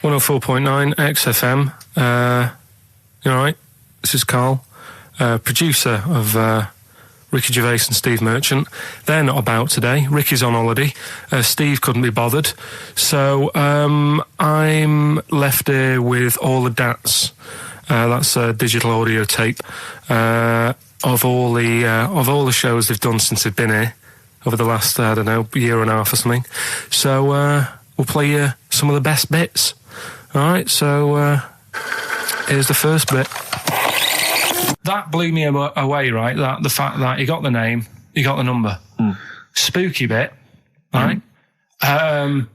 104.9 XFM. You all right? This is Karl, producer of Ricky Gervais and Steve Merchant. They're not about today. Ricky's on holiday. Steve couldn't be bothered. So I'm left here with all the DATs. That's a digital audio tape of all the shows they've done since they've been here over the last, I don't know, year and a half or something. So we'll play you some of the best bits. All right, so here's the first bit. That blew me away, right? That the fact that he got the name, he got the number. Spooky bit, right? I'm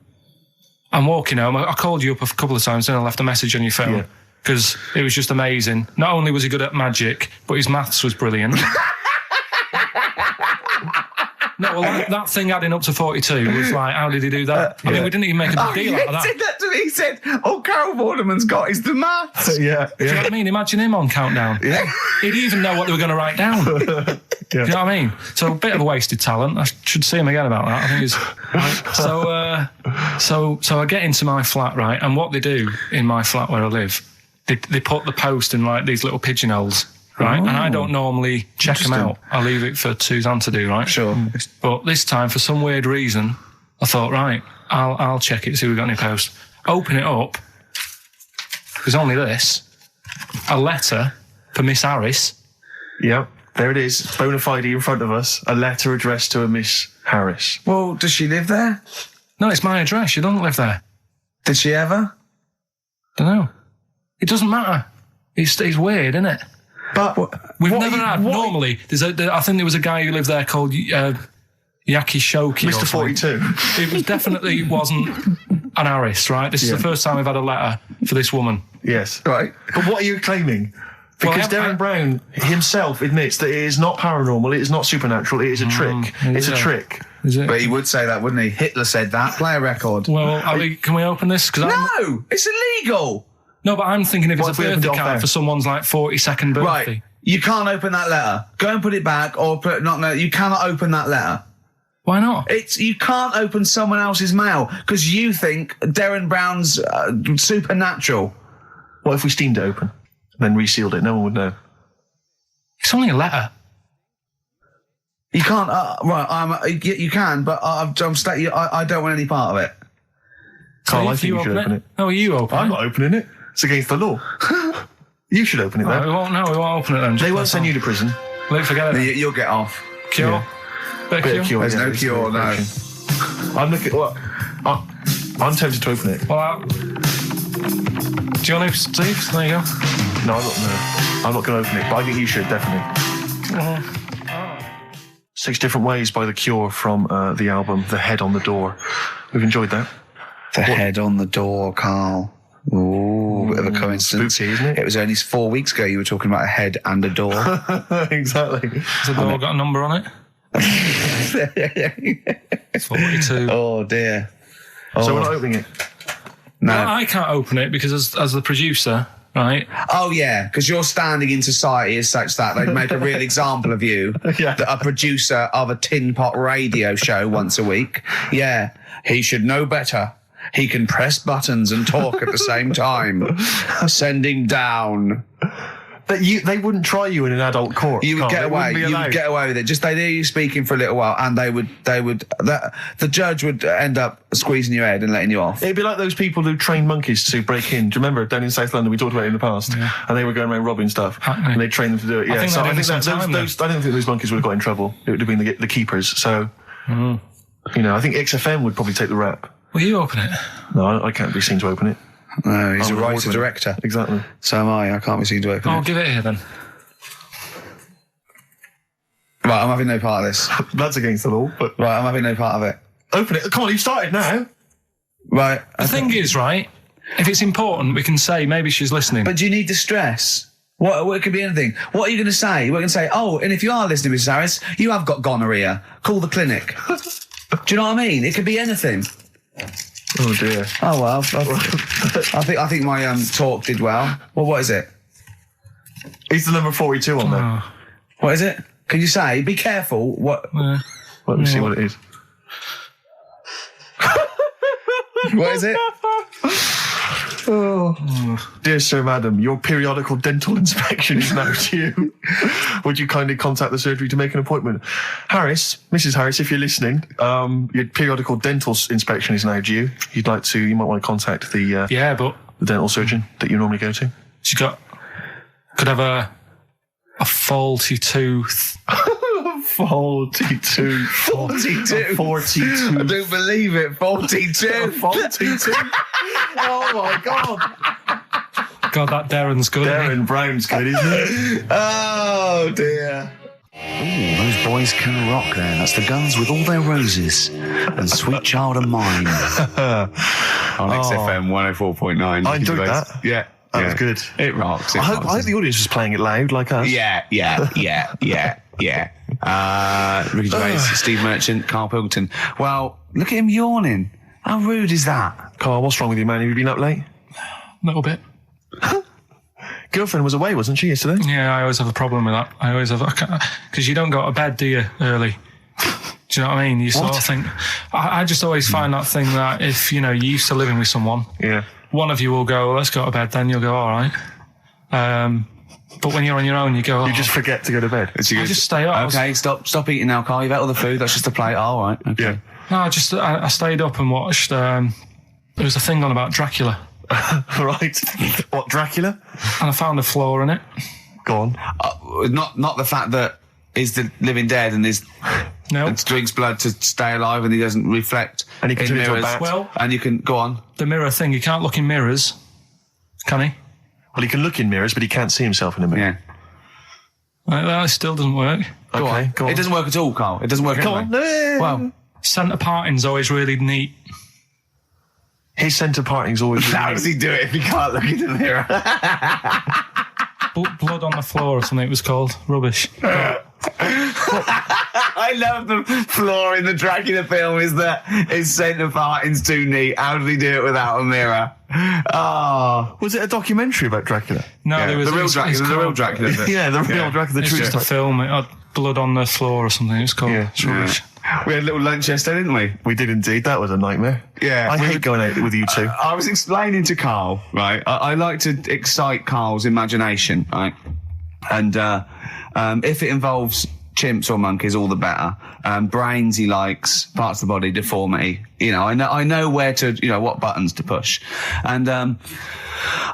walking home. I called you up a couple of times and I left a message on your phone because it was just amazing. Not only was he good at magic, but his maths was brilliant. No, well, that thing adding up to 42 was like, how did he do that? I mean, we didn't even make a big deal out of that. He said that to me. He said, all Carol Vorderman's got is the maths. Do you know what I mean? Imagine him on Countdown. Yeah. He'd even know what they were going to write down. Do you know what I mean? So a bit of a wasted talent. I should see him again about that. I think he's... Right. So I get into my flat, right, and what they do in my flat where I live, they put the post in like these little pigeonholes. Right, and I don't normally check them out. I leave it for Suzanne to do, right? Sure. But this time, for some weird reason, I thought, right, I'll check it, see if we've got any posts. Open it up. There's only this. A letter for Miss Harris. Yep, there it is. Bona fide in front of us. A letter addressed to a Miss Harris. Well, does she live there? No, it's my address. She doesn't live there. Did she ever? Don't know. It doesn't matter. It's weird, isn't it? But we've never had. Normally, I think there was a guy who lived there called Yaki Shoki. Mr. 42. It was definitely wasn't an Harris, right? This is the first time we've had a letter for this woman. Yes. Right. But what are you claiming? Because Darren Brown himself admits that it is not paranormal, it is not supernatural, it is a trick. It's a trick. Is it? But he would say that, wouldn't he? Hitler said that. Play a record. Well, can we open this? No! It's illegal! No, but I'm thinking if it's a birthday card for someone's like 42nd birthday. Right. You can't open that letter. Go and put it back or you cannot open that letter. Why not? You can't open someone else's mail because you think Darren Brown's supernatural. What if we steamed it open and then resealed it? No one would know. It's only a letter. You can't, you can, but I don't want any part of it. Carl, I think you should open it. No, you open it. I'm not opening it. It's against the law. You should open it, though. We won't open it then. They won't send you to prison. Forget it. You'll get off. Cure? Yeah. Bit of cure? There's no cure, no. I'm looking... Well, I'm tempted to open it. Well, do you want to, Steve? There you go. No, I'm not going to open it, but I think you should, definitely. 6 Different Ways by The Cure from the album The Head on the Door. We've enjoyed that. The head on the door, Carl. Ooh, bit of a coincidence. Spooky, isn't it? It was only 4 weeks ago you were talking about a head and a door. Exactly. Has the door got a number on it? 42. Oh, dear. So we're not opening it? No. Well, I can't open it because as the producer, right? Oh, yeah, because your standing in society is such that they'd make a real example of you. Yeah. A producer of a tin pot radio show once a week. Yeah, he should know better. He can press buttons and talk at the same time. Sending down. They wouldn't try you in an adult court. You would get away. You would get away with it. Just they'd hear you speaking for a little while, and the judge would end up squeezing your head and letting you off. It'd be like those people who train monkeys to break in. Do you remember down in South London? We talked about it in the past, and they were going around robbing stuff, and they trained them to do it. Yeah, I don't think those monkeys would have got in trouble. It would have been the keepers. So, I think XFM would probably take the rap. Will you open it? No, I can't be seen to open it. No, he's a writer-director. Exactly. So am I. I can't be seen to open it. I'll give it here then. Right, I'm having no part of this. That's against the law, but... Right, I'm having no part of it. Open it. Come on, you've started now. Right. The thing is, right, if it's important, we can say maybe she's listening. But do you need to stress? What it could be anything. What are you going to say? We're going to say, oh, and if you are listening, Mrs. Harris, you have got gonorrhea. Call the clinic. Do you know what I mean? It could be anything. Oh dear. Oh well. I think my talk did well. Well, what is it? It's the number 42 on there. What is it? Can you say? Be careful. What? Let me see what it is. What is it? Dear Sir, Madam, your periodical dental inspection is now due. Would you kindly contact the surgery to make an appointment? Harris, Mrs. Harris, if you're listening, your periodical dental inspection is now due. You might want to contact the dental surgeon that you normally go to. She could have a faulty tooth. Faulty tooth. 42. 42. I don't believe it. 42. 42. Oh my God. God, that Darren's good. Darren Brown's good, isn't it? Oh dear. Ooh, those boys can rock there. That's the Guns with All Their Roses and Sweet Child of Mine. On XFM 104.9. I enjoyed that. Yeah. That was good. It rocks. I hope the audience was playing it loud like us. Yeah. Ricky Gervais, Steve Merchant, Karl Pilkington. Well, look at him yawning. How rude is that? Carl, what's wrong with you, man? Have you been up late? A little bit. Girlfriend was away, wasn't she, yesterday? Yeah, I always have a problem with that. I always have, because you don't go to bed, do you, early? Do you know what I mean? You sort of think, I just always find that thing that if, you're used to living with someone, one of you will go, let's go to bed, then you'll go, all right. But when you're on your own, you go, you just forget to go to bed. I just stay up. Okay, stop eating now, Carl. You've ate all the food. That's just a plate. All right. Okay. Yeah. No, I stayed up and watched, there was a thing on about Dracula. Right. What, Dracula? And I found a flaw in it. Go on. Not the fact that he's the living dead and and drinks blood to stay alive and he doesn't reflect and he can in turn into a mirrors. bat. Well, and you can go on. The mirror thing, you can't look in mirrors, can he? Well, he can look in mirrors, but he can't see himself in a mirror. Yeah. That still doesn't work. Go on. It doesn't work at all, Carl. It doesn't work at all. Go on. No. Well, centre parting's always really neat. His centre parting's always really how neat. does he do it if he can't look in the mirror? Blood on the floor or something it was called. Rubbish. I love the flaw in the Dracula film is that his centre parting's too neat. How did he do it without a mirror? Oh. Was it a documentary about Dracula? No, there was the real Dracula. The real Dracula. Yeah, the real Dracula. The It's true just a story. film. It had blood on the floor or something. It was called. Yeah. It's rubbish. We had a little lunch yesterday, didn't we? We did indeed. That was a nightmare. Yeah. I hate going out with you two. I was explaining to Carl, right? I like to excite Carl's imagination, right? And if it involves chimps or monkeys, all the better. Brains he likes, parts of the body, deformity. I know where to, what buttons to push. And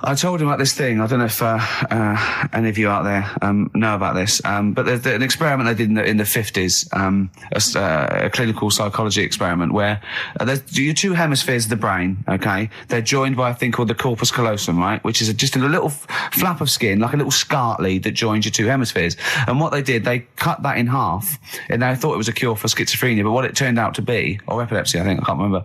I told him about this thing. I don't know if any of you out there know about this, but there's an experiment they did in the 50s, a clinical psychology experiment where there's your two hemispheres of the brain, okay? They're joined by a thing called the corpus callosum, right? Which is just a little flap of skin, like a little scarlet lead that joins your two hemispheres. And what they did, they cut that in half, and they thought it was a cure for schizophrenia, but what it turned out to be, or epilepsy, I think, I can't remember,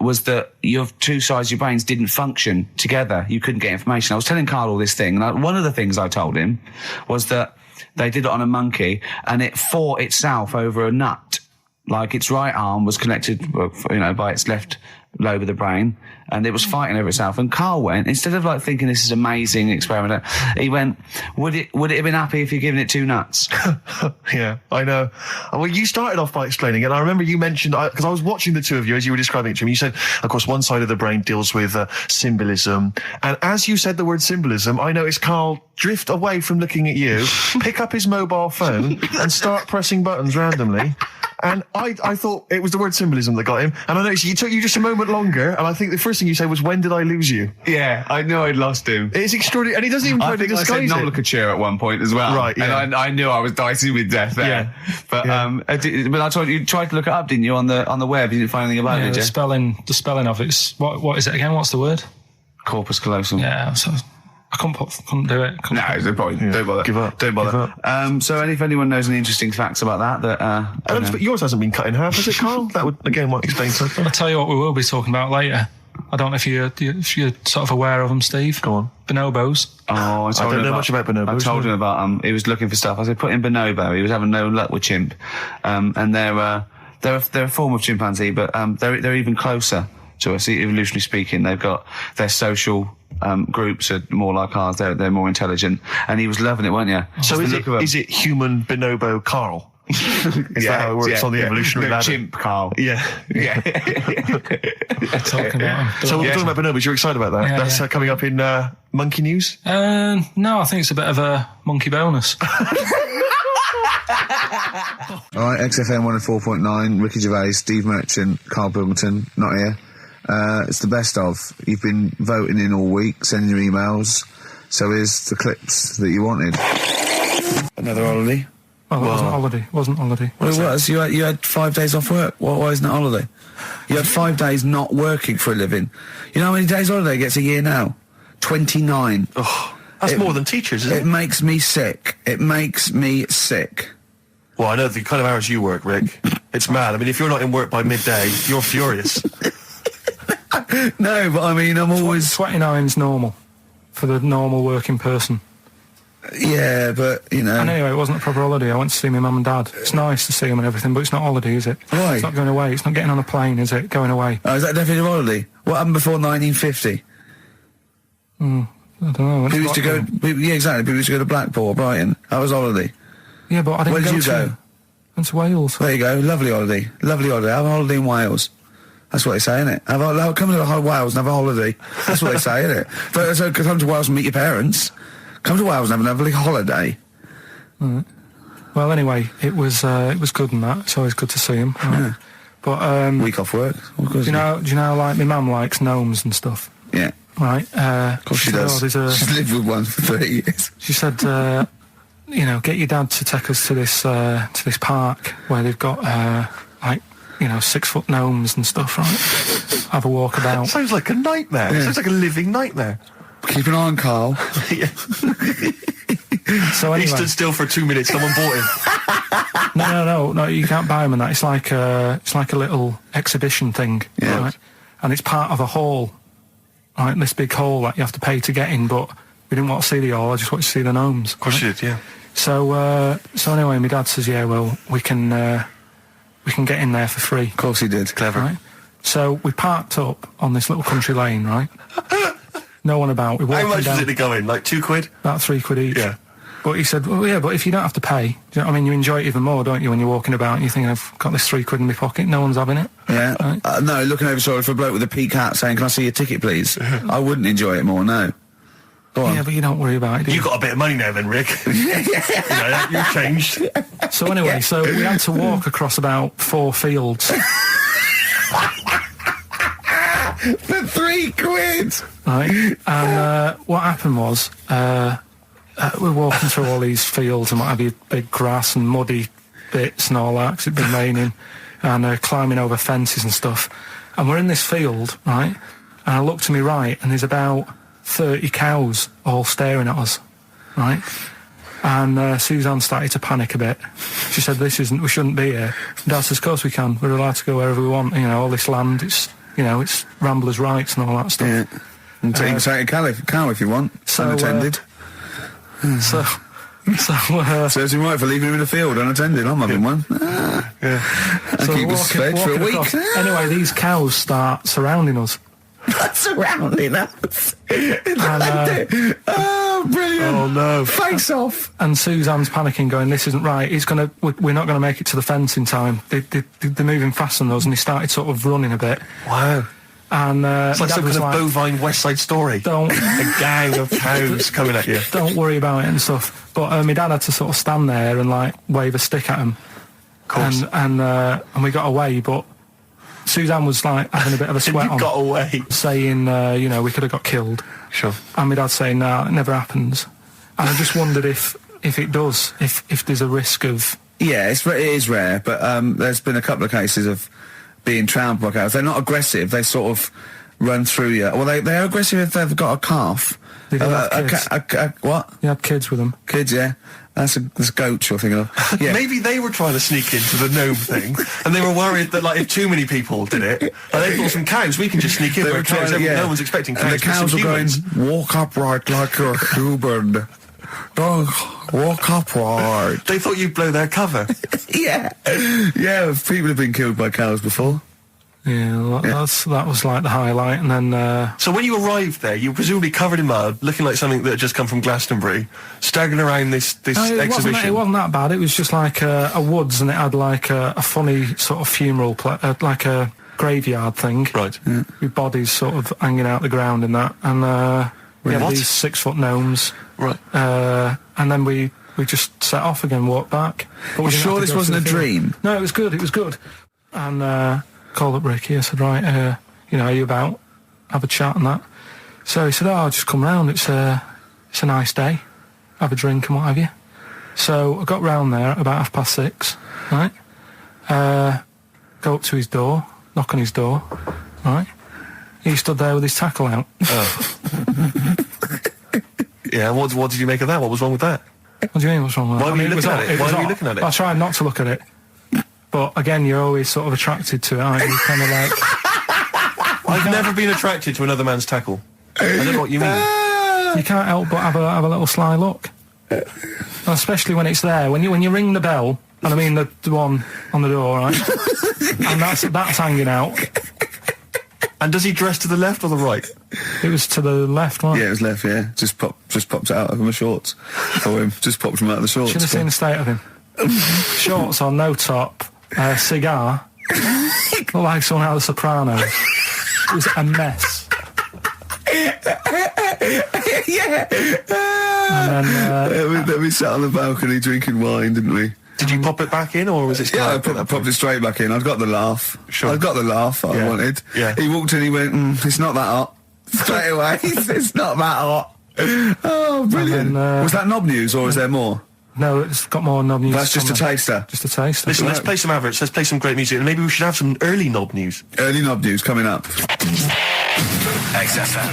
was that your two sides of your brains didn't function together. You couldn't get information. I was telling Carl all this thing, and one of the things I told him was that they did it on a monkey, and it fought itself over a nut. Like its right arm was connected, by its left lobe of the brain, and it was fighting over itself. And Carl went, instead of thinking this is amazing experiment, he went, would it have been happy if you'd given it two nuts? Yeah, I know. Well, you started off by explaining it. I remember you mentioned, because I was watching the two of you as you were describing it to me, you said, of course, one side of the brain deals with symbolism. And as you said the word symbolism, I noticed Carl drift away from looking at you, pick up his mobile phone and start pressing buttons randomly. And I thought it was the word symbolism that got him. And I noticed it took you just a moment longer. And I think the first thing you said was, when did I lose you? Yeah, I knew I'd lost him. It's extraordinary. And he doesn't even try to disguise I said it. nomenclature at one point as well. Right, yeah. And I knew I was dicey with death there. Yeah. But I told you tried to look it up, didn't you, on the web? You didn't find anything about it, did you? The spelling of it's what is it again? What's the word? Corpus callosum. Yeah, so I couldn't do it. No, there's no point. Yeah. Don't bother. Give up. Don't bother. Give up. So if anyone knows any interesting facts about that but yours hasn't been cut in half, has it, Carl? That would, again, might explain something. I'll tell you what we will be talking about later. I don't know if you're sort of aware of them, Steve. Go on. Bonobos. Oh, I don't know much about bonobos. I told him about he was looking for stuff. I said, put in bonobo. He was having no luck with chimp. And they're a form of chimpanzee, but they're even closer to us, evolutionarily speaking. They've got their social groups are more like ours. They're more intelligent. And he was loving it, weren't you? So is it human bonobo Carl? Is that how it works on the evolutionary ladder? Chimp, Carl. Yeah. Talking about them. So we're talking about bonobos. You're excited about that? Yeah, That's coming up in monkey news? No, I think it's a bit of a monkey bonus. All right, XFM 104.9, Ricky Gervais, Steve Merchant, Karl Pilkington, not here. It's the best of. You've been voting in all week, sending your emails. So here's the clips that you wanted. Another holiday. Well, it wasn't holiday. It wasn't holiday. Well, it was. You had 5 days off work. Why isn't it holiday? You had 5 days not working for a living. You know how many days holiday gets a year now? 29. Oh, that's more than teachers, isn't it? It makes me sick. It makes me sick. Well, I know the kind of hours you work, Rick. It's mad. I mean, if you're not in work by midday, you're furious. No, but I mean, I'm always... 29's normal for the normal working person. Yeah, but, you know... And anyway, it wasn't a proper holiday. I went to see my mum and dad. It's nice to see them and everything, but it's not holiday, is it? Why? It's not going away. It's not getting on a plane, is it? Going away. Oh, is that definitely a holiday? What happened before 1950? I don't know. People used to go... Yeah, exactly. People used to go to Blackpool or Brighton. That was holiday. Yeah, but I didn't Where did you go? Went to Wales. There you go. Lovely holiday. Lovely holiday. Have a holiday in Wales. That's what they say, innit? Come to Wales and have a holiday. That's what they say, innit? So come to Wales and meet your parents. Come to Wales and have a lovely holiday. Right. Well, anyway, it was good and that. It's always good to see him. Right? Yeah. But week off work. Do you know? Like my mum likes gnomes and stuff. Yeah. Right. Of course she does. She's lived with one for 30 years. She said, get your dad to take us to this park where they've got 6-foot gnomes and stuff. Right. Have a walk about. Sounds like a nightmare. Yeah. Sounds like a living nightmare. Keep an eye on Carl. So anyway, he stood still for 2 minutes. Someone bought him. No. You can't buy them and that. It's like a little exhibition thing. Yeah. Right? And it's part of a hall. Right, this big hall that you have to pay to get in. But we didn't want to see the hall. I just wanted to see the gnomes. Of course you did. Yeah. So anyway, my dad says, yeah, well, we can get in there for free. Of course he did. Clever. Right? So we parked up on this little country lane, right? No one about. We How much was it to go in? Like £2? About £3 each. Yeah. But he said, well, yeah, but if you don't have to pay, do you know what I mean? You enjoy it even more, don't you, when you're walking about and you think, I've got this £3 in my pocket, no one's having it. Yeah. Right? No, looking over shoulder for a bloke with a peak hat saying, can I see your ticket, please? I wouldn't enjoy it more, no. Go on. Yeah, but you don't worry about it, do you? You got a bit of money now then, Rick. You've changed. So anyway, so we had to walk across about 4 fields. For £3? Right? And what happened was, we're walking through all these fields and what have you, big grass and muddy bits and all that, 'cause it'd been raining, and climbing over fences and stuff. And we're in this field, right? And I look to my right, and there's about 30 cows all staring at us, right? And Suzanne started to panic a bit. She said, we shouldn't be here. Dad says, of course we can. We're allowed to go wherever we want. All this land, it's ramblers' rights and all that stuff. Yeah. And take a cow if you want. So, unattended. Serves him right for leaving him in the field unattended. I'm having one. I keep us fed for a week. Anyway, these cows start surrounding us. Surrounding us. Oh, brilliant. Oh, no. Face off. And Suzanne's panicking, going, this isn't right. We're not going to make it to the fence in time. They're moving faster than us, and he started sort of running a bit. Wow. And it's like some kind of bovine West Side Story. A gang of cows coming at you. Don't worry about it and stuff. But my dad had to sort of stand there and wave a stick at him. Of course. And we got away, but Suzanne was having a bit of a sweat on. Got away. Saying, we could have got killed. Sure. And my dad saying, no, it never happens. And I just wondered if it does, if there's a risk of... Yeah, it is rare, but there's been a couple of cases of being trampled by cows. They're not aggressive. They sort of run through you. Well, they're aggressive if they've got a calf. They do have kids. What? You had kids with them. Kids, yeah. That's goats you're thinking of. Yeah. Maybe they were trying to sneak into the gnome thing, and they were worried that if too many people did it, they thought some cows, we can just sneak in. They were cows, no one's expecting cows. And the cows were going, walk upright like you're human. Don't walk upright. They thought you'd blow their cover. Yeah. Yeah, people have been killed by cows before. Yeah, that was like the highlight, and then... So when you arrived there, you were presumably covered in mud, looking like something that had just come from Glastonbury, staggering around this exhibition. It wasn't that bad. It was just like a woods, and it had like a funny sort of funeral, like a graveyard thing. Right. Yeah. With bodies sort of hanging out the ground and that. And we had these 6-foot gnomes. Right. And then we just set off again, walked back. But we're sure this wasn't a dream? No, it was good. And... called up Ricky. I said, right, are you about? Have a chat and that. So he said, I'll just come round. It's a nice day. Have a drink and what have you. So I got round there at about 6:30, right? Go up to his door, knock on his door, right? He stood there with his tackle out. Oh. Yeah, what did you make of that? What was wrong with that? What do you mean, what's wrong with that? Why were you looking at it? Why were you looking at it? I tried not to look at it. But again, you're always sort of attracted to it, aren't you? Kind of like... I've never been attracted to another man's tackle. I don't know what you mean. You can't help but have a little sly look. Especially when it's there. When you ring the bell, and I mean the one on the door, right? And that's hanging out. And does he dress to the left or the right? It was to the left, right? Yeah, it was left, yeah. Just popped out of my shorts for him. Just popped him out of the shorts. Should have seen the state of him. Shorts on, no top. Cigar. Looked like someone out of The Sopranos. It was a mess. Yeah. And then... we sat on the balcony drinking wine, didn't we? Did you pop it back in, or was it... Yeah, I popped it straight back in. I'd got the laugh. Sure. I'd got the laugh I wanted. Yeah. He walked in, he went, it's not that hot. Straight away, it's not that hot. Oh, brilliant. Then, was that knob news, or is there more? No, it's got more knob news. That's just a taster. Just a taster. Listen, let's play some adverts, let's play some great music, and maybe we should have some early knob news. Early knob news coming up. XFM.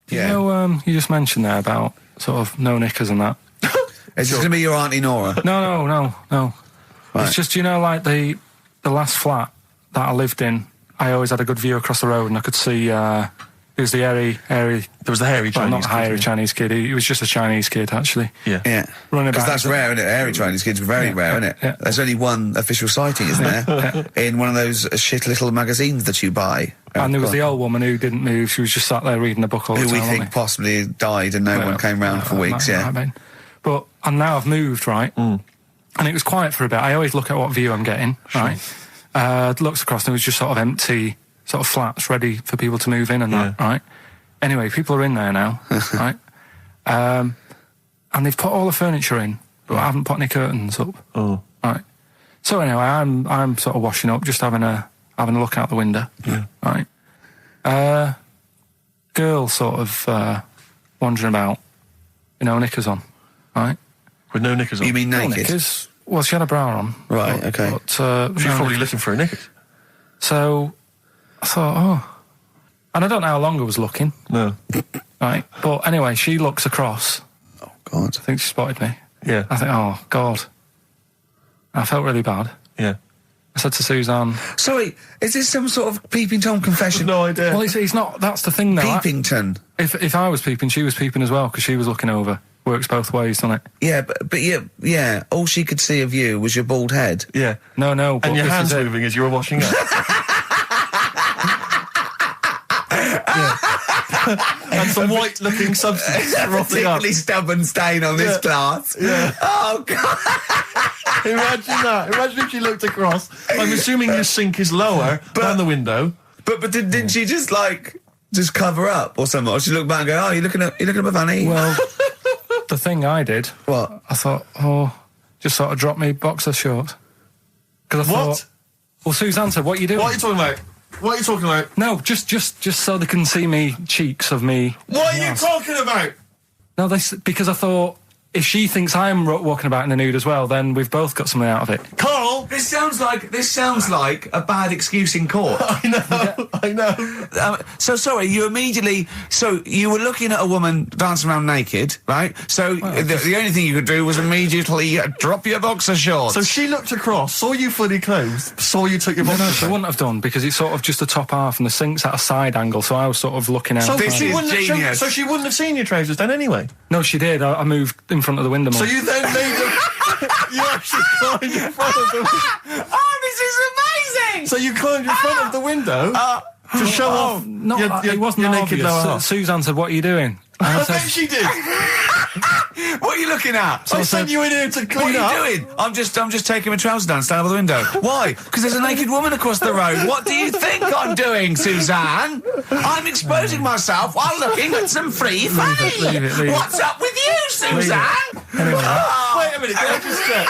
You know, you just mentioned there about sort of no knickers and that. Is this going to be your Auntie Nora? No. Right. It's just, like the last flat that I lived in, I always had a good view across the road, and I could see... It was the hairy... There was the hairy Chinese kid. Not hairy Chinese kid. He was just a Chinese kid, actually. Yeah. Running Because about. that's rare, isn't it? Hairy Chinese kids are very rare, isn't it? Yeah. There's only one official sighting, isn't there? In one of those shit little magazines that you buy. And there was the old woman who didn't move. She was just sat there reading a book all the time. Who we think possibly died and no one came round for weeks, and now I've moved, right? And it was quiet for a bit. I always look at what view I'm getting, right? Looks across and it was just sort of empty, sort of flats ready for people to move in and that, right? Anyway, people are in there now, right? And they've put all the furniture in, but I haven't put any curtains up. Oh. Right. So anyway, I'm sort of washing up, just having a look out the window. Yeah. Right. Girl sort of wandering about, knickers on, right? With no knickers on? You mean naked? Knickers. Well, she had a bra on. Right, okay. But, she's probably looking for a knickers. So I thought, and I don't know how long I was looking. No. Right. But anyway, she looks across. Oh, God. I think she spotted me. Yeah. I think, oh, God. I felt really bad. Yeah. I said to Suzanne... Sorry, is this some sort of Peeping Tom confession? No idea. Well, he's not... That's the thing, though. Peepington. If I was peeping, she was peeping as well, because she was looking over. Works both ways, doesn't it? Yeah, but yeah, all she could see of you was your bald head. Yeah. No, but and your hands moving as you were washing up. And some white-looking substance frothing up. Particularly stubborn stain on this glass. Yeah. Oh, God. Imagine that. Imagine if she looked across. I'm assuming your sink is lower than the window. But didn't she just cover up or something? Or she looked back and go, oh, you're looking at my fanny? Well, the thing I did... What? I thought, just sort of drop me boxer shorts. Because I thought... Well, Suzanne said, what are you doing? What are you talking about? What are you talking about? No, just so they can see me cheeks of me. What are you talking about? No, because I thought if she thinks I'm walking about in the nude as well, then we've both got something out of it. Carl, This sounds like a bad excuse in court. I know. So sorry, you were looking at a woman dancing around naked, right? So the only thing you could do was immediately drop your boxer shorts. So she looked across, saw you fully clothed, saw you took your boxer No, she wouldn't have done, because it's sort of just the top half and the sink's at a side angle, so I was sort of looking out. So This is genius. So she wouldn't have seen your trousers then anyway? No, she did. I moved in front of the window more. So you then made them... You actually climbed in front of them. Oh, this is doing? So you climbed in front of the window to show off it wasn't your naked obvious. lower half. Susan said, "What are you doing?" And I I said, bet she did. What are you looking at? I sent you in here to clean What up. are you doing? I'm just taking my trousers down, standing by the window. Why? Because there's a naked woman across the road. What do you think I'm doing, Suzanne? I'm exposing myself while looking at some free fame. leave it. What's up with you, Suzanne? Anyway, Wait a minute, can I just check?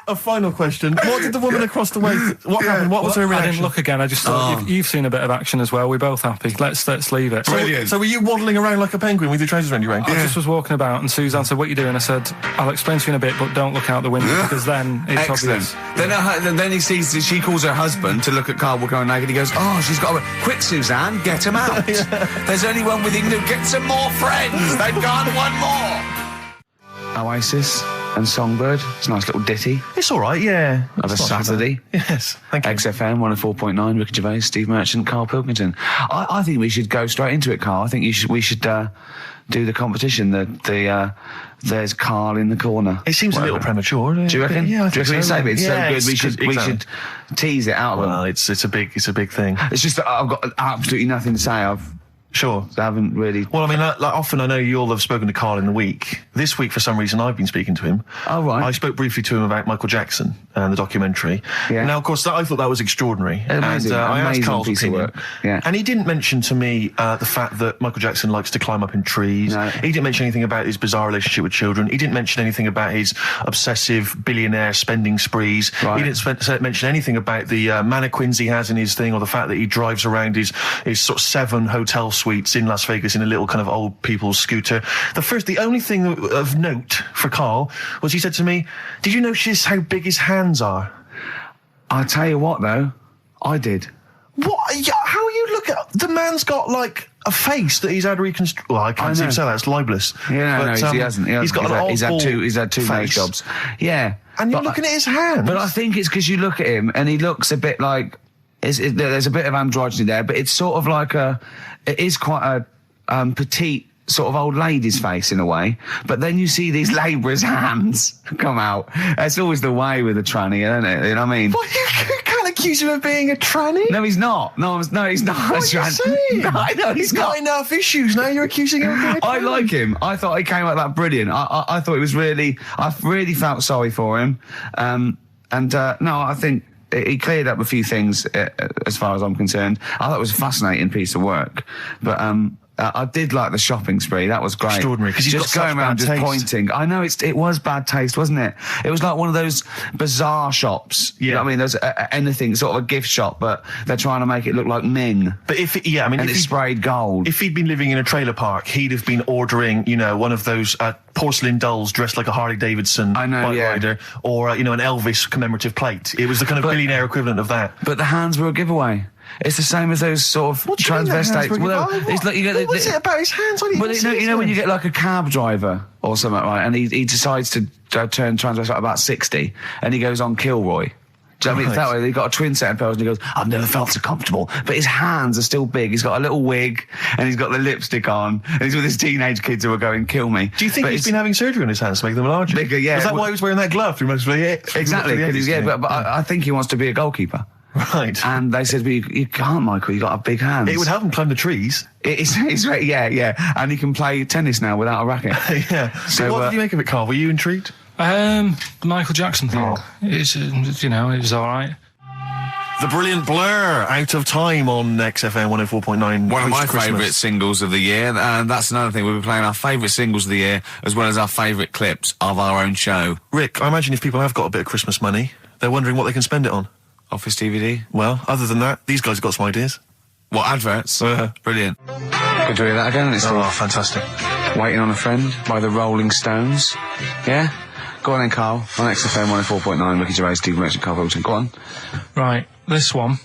A final question. What did the woman across the way... What happened? What was her I reaction? didn't look again. I just thought you've seen a bit of action as well. We're both happy. Let's leave it. Brilliant. So were you waddling around like a penguin with your trousers around your ankles? I just was walking about, and Suzanne said, "What are you doing?" I said, "I'll explain to you in a bit, but don't look out the window because then it's Excellent. obvious." Then he sees that she calls her husband to look at Carl going naked. He goes, "Oh, she's got a... Quick, Suzanne, get him out. There's only one with him. Get some more friends. They've gone one more." Oasis and Songbird. It's a nice little ditty It's all right, yeah. of a It's not so Saturday. bad. Yes, thank you. XFM 104.9, Ricky Gervais, Steve Merchant, Karl Pilkington. I think we should go straight into it, Karl. I think we should do the competition. There's Karl in the corner. It seems a little premature. Do you reckon? Yeah, I Do you think reckon so. it's so good? It's Yeah, so good. it's We should tease it out of them. Well, it's a big thing. It's just that I've got absolutely nothing to say. Sure. I haven't really. Well, I mean, like often I know you all have spoken to Karl in the week. This week, for some reason, I've been speaking to him. Oh, right. I spoke briefly to him about Michael Jackson and the documentary. Yeah. Now, of course, I thought that was extraordinary. Amazing, and I asked amazing Karl's piece of opinion. work. Yeah. And he didn't mention to me the fact that Michael Jackson likes to climb up in trees. No. He didn't mention anything about his bizarre relationship with children. He didn't mention anything about his obsessive billionaire spending sprees. Right. He didn't mention anything about the mannequins he has in his thing, or the fact that he drives around his sort of 7 hotel suites in Las Vegas in a little kind of old people's scooter. The only thing of note for Karl was he said to me, "Did you notice how big his hands are?" I'll tell you what, though, I did. What? Yeah, how you look at the man's got like a face that he's had reconstructed. Well, I can't seem to say that. It's libelous. Yeah, But, he hasn't. He's got an odd He's had two nose face. jobs. Yeah, And you're But looking at his hands. But I think it's because you look at him and he looks a bit like there's a bit of androgyny there, but it's sort of like it is quite a petite sort of old lady's face in a way. But then you see these labourers' hands come out. That's always the way with a tranny, isn't it? You know what I mean? What, you can't accuse him of being a tranny? No, he's not. No, he's not. What are you saying? No, I know he's not. got enough issues. Now you're accusing him of being a tranny. I like him. I thought he came out that brilliant. I thought it was really. I really felt sorry for him. No, I think he cleared up a few things as far as I'm concerned. I thought it was a fascinating piece of work, but I did like the shopping spree. That was great. Extraordinary, 'cause he's just got going such around bad just taste. pointing. I know it was bad taste, wasn't it? It was like one of those bazaar shops. You know what I mean? There's anything sort of a gift shop, but they're trying to make it look like Ming. But And it's sprayed gold. If he'd been living in a trailer park, he'd have been ordering, one of those porcelain dolls dressed like a Harley Davidson bike rider, or an Elvis commemorative plate. It was the kind of billionaire equivalent of that. But the hands were a giveaway. It's the same as those sort of What do you mean the hands transvestites. were a giveaway? It's like you get What was it about his hands? I didn't But even see his you know when you hands. get like a cab driver or something, right? And he decides to turn transvestite at about 60, and he goes on Kilroy. Do you know what I mean? It's that way. He's got a twin set of pearls and he goes, "I've never felt so comfortable." But his hands are still big. He's got a little wig and he's got the lipstick on. And he's with his teenage kids who are going, "Kill me." Do you think he's been having surgery on his hands to make them larger? Bigger, yeah. Is that why he was wearing that glove through most of the Exactly. But I think he wants to be a goalkeeper. Right. And they said, "Well, you can't, Michael. You've got big hands." It would help him climb the trees. Yeah. And he can play tennis now without a racket. Yeah. So what did you make of it, Karl? Were you intrigued? Michael Jackson thing. It was all right. The brilliant Blur, Out of Time on XFM 104.9. One of my post-Christmas. favourite singles of the year, and that's another thing. We'll be playing our favourite singles of the year, as well as our favourite clips of our own show. Rick, I imagine if people have got a bit of Christmas money, they're wondering what they can spend it on. Office DVD. Well, other than that, these guys have got some ideas. What, adverts? Brilliant. Could do that again. It's Oh, fantastic. Waiting on a Friend by the Rolling Stones. Yeah? Go on then, Karl. On XFM 104.9, Ricky Gervais, Steve Merchant, Karl Pilkington. Go on. Right, this one.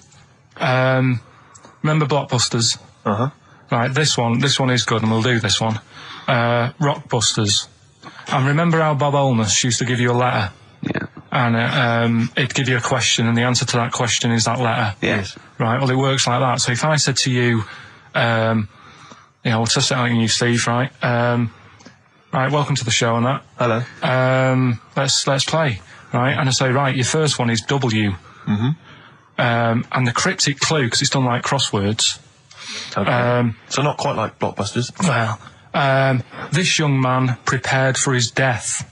Remember Blockbusters? Uh-huh. Right, this one is good, and we'll do this one. Rockbusters. And remember how Bob Holness used to give you a letter? Yeah. And it'd give you a question, and the answer to that question is that letter. Yes. Right, well, it works like that. So if I said to you, we'll test it out on you, Steve, right? Right, welcome to the show and that. Hello. Let's play, right? And I say, right, your first one is W. Mm-hmm. And the cryptic clue, because it's done like crosswords. Okay. So not quite like Blockbusters. Well, this young man prepared for his death.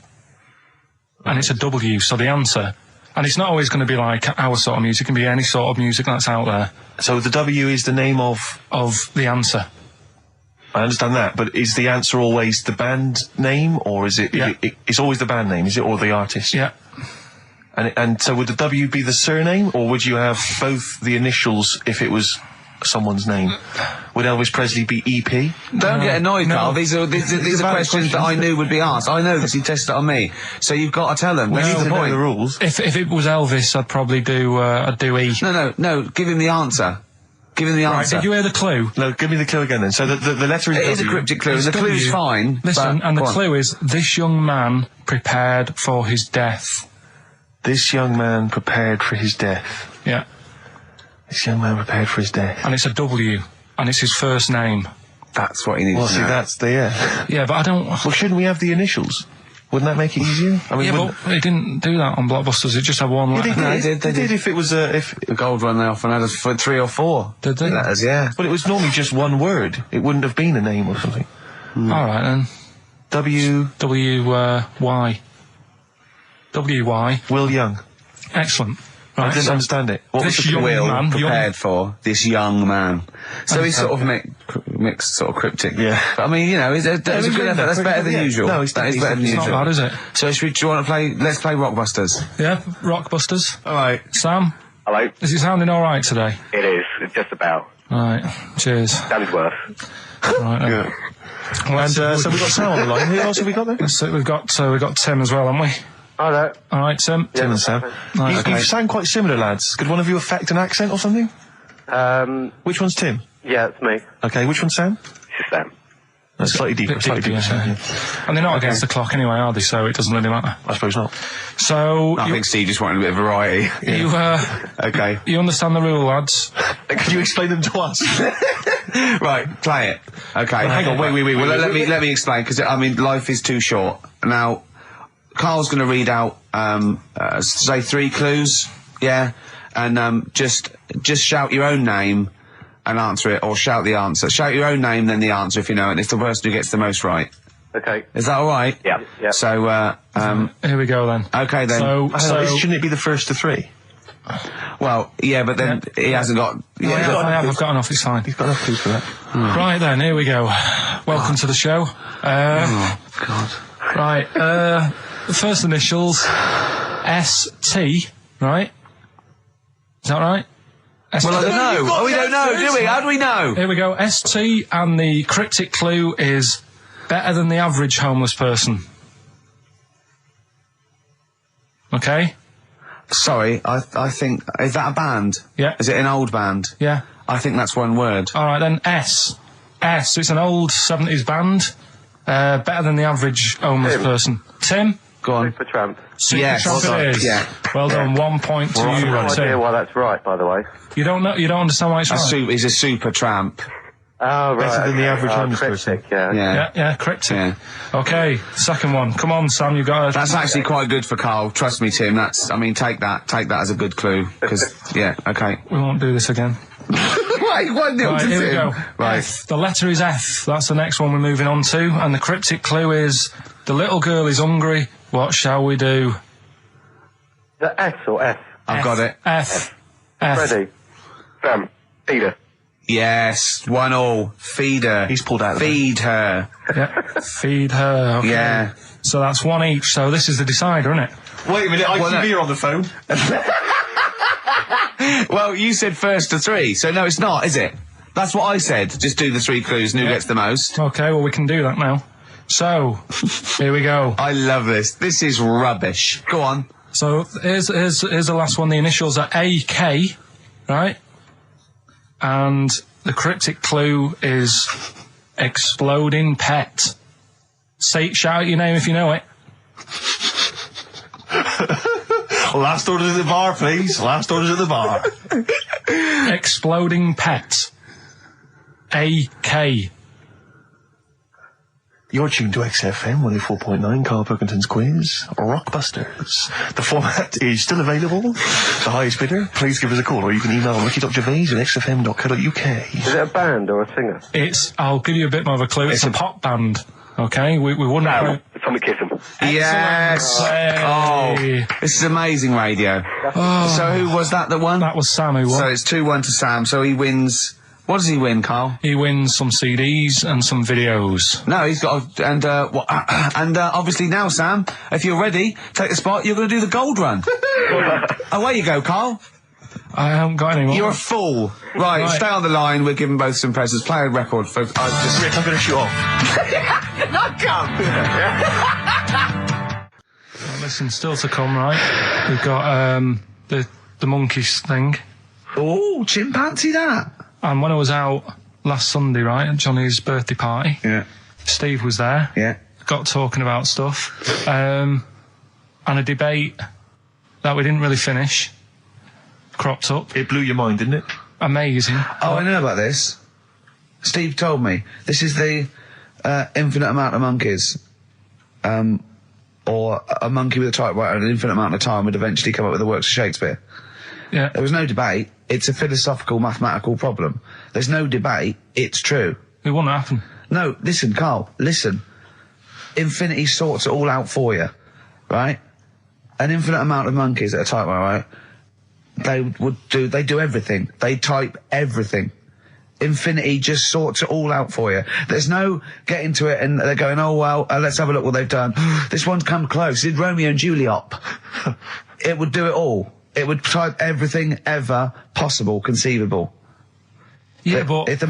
And it's a W, so the answer... And it's not always going to be like our sort of music. It can be any sort of music that's out there. So the W is the name of the answer. I understand that, but is the answer always the band name, or is it... Yeah. It's always the band name, is it, or the artist? Yeah. And so would the W be the surname, or would you have both the initials if it was someone's name? Would Elvis Presley be EP? Don't get annoyed, no. Carl. These are questions that I knew would be asked. I know because you tested it on me. So you've got to tell them. We need What's to the know point? the rules. If it was Elvis, I'd probably do E. No. Give him the answer. Give him the Right, answer. did you hear the clue? No, give me the clue again then. So the letter is It is a W. cryptic clue. It's The clue's W. fine. Listen, but, and the go on. clue is, this young man prepared for his death. This young man prepared for his death. Yeah. This young man prepared for his death. And it's a W. And it's his first name. That's what he needs Well, to see, know. that's the... Yeah. Yeah, but I don't... Well, shouldn't we have the initials? Wouldn't that make it easier? I mean, Yeah, wouldn't- but they didn't do that on Blockbusters. It just had one letter. No, they did. If it was a... The gold one they often had us for 3 or 4 Did they? letters, yeah. But it was normally just one word. It wouldn't have been a name or something. All right, then. W... W-Y. W-Y. Will Young. Excellent. I Right, didn't so understand it. What was this the young Will man... prepared for this young man. So he's sort of mixed, sort of cryptic. Yeah. But I mean, you know, that's a good effort. That's better than usual. No, that is better than It's not usual. bad, is it? So do you want to play? Let's play Rockbusters. Yeah, Rockbusters. All right. Sam, Hello. is it sounding all right today? It is. It's just about. All right, cheers. Sounded worse. Right, then. Yeah. Well, And so we've got Sam on the line. Who else have we got there? so we've got Tim as well, haven't we? Hello. All right, Tim. Tim and Sam. Right, You sound quite similar, lads. Could one of you affect an accent or something? Which one's Tim? Yeah, it's me. Okay, which one's Sam? It's just Sam. That's slightly deeper. Slightly deeper. Sam, yeah. And they're not against the clock anyway, are they? So it doesn't really matter. I suppose not. So I think Steve just wanted a bit of variety. you Okay. you understand the rule, lads? Could you explain them to us? Right, play it. Okay. Hang on, wait. Well, let me explain because I mean life is too short. Now, Carl's going to read out say 3 clues, yeah, and just shout your own name and answer it, or shout the answer. Shout your own name, then the answer if you know it. It's the person who gets the most right. Okay. Is that all right? Yeah. Yeah. So, Here we go then. okay then. So Shouldn't it be the first to 3? Well, yeah, but then he hasn't got. I've got enough. It's fine. He's got enough clues for that. Right then, here we go. Welcome to the show. Oh God. Right, the first initials, S-T, right? Is that right? Well, I don't know. Oh, we don't know, do we? How do we know? Here we go, S-T, and the cryptic clue is better than the average homeless person. Okay? Sorry, I think, is that a band? Yeah. Is it an old band? Yeah. I think that's one word. Alright then, S. It's an old 70s band. Better than the average homeless person. Tim? Go on. Supertramp. Yes. Supertramp Well it done. is. Yeah. Well done, 1 point to I have you, no idea Tim. why that's right, by the way. You don't understand why it's right? He's a super tramp. Oh, right. Better than the average homeless cryptic, person. yeah. Yeah, cryptic. Yeah. Okay, second one. Come on, Sam, you got it. That's actually quite good for Carl. Trust me, Tim. Take that as a good clue. Because, yeah, okay. We won't do this again. Wait, 1-0 Right, to here we Tim. go. Right. F. The letter is F. That's the next one we're moving on to. And the cryptic clue is, the little girl is hungry. What shall we do? The S or F? I've got it. F. Ready. Sam. Peter. Yes, 1-1. Feed her. He's pulled out of Feed her. Yeah. Feed her. Okay. Yeah. So that's 1 each. So this is the decider, isn't it? Wait a minute, ITV are on the phone. Well, you said first to 3, so no, it's not, is it? That's what I said. Just do the 3 clues and who gets the most. Okay, well, we can do that now. So, here we go. I love this. This is rubbish. Go on. So, here's the last one. The initials are AK, right? And the cryptic clue is exploding pet. Shout out your name if you know it. Last orders at the bar, please. Last orders at the bar. Exploding pet. AK. You're tuned to XFM 104.9, Karl Pilkington's quiz, Rockbusters. The format is still available. The highest bidder, please give us a call, or you can email ricky.gervais@xfm.co.uk. Is it a band or a singer? I'll give you a bit more of a clue. It's a pop band. Okay, we wouldn't. No, Tommy Kissem. Yes. Hey. Oh, this is amazing radio. So who was that won? That was Sam who won. So it's 2-1 to Sam. So he wins. What does he win, Karl? He wins some CDs and some videos. No, he's got obviously now, Sam, if you're ready, take the spot. You're going to do the gold run. Away you go, Karl. I haven't got any more. You're a fool. Right, stay on the line. We're giving both some presents. Play a record for. Rick, I'm going to shoot off. Not come. Well, listen, still to come, right? We've got the monkeys thing. Oh, chimpanzee that. And when I was out last Sunday, right, at Johnny's birthday party, Yeah. Steve was there. Yeah. Got talking about stuff. And a debate that we didn't really finish cropped up. It blew your mind, didn't it? Amazing. Oh, I know about this. Steve told me. This is the infinite amount of monkeys. Or a monkey with a typewriter and an infinite amount of time would eventually come up with the works of Shakespeare. Yeah. There was no debate. It's a philosophical, mathematical problem. There's no debate. It's true. It wouldn't happen. No, listen, Karl, listen. Infinity sorts it all out for you, right? An infinite amount of monkeys at a typewriter, right? They do everything. They type everything. Infinity just sorts it all out for you. There's no getting to it and they're going, oh, well, let's have a look what they've done. This one's come close. Did Romeo and Juliet. It would do it all. It would type everything ever possible, conceivable. Yeah, but it's a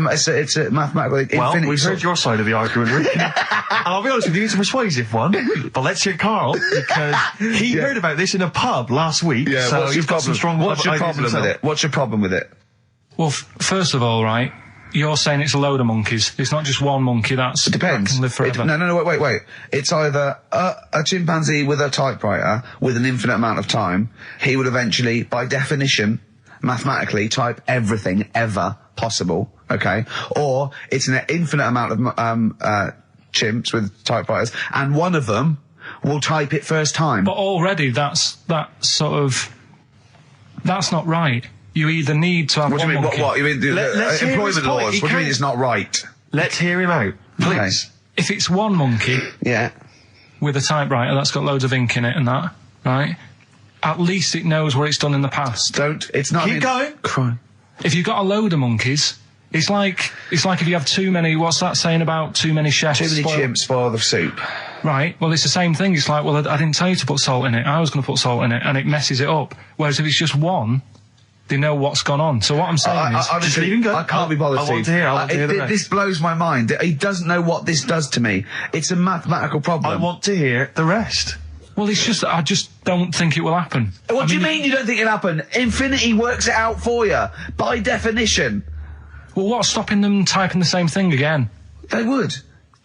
mathematical. Well, we've heard your side of the argument, Rick. And I'll be honest with you, it's a persuasive one. But let's hear Karl, because he heard about this in a pub last week. Yeah, so he's got some strong What's your problem with it? What's your problem with it? well, first of all, right, you're saying it's a load of monkeys. It's not just one monkey. It depends. Can live forever. No, wait. It's either a chimpanzee with a typewriter with an infinite amount of time. He would eventually, by definition, mathematically, type everything ever possible. Okay, or it's an infinite amount of chimps with typewriters, and one of them will type it first time. But already, that's not right. You either need to have What do you mean? monkey. What? You mean let's hear his employment point. laws? He What do you mean can't- it's not right? Let's hear him out, please. Okay. If it's one monkey Yeah. with a typewriter that's got loads of ink in it and that, right? At least it knows what it's done in the past. It's not. Keep going. Crime. If you've got a load of monkeys, it's like if you have too many. What's that saying about too many chefs? Too many chimps spoil the soup. Right. Well, it's the same thing. It's like, well, I didn't tell you to put salt in it. I was going to put salt in it, and it messes it up. Whereas if it's just one, they know what's gone on. So what I'm saying is, honestly, just leave him go. I can't be bothered. I want to hear. I want to hear the rest. This blows my mind. He doesn't know what this does to me. It's a mathematical problem. I want to hear the rest. well, it's just I just don't think it will happen. What do you mean you don't think it'll happen? Infinity works it out for you by definition. Well, what's stopping them typing the same thing again? They would.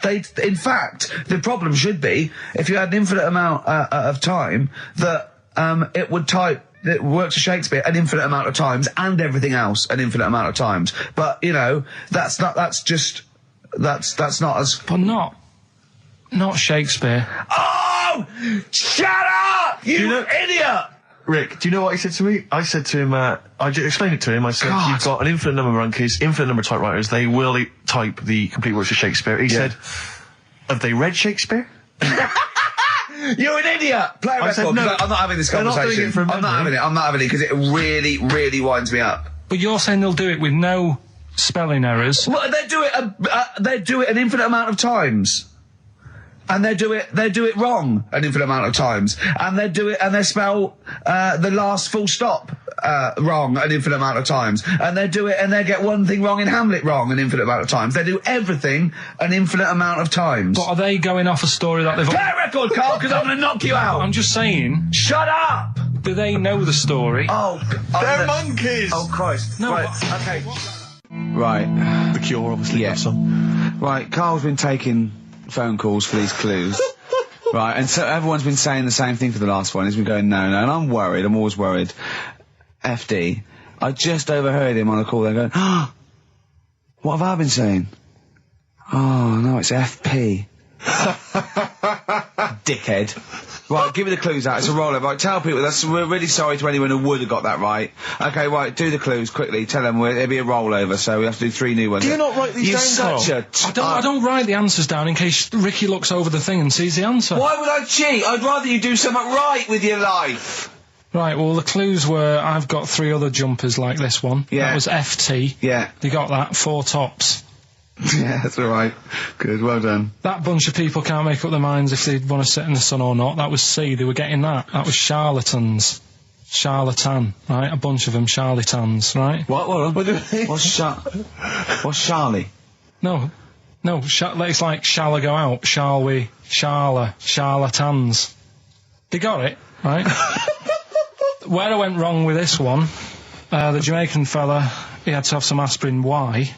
In fact, the problem should be if you had an infinite amount of time that it would type. It works for Shakespeare an infinite amount of times and everything else an infinite amount of times. But that's not as. But not Shakespeare. Oh, shut up, you idiot! Rick, do you know what he said to me? I said to him, I explained it to him. I said, God. You've got an infinite number of monkeys, infinite number of typewriters. They will type the complete works of Shakespeare. He said, have they read Shakespeare? You're an idiot! Play a record. said, no, I'm not having this they're not conversation. doing it from I'm not having it because it really, really winds me up. But you're saying they'll do it with no spelling errors. Well, they do it an infinite amount of times. And they do it wrong an infinite amount of times. And they spell the last full stop wrong an infinite amount of times. And they get one thing wrong in Hamlet wrong an infinite amount of times. They do everything an infinite amount of times. But are they going off a story that they've... Play a record, Karl, because I'm going to knock you out. I'm just saying, Shut up! do they know the story? They're monkeys! Oh, Christ. No, Right, but- okay. Right. The Cure, obviously. Yeah. That song. Right, Carl's been taking phone calls for these clues. Right, and so everyone's been saying the same thing for the last one. He's been going, no, and I'm worried. I'm always worried. FD. I just overheard him on a call. They're going, what have I been saying? Oh, no, it's FP. Dickhead. Right, give me the clues out. It's a rollover. Right, tell people. We're really sorry to anyone who would have got that right. Okay, right, do the clues quickly. Tell them it'll be a rollover, so we have to do 3 new ones. Do you not write these down, You're such a... I don't write the answers down in case Ricky looks over the thing and sees the answer. Why would I cheat? I'd rather you do something right with your life. Right, well, the clues were I've got 3 other jumpers like this one. Yeah. That was FT. Yeah. You got that. 4 tops. Yeah, that's all right. Good, well done. That bunch of people can't make up their minds if they want to sit in the sun or not. That was C. They were getting that. That was charlatans. Charlatan, right? A bunch of them charlatans, right? What What's Charlie? No, it's like, shall I go out? Shall we? Charlatans. They got it, right? Where I went wrong with this one, the Jamaican fella, he had to have some aspirin. Why?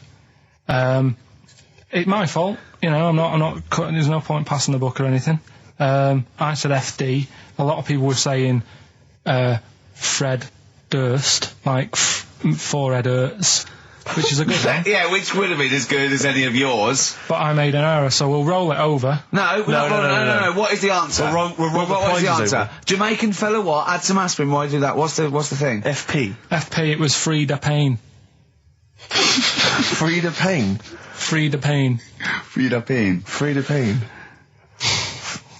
It's my fault, you know, I'm not cutting, there's no point passing the buck or anything. I said FD. A lot of people were saying, Fred Durst, like, forehead hurts, which is a good one. Yeah, which would have been as good as any of yours. But I made an error, so we'll roll it over. No. What is the answer? What is the answer? Over. Jamaican fella what? Add some aspirin, why do that? What's the thing? FP, it was Frida Payne. Frida Payne. Frida Payne. Frida Payne. Frida Payne.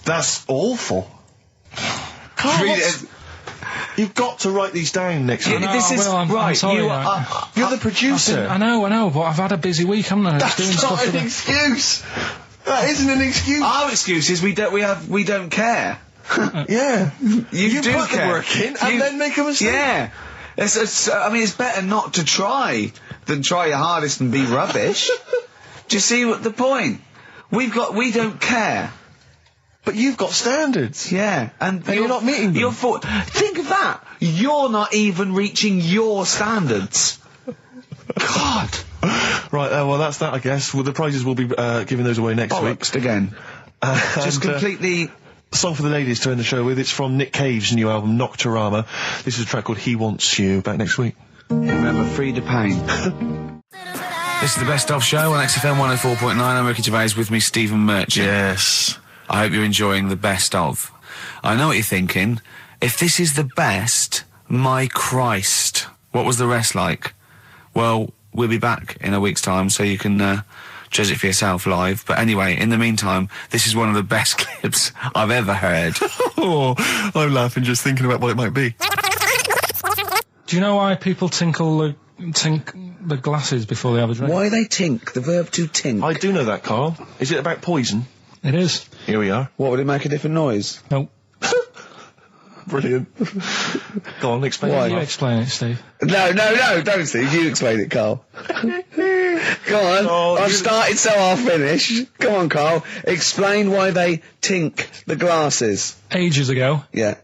That's awful. You've got to write these down next week. This is I'm right. sorry, You're the producer. I know, but I've had a busy week, haven't I? That's not an excuse. That isn't an excuse. Our excuse is we don't care. Yeah. You do put care. the work in and then make a mistake. Yeah. It's better not to try than try your hardest and be rubbish. Do you see what the point? We don't care. But you've got standards. Yeah, and you're not meeting them. Think of that. You're not even reaching your standards. God. Right, well, that's that, I guess. Well, the prizes will be giving those away next week. Again. Just completely... Song for the ladies to end the show with. It's from Nick Cave's new album, Nocturama. This is a track called He Wants You. Back next week. Remember, Frida Payne. This is the Best Of Show on XFM 104.9. I'm Ricky Gervais, with me, Stephen Merchant. Yes. I hope you're enjoying the Best Of. I know what you're thinking. If this is the best, my Christ, what was the rest like? Well, we'll be back in a week's time, so you can judge it for yourself live. But anyway, in the meantime, this is one of the best clips I've ever heard. Oh, I'm laughing just thinking about what it might be. Do you know why people tink the glasses before they have a drink? Why they tink? The verb to tink. I do know that, Carl. Is it about poison? It is. Here we are. What, would it make a different noise? Nope. Brilliant. Go on, explain Why? it. You explain it, Steve. No, don't, Steve. You explain it, Carl. Go on. Oh, I've started, so I'll finish. Go on, Carl. Explain why they tink the glasses. Ages ago, Yeah.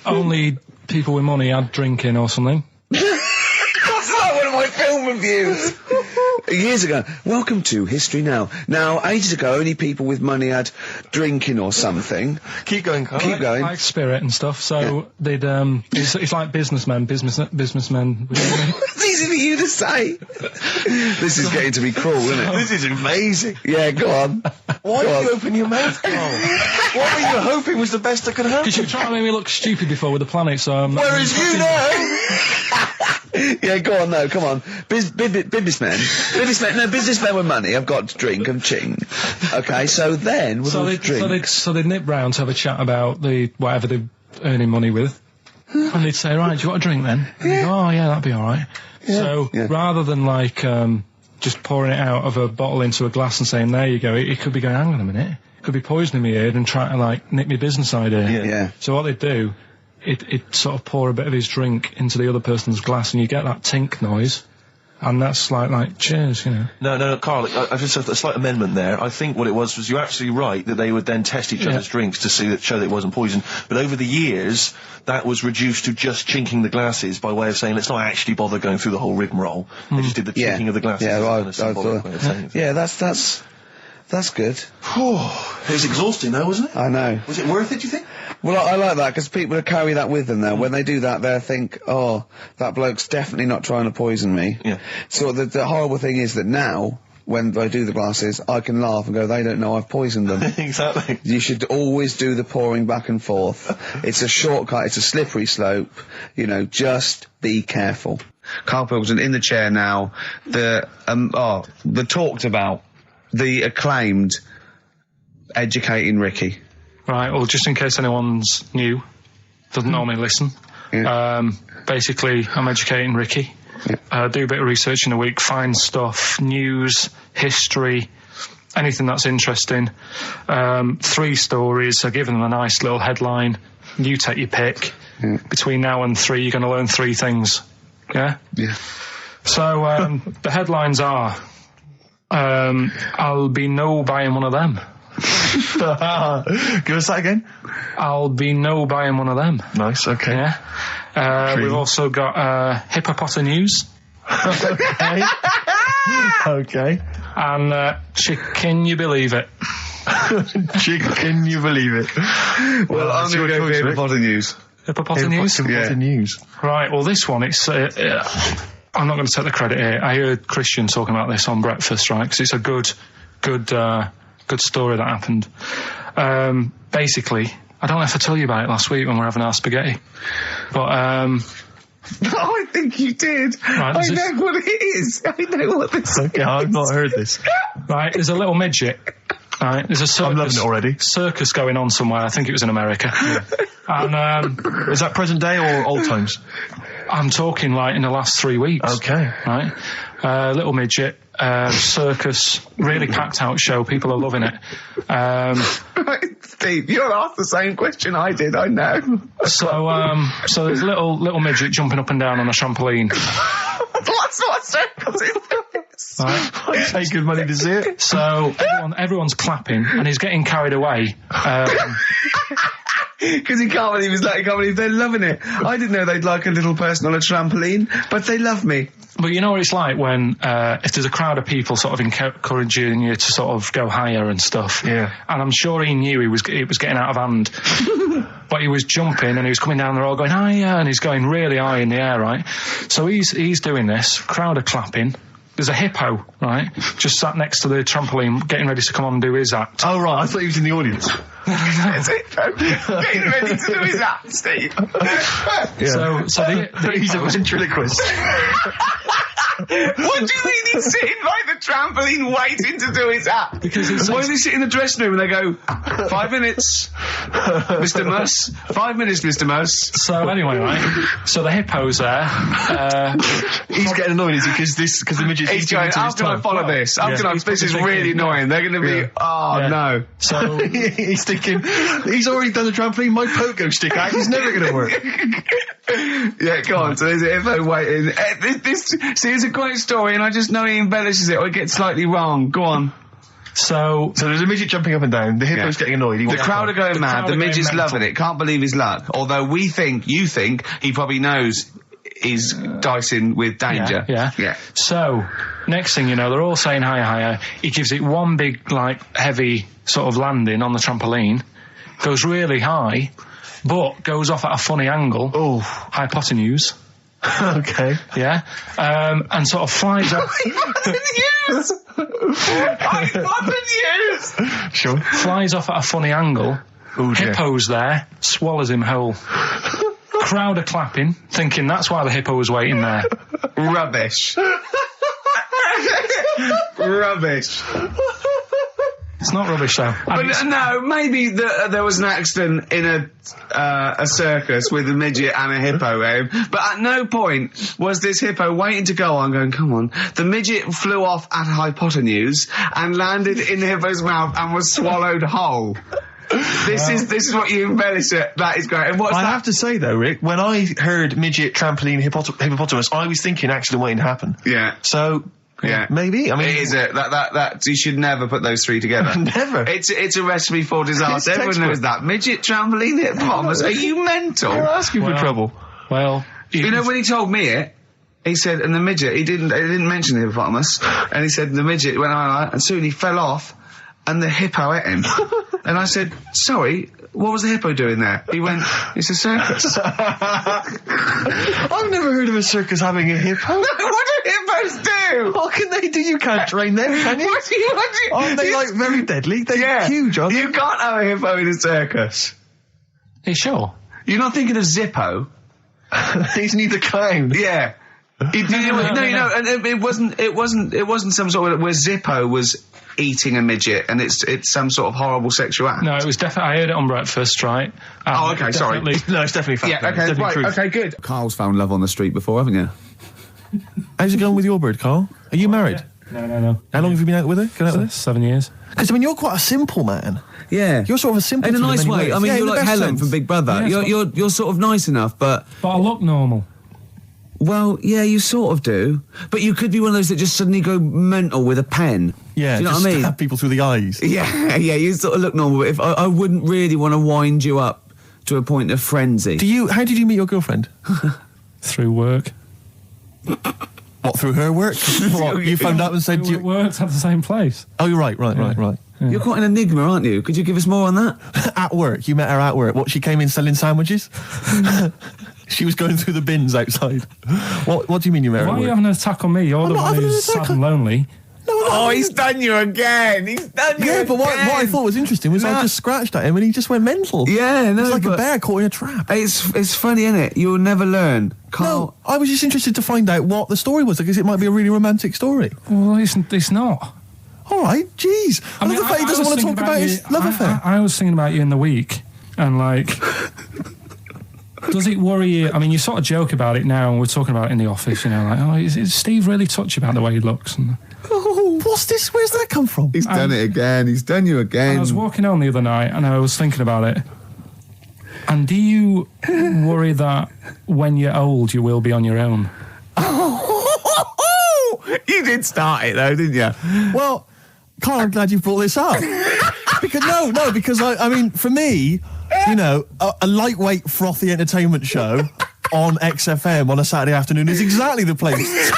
only people with money had drinking or something. That's like one of my film reviews. Years ago. Welcome to History Now. Now, ages ago, only people with money had drinking or something. Keep going, Carl. Keep going. Like spirit and stuff, so they'd, it's like businessmen with money. It's easy for you to say. This is getting to be cruel, isn't it? This is amazing. Yeah, go on. Why did you open your mouth, Carl? What were you hoping was the best that could happen? Because you were trying to make me look stupid before with the planet, so I'm not... Whereas you know... Yeah, go on, no, come on. Businessmen with money have got to drink and ching. Okay, so then we'll drink. So they'd nip round to have a chat about whatever they're earning money with. And they'd say, right, do you want a drink then? And they'd go, oh yeah, that'd be alright. Yeah. So, rather than like, just pouring it out of a bottle into a glass and saying, there you go, it could be going, hang on a minute, it could be poisoning me head and trying to like nick my business idea. Yeah. So what they'd do, it'd sort of pour a bit of his drink into the other person's glass and you get that tink noise. And that's like, cheers, you know. No, Carl, I just have a slight amendment there. I think what it was you're absolutely right that they would then test each other's drinks to show that it wasn't poison. But over the years, that was reduced to just chinking the glasses by way of saying, let's not actually bother going through the whole rigmarole. They just did the chinking of the glasses. Yeah, that's good. It was exhausting though, wasn't it? I know. Was it worth it, do you think? Well, I like that, because people carry that with them now. When they do that, they'll think, oh, that bloke's definitely not trying to poison me. Yeah. So the horrible thing is that now, when I do the glasses, I can laugh and go, they don't know I've poisoned them. Exactly. You should always do the pouring back and forth. It's a shortcut, it's a slippery slope, you know, just be careful. Karl Pilkington in the chair now, the talked about, the acclaimed Educating Ricky. Right, well, just in case anyone's new, doesn't normally listen, basically, I'm educating Ricky. Do a bit of research in a week, find stuff, news, history, anything that's interesting. 3 stories, I give them a nice little headline. You take your pick. Between now and 3, you're going to learn 3 things. Yeah? Yeah. So, the headlines are, I'll be no buying one of them. Give us that again. I'll be no buying one of them. Nice, okay. Yeah. We've also got hippopotamus news. Okay. Okay. And can you believe it? Can you believe it? Well, I'm going to go with hippopotamus news. Hippopotamus news? Hippopotamus news. Right, well, this one, it's... I'm not going to take the credit here. I heard Christian talking about this on breakfast, right? Because it's a good story that happened. Basically, I don't know if I told you about it last week when we were having our spaghetti, but I think you did. Right, I know what it is. I know what this is. Okay, I've not heard this. Right, there's a little midget. Right, there's a circus. I'm loving it already. Circus going on somewhere. I think it was in America. And is that present day or old times? I'm talking like in the last 3 weeks. Okay. Right, little midget. Circus, really packed out show. People are loving it. Right, Steve, you asked the same question I did. I know. So there's little midget jumping up and down on a trampoline. That's what circus is. Right. I pay good money to see it. So everyone's clapping, and he's getting carried away. Because he can't believe he can't believe they're loving it. I didn't know they'd like a little person on a trampoline, but they love me. But you know what it's like when, if there's a crowd of people sort of encouraging you to sort of go higher and stuff. Yeah. And I'm sure he knew it was getting out of hand. But he was jumping and he was coming down the road going higher, and he's going really high in the air, right? So he's doing this, crowd are clapping. There's a hippo, right, just sat next to the trampoline getting ready to come on and do his act. Oh, right, I thought he was in the audience. There's a hippo getting ready to do his act, Steve. Yeah. So he's a ventriloquist. What do you mean he's sitting by the trampoline waiting to do his act? Because why does he sit in the dressing room and they go, 5 minutes, Mr. Muss, 5 minutes, Mr. Muss. So anyway, right, so the hippo's there. He's getting annoyed, is he? Because the midget. He's going, how can I follow this? This is really annoying. They're going to be, no. So he's thinking, he's already done the trampoline, my pogo stick act is never going to work. Yeah, go on. So there's a hippo waiting. See, it's a great story, and I just know he embellishes it or it gets slightly wrong. Go on. So there's a midget jumping up and down. The hippo's getting annoyed. The crowd are going mad. The midget's loving it. Can't believe his luck. Although you think he probably knows he's dicing with danger. Yeah. So next thing you know, they're all saying higher. He gives it one big, heavy sort of landing on the trampoline. Goes really high, but goes off at a funny angle. Oh, hypotenuse. Okay. Yeah. And sort of flies off. Hypotenuse! Sure. Flies off at a funny angle. Ooh, Hippo's there, swallows him whole. Crowd are clapping, thinking that's why the hippo was waiting there. Rubbish. Rubbish. It's not rubbish, though. But no, maybe there was an accident in a circus with a midget and a hippo, but at no point was this hippo waiting to go on, going, come on. The midget flew off at a hypotenuse and landed in the hippo's mouth and was swallowed whole. This is what you embellish it. That is great. And I have to say, though, Rick, when I heard midget, trampoline, hippopotamus, I was thinking accident waiting to happen. Yeah. So... Yeah, maybe. I mean, it is that you should never put those three together. Never. It's a recipe for disaster. Everyone knows that. Midget, trampoline, hippopotamus. Are you mental? You're asking for trouble. Well, you know when he told me it, he said, and the midget. He didn't mention the hippopotamus, and he said the midget went on, and soon he fell off. and the hippo ate him. And I said, sorry, what was the hippo doing there? He went, it's a circus. I've never heard of a circus having a hippo. No, what do hippos do? What can they do? You can't train them, can you? What do you... Aren't they, like, very deadly? They're huge, aren't they? You can't have a hippo in a circus. Are you sure? You're not thinking of Zippo? He's neither clown. Yeah. No, and it wasn't some sort of where Zippo was eating a midget, and it's some sort of horrible sexual act. No, it was definitely. I heard it on breakfast, right? Oh, okay, sorry. No, it's definitely fact. Yeah, okay, right, okay, good. Carl's found love on the street before, haven't you? How's it going with your bird, Carl? Are you married? No. How long have you been out with her? Going out with her? 7 years. Because, I mean, you're quite a simple man. Yeah. You're sort of a simple in a nice way. ways. I mean, you're in the like best Helen sense. from Big Brother. Yeah, you're sort of nice enough, but I look normal. well, yeah, you sort of do. But you could be one of those that just suddenly go mental with a pen. Yeah, do you know just what I mean? stab people through the eyes. Yeah, you sort of look normal. But if I wouldn't really want to wind you up to a point of frenzy. How did you meet your girlfriend? Through work. What, through her work? What, you found out and said... We worked at the same place. Oh, you're right. Yeah. You're quite an enigma, aren't you? Could you give us more on that? At work. You met her at work. What, she came in selling sandwiches? She was going through the bins outside. What do you mean you met her Why at are you work? having an attack on me? You're the not one having an who's attack sad and lonely. Oh, he's done you again. Yeah, but what I thought was interesting was I just scratched at him and he just went mental. Yeah, no, It's like a but bear caught in a trap. It's funny, isn't it? You'll never learn. Carl. No, I was just interested to find out what the story was, because it might be a really romantic story. Well, it's not. All right, jeez. I love the fact he doesn't want to talk about his love affair. I was thinking about you in the week, and like, does it worry you? I mean, you sort of joke about it now, and we're talking about it in the office, you know, like, oh, is Steve really touchy about the way he looks? And Oh, what's this? Where's that come from? He's done it again. He's done you again. I was walking home the other night, and I was thinking about it. And do you worry that when you're old, you will be on your own? You did start it though, didn't you? Well, Carl, I'm glad you brought this up. because I mean, for me, you know, a lightweight, frothy entertainment show on XFM on a Saturday afternoon is exactly the place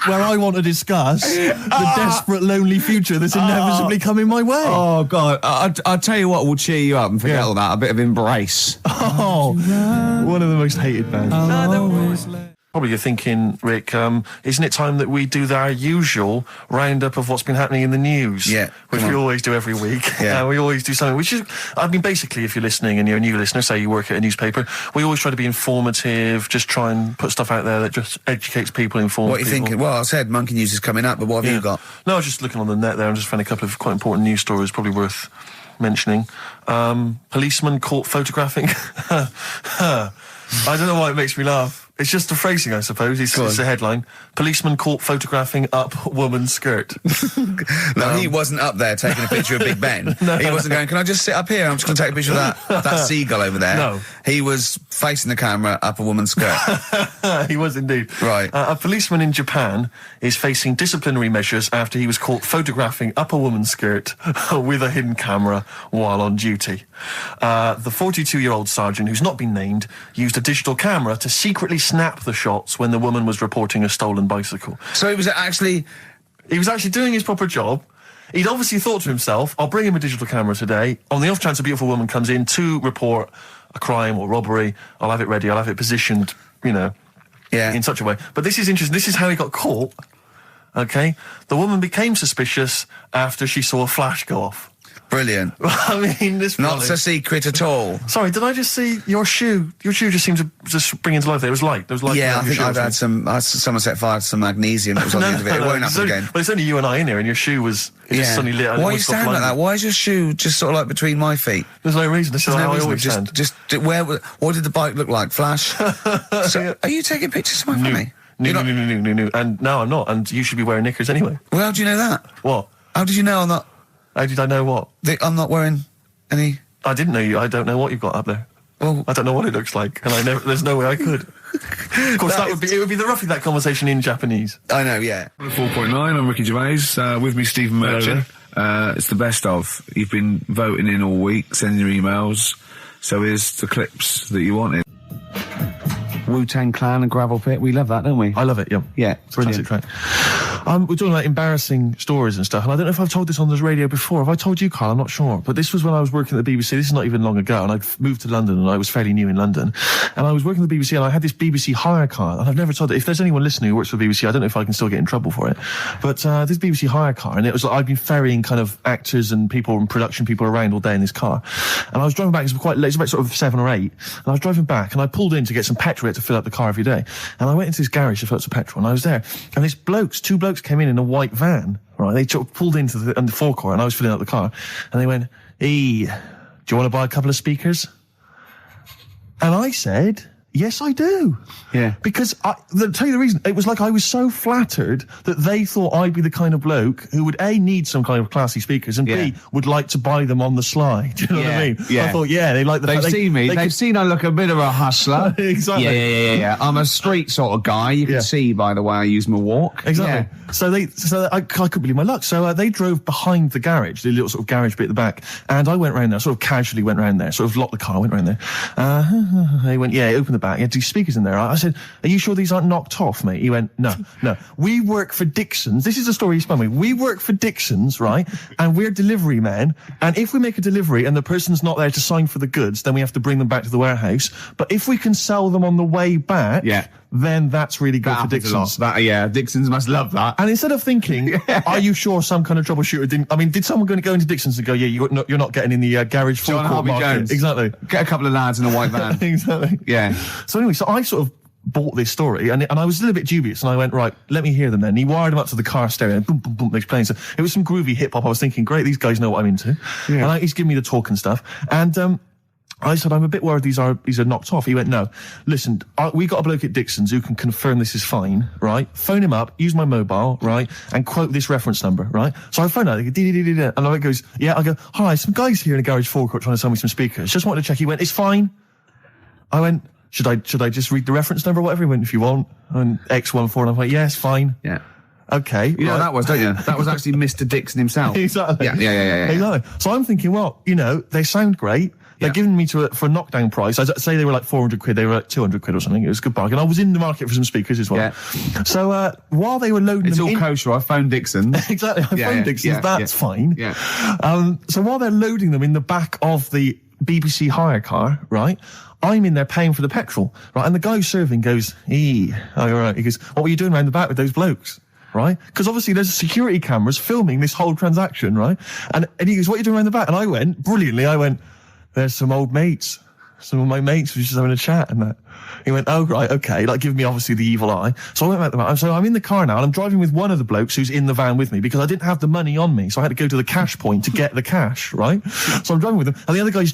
where I want to discuss the desperate, lonely future that's inevitably coming my way. Oh, God. I'll tell you what will cheer you up and forget all that. A bit of Embrace. Oh, one of the most hated bands. Probably you're thinking, Rick, isn't it time that we do our usual roundup of what's been happening in the news? Yeah. Which we always do every week. Yeah. We always do something, which is, I mean, basically, if you're listening and you're a new listener, say you work at a newspaper, we always try to be informative, just try and put stuff out there that just educates people, informs What are you people. thinking? Well, I said Monkey News is coming up, but what have you got? No, I was just looking on the net there and just found a couple of quite important news stories, probably worth mentioning. Policeman caught photographing. I don't know why it makes me laugh. It's just the phrasing, I suppose. It's the headline. Policeman caught photographing up woman's skirt. No, he wasn't up there taking a picture of Big Ben. He wasn't going, can I just sit up here? I'm just going to take a picture of that seagull over there. No. He was facing the camera up a woman's skirt. He was indeed. Right. A policeman in Japan is facing disciplinary measures after he was caught photographing up a woman's skirt with a hidden camera while on duty. The 42-year-old sergeant, who's not been named, used a digital camera to secretly snap the shots when the woman was reporting a stolen bicycle. So he was actually doing his proper job. He'd obviously thought to himself, I'll bring him a digital camera today. On the off chance a beautiful woman comes in to report a crime or robbery, I'll have it ready, I'll have it positioned, you know, in such a way. But this is interesting. This is how he got caught. Okay? The woman became suspicious after she saw a flash go off. brilliant. I mean, this Not so secret at all. Sorry, did I just see your shoe? Your shoe just seemed to just bring into life there. It was light. There was light. Yeah, I think I've had someone set fire to some magnesium that was on the end of it. It won't happen again. Well, it's only you and I in here, and your shoe was just suddenly lit. Why are you standing like that? Why is your shoe just sort of like between my feet? There's no reason. This is how I always stand. What did the bike look like? Flash? So, are you taking pictures of my family? No. And no, I'm not. And you should be wearing knickers anyway. Well, how do you know that? What? How did you know I'm not? How did I know what? I'm not wearing any... I didn't know you. I don't know what you've got up there. Well, I don't know what it looks like, and there's no way I could. Of course, it would be roughly that conversation in Japanese. I know, yeah. 4.9, I'm Ricky Gervais, with me Stephen Merchant. It's the best of. You've been voting in all week, sending your emails, so here's the clips that you wanted. Wu-Tang Clan and Gravel Pit, we love that, don't we? I love it, yeah. Yeah, It's a classic track. We're talking about embarrassing stories and stuff, and I don't know if I've told this on the radio before. Have I told you, Carl? I'm not sure. But this was when I was working at the BBC. This is not even long ago, and I'd moved to London, and I was fairly new in London. And I was working at the BBC, and I had this BBC hire car, and I've never told it. If there's anyone listening who works for the BBC, I don't know if I can still get in trouble for it. But this BBC hire car, and it was like I'd been ferrying kind of actors and people and production people around all day in this car. And I was driving back, it was quite late, it was about sort of 7 or 8, and I was driving back, and I pulled in to get some petrol to fill up the car every day. And I went into this garage to fill up some petrol, and I was there, and these two blokes came in a white van, right? They pulled into the forecourt, and I was filling up the car, and they went, "Hey, do you want to buy a couple of speakers?" And I said, "Yes, I do." Yeah. Because, I'll tell you the reason, it was like I was so flattered that they thought I'd be the kind of bloke who would, A, need some kind of classy speakers, and B, would like to buy them on the sly. Do you know what I mean? Yeah. I thought, they like the They've seen me. They've seen I look a bit of a hustler. Exactly. Yeah. I'm a street sort of guy. You can see by the way I use my walk. Exactly. Yeah. So I couldn't believe my luck. So they drove behind the garage, the little sort of garage bit at the back, and I went round there, sort of casually went round there, sort of locked the car, went round there. They went, open the back. You had 2 speakers in there. I said, "Are you sure these aren't knocked off, mate?" He went, No. We work for Dixon's. This is the story he spun me. We work for Dixon's, right? And we're delivery men. And if we make a delivery and the person's not there to sign for the goods, then we have to bring them back to the warehouse. But if we can sell them on the way back, then that's really good for Dixon's. Dixon's must love that. And instead of thinking, are you sure some kind of troubleshooter didn't... I mean, did someone going to go into Dixon's and go, you're not getting in the garage forecourt market? Jones. Exactly. Get a couple of lads in a white van. Exactly. Yeah. So anyway, so I sort of bought this story, and I was a little bit dubious, and I went, right, let me hear them then. And he wired them up to the car stereo, and boom, boom, boom, they're playing. So it was some groovy hip-hop. I was thinking, great, these guys know what I'm into. Yeah. And he's giving me the talk and stuff. And I said, I'm a bit worried these are knocked off. He went, no, listen, we got a bloke at Dixon's who can confirm this is fine, right? Phone him up, use my mobile, right? And quote this reference number, right? So I phone out, and I goes, I go, hi, some guys here in a garage forecourt trying to sell me some speakers. Just wanted to check. He went, it's fine. I went, should I just read the reference number or whatever? He went, if you want. And X14, and I'm like, yes, fine. Yeah. Okay. You know what that was, don't you? That was actually Mr. Dixon himself. Exactly. Yeah. Exactly. So I'm thinking, well, they sound great. They're giving me for a knockdown price. I'd say they were like 400 quid. They were like 200 quid or something. It was a good bargain. I was in the market for some speakers as well. Yeah. So while they were loading it's them all kosher. I phoned Dixon's. Exactly. I phoned Dixon's. That's fine. Yeah. So while they're loading them in the back of the BBC hire car, right, I'm in there paying for the petrol, right, and the guy serving goes, right. He goes, what were you doing around the back with those blokes? Right? Because obviously there's security cameras filming this whole transaction, right? And he goes, what are you doing around the back? And I went, brilliantly, there's some old mates. Some of my mates were just having a chat and that. He went, oh, right, okay, like giving me obviously the evil eye. So I went back to the van. So I'm in the car now, and I'm driving with one of the blokes who's in the van with me because I didn't have the money on me. So I had to go to the cash point to get the cash, right? So I'm driving with him, and the other guy's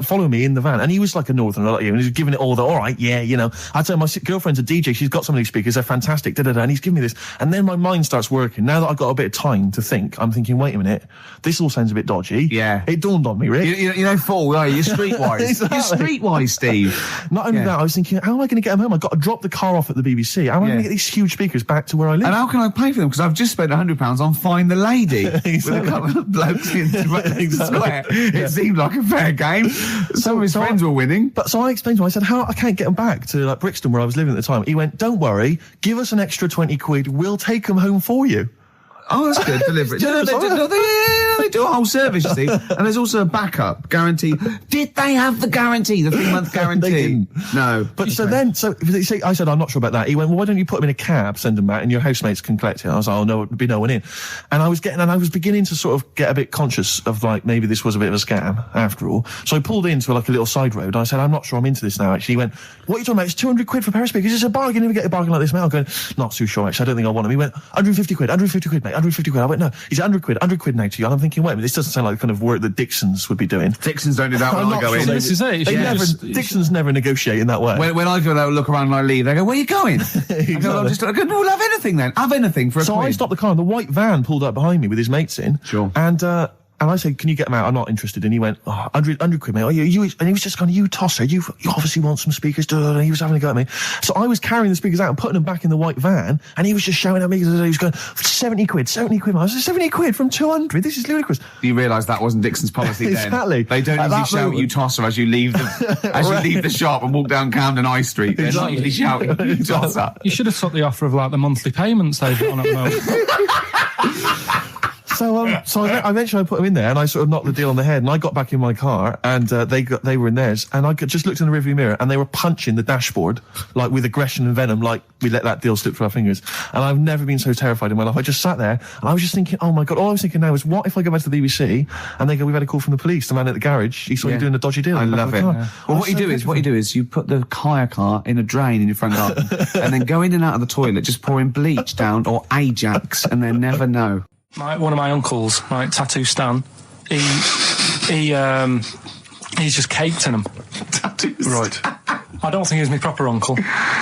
following me in the van, and he was like a northerner like you, and he was giving it all the, all right, I'd say my girlfriend's a DJ, she's got some of these speakers, they're fantastic, and he's giving me this. And then my mind starts working. Now that I've got a bit of time to think, I'm thinking, wait a minute, this all sounds a bit dodgy. Yeah. It dawned on me, Rick. You know, fool, are you? You're streetwise. Exactly. You're streetwise, Steve. Not only that, I was thinking, how am I going to get them home? I've got to drop the car off at the BBC. How am I going to get these huge speakers back to where I live? And how can I pay for them? Because I've just spent £100 on Find the Lady with a couple of blokes in the square. It seemed like a fair game. Some of his friends were winning. But so I explained to him, I said, I can't get them back to like Brixton where I was living at the time. He went, don't worry, give us an extra 20 quid, we'll take them home for you. Oh, that's good. Delivery. They do a whole service, you see. And there's also a backup guarantee. Did they have the guarantee, the 3-month guarantee? They didn't. No. But I said, I'm not sure about that. He went, well, why don't you put them in a cab, send them back, and your housemates can collect it? I was like, oh, no, there'd be no one in. And I was beginning to sort of get a bit conscious of like, maybe this was a bit of a scam after all. So I pulled into like a little side road. I said, I'm not sure I'm into this now, actually. He went, what are you talking about? It's 200 quid for a pair of speakers. It's a bargain. Never get a bargain like this, mate. I'm going, not too sure, actually. I don't think I want them. He went, 150 quid, mate. 150 quid. I went, no, he's 100 quid now to you. And I'm thinking, wait a minute, this doesn't sound like the kind of work that Dixon's would be doing. Dixon's don't do that when I go in. This is it. Dixon's never negotiate in that way. When I go there, look around and I leave, they go, where are you going? Exactly. I go, no, we'll have anything then. Have anything for a So quid. I stopped the car and the white van pulled up behind me with his mates in. Sure. And And I said, can you get them out? I'm not interested. And he went, 100 quid, mate. Oh, you, and he was just going, you tosser, you obviously want some speakers. And he was having a go at me. So I was carrying the speakers out and putting them back in the white van, and he was just shouting at me. He was going, 70 quid. I was like, 70 quid from 200? This is ludicrous. You realise that wasn't Dixon's policy then. Exactly. They don't usually shout you tosser as you leave you leave the shop and walk down Camden High Street. They're not usually shouting you tosser. You should have took the offer of like the monthly payments they've got on at the moment. So I eventually put them in there, and I sort of knocked the deal on the head, and I got back in my car, and they were in theirs, and I just looked in the rearview mirror, and they were punching the dashboard, like with aggression and venom, like we let that deal slip through our fingers. And I've never been so terrified in my life. I just sat there, and I was just thinking, oh my God, all I was thinking now is, what if I go back to the BBC, and they go, we've had a call from the police, the man at the garage, he saw you doing a dodgy deal. I love it. Yeah. Well, what you do is you put the hire car in a drain in your front garden, and then go in and out of the toilet, just pouring bleach down, or Ajax, and then never know. One of my uncles, right, Tattoo Stan, he's just caked in them. Tattoo Right. I don't think he's my proper uncle,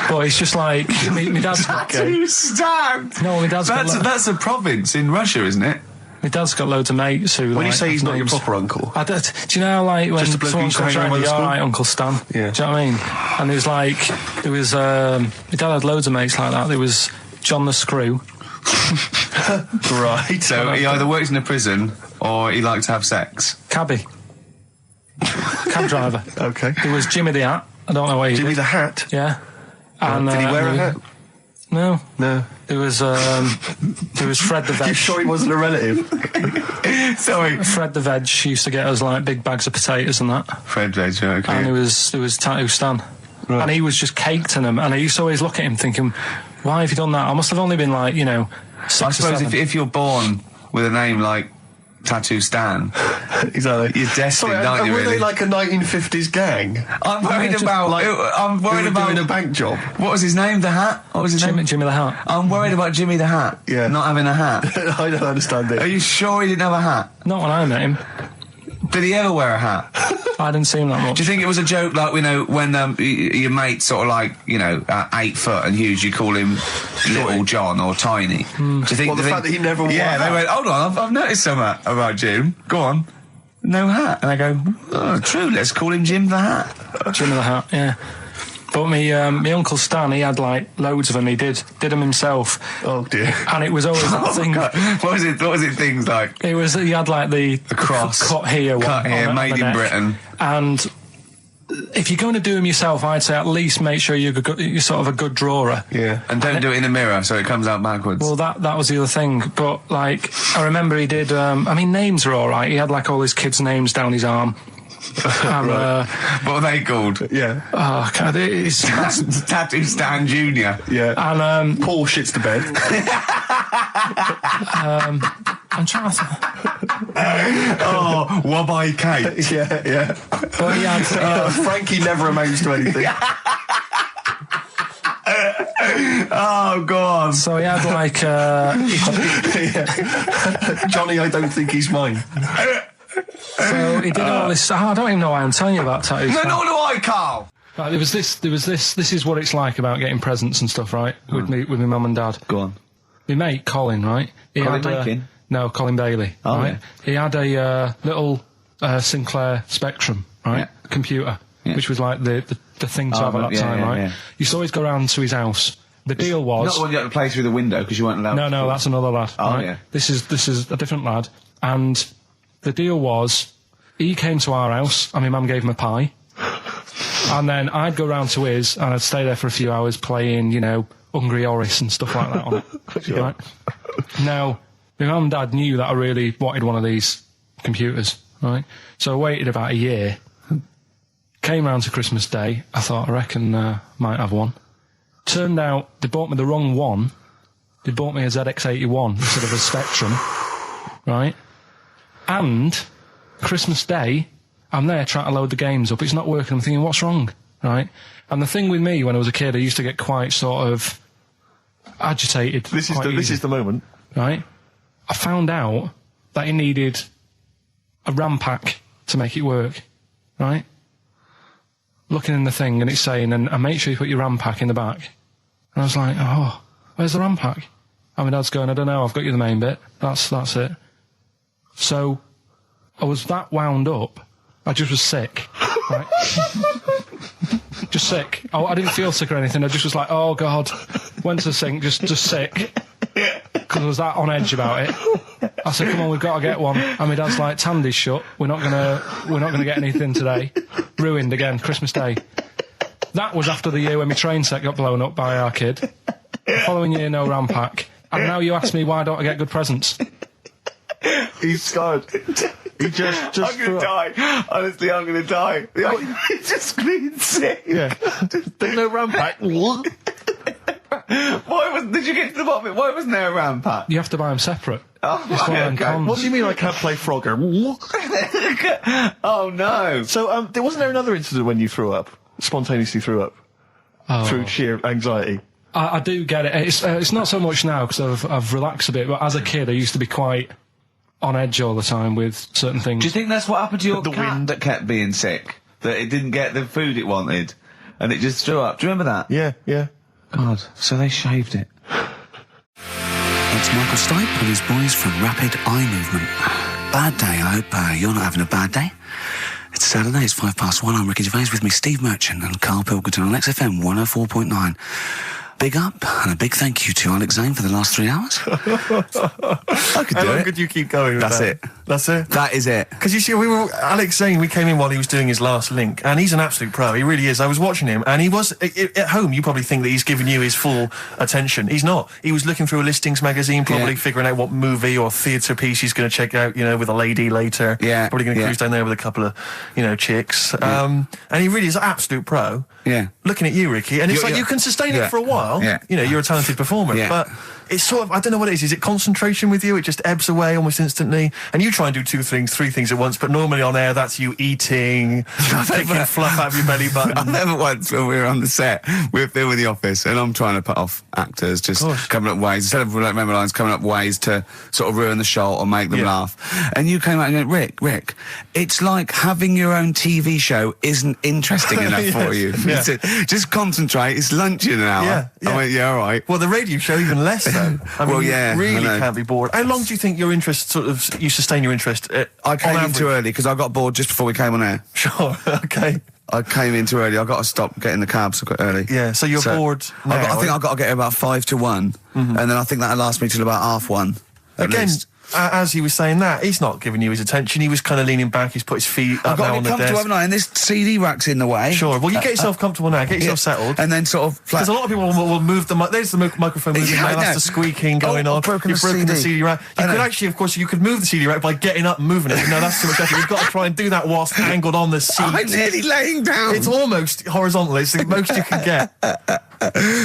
but he's just like my dad's got Tattoo Stan. No, my dad's that's a province in Russia, isn't it? My dad's got loads of mates who. When you say he's not your proper uncle, do you know, like when someone comes around, you're all right, Uncle Stan. Yeah. Do you know what I mean? And there was my dad had loads of mates like that. There was John the Screw. Right. So he either works in a prison or he likes to have sex. Cab driver. Okay. There was Jimmy the Hat. I don't know where he Jimmy did. the Hat? Yeah. And, did he wear a hat? No. No. There was Fred the Veg. You sure he wasn't a relative? Sorry. Fred the Veg used to get us like big bags of potatoes and that. Fred Veg, okay. And there was Tattoo Stan. Right. And he was just caked in them. And I used to always look at him thinking, why have you done that? I must have only been like, 6 I or suppose 7. if you're born with a name like Tattoo Stan, Exactly. you're destined, aren't you? Were Really? they like a 1950s gang? I'm worried about. I'm worried about doing a bank job. What was his name? The Hat. What was his name? Jimmy the Hat. I'm worried about Jimmy the Hat. Yeah. Not having a hat. I don't understand Are it. you sure he didn't have a hat? Not when I met him. Did he ever wear a hat? I didn't see him that much. Do you think it was a joke, like, when your mate's sort of like, 8 foot and huge, you call him Little John or Tiny? Do you think? Well, the fact that he never wore a Yeah, hat. they went, hold on, I've noticed something about Jim. Go on. No hat. And I go, oh, true, let's call him Jim the Hat. Jimmy the Hat, yeah. But my Uncle Stan, he had like loads of them. He did them himself. Oh dear. And it was always that thing. God. What was it things like? He had like the cross. cut here, Made in Britain. And if you're going to do them yourself, I'd say at least make sure you're sort of a good drawer. Yeah. And don't do it in the mirror so it comes out backwards. Well, that was the other thing. But like, I remember he did. Names are all right. He had like all his kids' names down his arm. And, what are they called? Yeah. Oh, God, it's Tattoo Stan Jr. Yeah. And Paul shits the bed. I'm trying to. Oh, Wobby Kate. Yeah. But he had. Frankie never amounts to anything. Oh, God. So he had like. Johnny, I don't think he's mine. So he did all this. I don't even know why I'm telling you about tattoos. No, nor do I, Carl. Right, there was this. This is what it's like about getting presents and stuff, right? With my mum and dad. Go on. My mate Colin, right? Colin Mackin? No, Colin Bailey. Oh, right? yeah. He had a little Sinclair Spectrum, right? Yeah. Computer, Yeah. which was like the thing to have at that time, right? Yeah. Used to always go round to his house. The deal was Not the one you had to play through the window because you weren't allowed. no, that's another lad. Oh, right? yeah. This is a different lad, and the deal was he came to our house and my mum gave him a pie, and then I'd go round to his and I'd stay there for a few hours playing, Hungry Horace and stuff like that on it. Sure. Right? Now, my mum and dad knew that I really wanted one of these computers, right? So I waited about a year. Came round to Christmas Day. I thought, I reckon might have one. Turned out they bought me the wrong one. They bought me a ZX81 instead of a Spectrum, right? And Christmas Day, I'm there trying to load the games up. It's not working. I'm thinking, what's wrong, right? And the thing with me, when I was a kid, I used to get quite sort of agitated. This is the moment. Right? I found out that it needed a RAM pack to make it work, right? Looking in the thing and it's saying, and make sure you put your RAM pack in the back. And I was like, oh, where's the RAM pack? And my dad's going, I don't know, I've got you the main bit. That's it. So I was that wound up, I just was sick. Right? Just sick. I didn't feel sick or anything. I just was like, oh God. Went to the sink, just sick. Because I was that on edge about it. I said, come on, we've got to get one. And my dad's like, Tandy's shut. We're not gonna get anything today. Ruined again, Christmas Day. That was after the year when my train set got blown up by our kid. The following year, no RAM pack. And now you ask me why don't I get good presents? He's scarred. He just I'm gonna die. Honestly, I'm gonna die. He's just screaming sick. Yeah. There's no RAM pack. Did you get to the bottom of it? Why wasn't there a RAM pack? You have to buy them separate. Oh, It's one of them okay. cons. What do you mean I can't play Frogger? Oh no. So, wasn't there another incident when you threw up? Spontaneously threw up? Through sheer anxiety? I do get it. It's not so much now because I've relaxed a bit, but as a kid I used to be quite on edge all the time with certain things. Do you think that's what happened to your The cat wind. that kept being sick? That it didn't get the food it wanted, and it just threw up. Do you remember that? Yeah. God, so they shaved it. That's Michael Stipe and his boys from Rapid Eye Movement. Bad day, I hope you're not having a bad day. It's Saturday, it's 1:05. I'm Ricky Gervais, with me Steve Merchant and Karl Pilkington on XFM 104.9. Big up and a big thank you to Alex Zane for the last 3 hours. I could How do long it. could you keep going with That's that? it. That's it? That is it. Because you see, Alex Zane, we came in while he was doing his last link, and he's an absolute pro. He really is. I was watching him, and he was, at home, you probably think that he's giving you his full attention. He's not. He was looking through a listings magazine, probably figuring out what movie or theatre piece he's going to check out, with a lady later. Yeah. Probably going to cruise down there with a couple of, chicks. And he really is an absolute pro. Yeah. Looking at you, Ricky, and it's like you can sustain it for a while. Yeah. You're a talented performer, but it's sort of, I don't know what it is. Is it concentration with you? It just ebbs away almost instantly. And you try and do 2 things, 3 things at once, but normally on air, that's you eating, taking fluff out of your belly button. I never once, when we were on the set, we're filming The Office, and I'm trying to put off actors, just coming up ways, instead of remember lines, coming up ways to sort of ruin the shot or make them laugh. And you came out and went, Rick, it's like having your own TV show isn't interesting enough for you. Yeah. Just concentrate, it's lunch in an hour. I went, all right. Well, the radio show even less so. I mean, you really I know. can't be bored. How long do you think your interest you sustain your interest? I came on in too early because I got bored just before we came on air. Sure, okay. I came in too early. I got to stop getting the cabs so early. Yeah, so you're bored now. I think I've got to get here about 5 to 1, and then I think that'll last me till about 1:30. Again, as he was saying that, he's not giving you his attention. He was kind of leaning back. He's put his feet up I've got now to on get the comfortable, desk. haven't I? And this CD rack's in the way. Sure. Well, you get yourself comfortable now. Get yourself settled. And then sort of... Because a lot of people will move the... There's the microphone moving now. That's the squeaking going on. You've broken the CD rack. You could actually, of course, you could move the CD rack by getting up and moving it. No, that's too much effort. You've got to try and do that whilst angled on the seat. I'm nearly laying down. It's almost horizontal. It's the most you can get.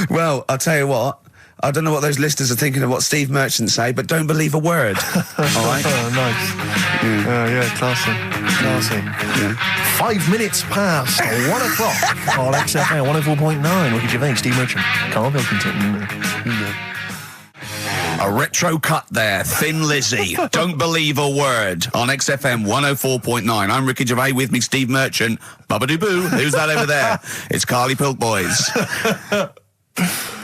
Well, I'll tell you what. I don't know what those listeners are thinking of what Steve Merchant say, but don't believe a word. All right? Oh, nice. Classy. Yeah. 5 minutes past 1 o'clock on XFM 104.9. Ricky Gervais, Steve Merchant, Karl Pilkington. A retro cut there, Thin Lizzy. Don't believe a word on XFM 104.9. I'm Ricky Gervais, with me Steve Merchant. Bubba-doo-boo. Who's that over there? It's Carly Pilk Boys.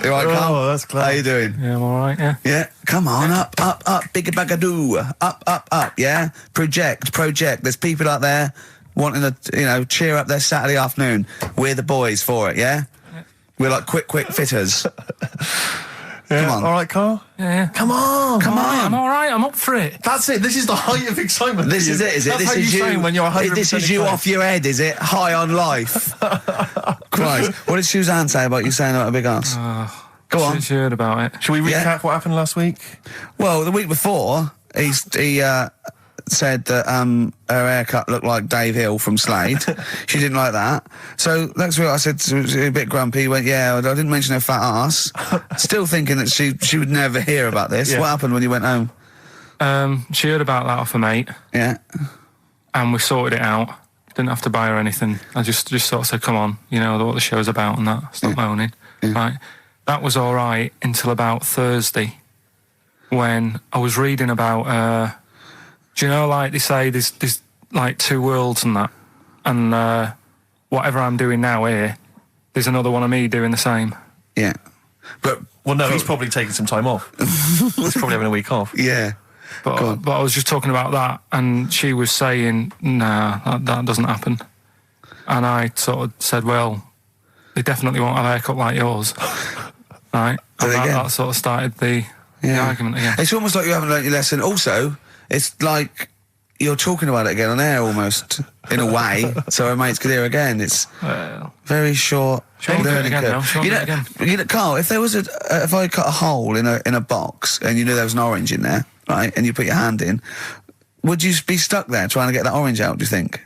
You all right, Carl? Oh, that's clever. How you doing? Yeah, I'm all right. Yeah. Yeah, come on, up, bigga bagadoo, up, yeah? Project. There's people out there wanting to, cheer up their Saturday afternoon. We're the boys for it, yeah? We're like quick fitters. Yeah. Come on. All right, Carl? Yeah. Come on. I'm all right. I'm up for it. That's it. This is the height of excitement. This is it, is it? That's This how is you sound when you're 100% This is you excited. off your head, is it? High on life. Christ. What did Suzanne say about you saying about a big ass? Go on. She heard about it. Shall we recap Yeah. what happened last week? Well, the week before, he said that her haircut looked like Dave Hill from Slade. She didn't like that. So next week I said, she was a bit grumpy. He went, I didn't mention her fat ass. Still thinking that she would never hear about this. Yeah. What happened when you went home? She heard about that off a mate, Yeah. and we sorted it out. Didn't have to buy her anything. I just sort of said, come on, you know what the show's about and that. Stop moaning. Right. That was all right until about Thursday, when I was reading about, do you know, like they say there's like 2 worlds and that, and whatever I'm doing now here, there's another one of me doing the same. Yeah. But Well, no, he's probably taking some time off. He's probably having a week off. yeah. But I was just talking about that, and she was saying, nah, that doesn't happen. And I sort of said, well, they definitely won't have a haircut like yours. Right? And that sort of started the argument again. It's almost like you haven't learnt your lesson. Also, it's like you're talking about it again on air almost, in a way, so our mates could hear again. It's very short. Learning curve. You know, Carl, if there was if I cut a hole in a box and you knew there was an orange in there, right, and you put your hand in, would you be stuck there trying to get that orange out, do you think?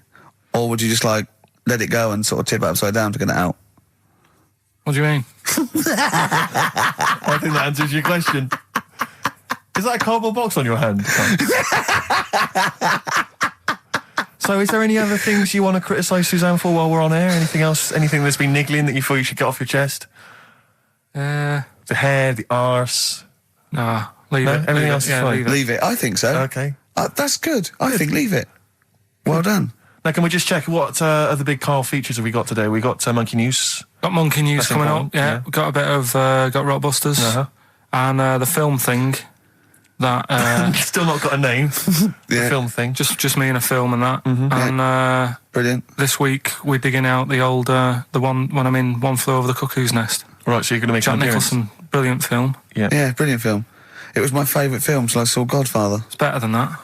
Or would you just, like, let it go and sort of tip it upside down to get it out? What do you mean? I think that answers your question. Is that a cardboard box on your hand? So is there any other things you want to criticise Suzanne for while we're on air? Anything else? Anything that's been niggling that you feel you should get off your chest? The hair, the arse? Nah, leave it. Everything else is fine? Leave it. I think so. Okay. That's good. I think leave it. Well done. Now, can we just check what other big Carl features have we got today? We got Monkey News. Got Monkey News That's coming important, up. Yeah. Got a bit of got Rockbusters and the film thing. That still not got a name. The film thing. Just me and a film and that. And brilliant. This week we're digging out the old the one when I'm in One Flew Over the Cuckoo's Nest. Right, so you're going to make Jack an appearance. Nicholson, brilliant film. Yeah, brilliant film. It was my favourite film till I saw Godfather. It's better than that.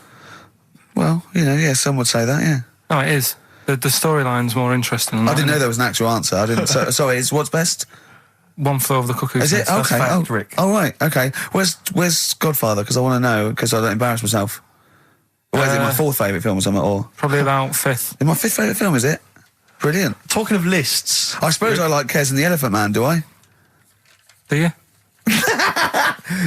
Well, you know, yeah, some would say that, yeah. No, it is. The storyline's more interesting than I that, didn't know isn't there was an actual answer. I didn't. Sorry, is what's best? One Flew Over the Cuckoo's Is Nest. it? Okay. Fact, Rick. Oh, right. Okay. Where's Godfather? Because I want to know, because I don't embarrass myself. Or is it my fourth favourite film or something? Or Probably about fifth. my fifth favourite film, is it? Brilliant. Talking of lists. I suppose I like Kez and the Elephant Man, do I? Do you?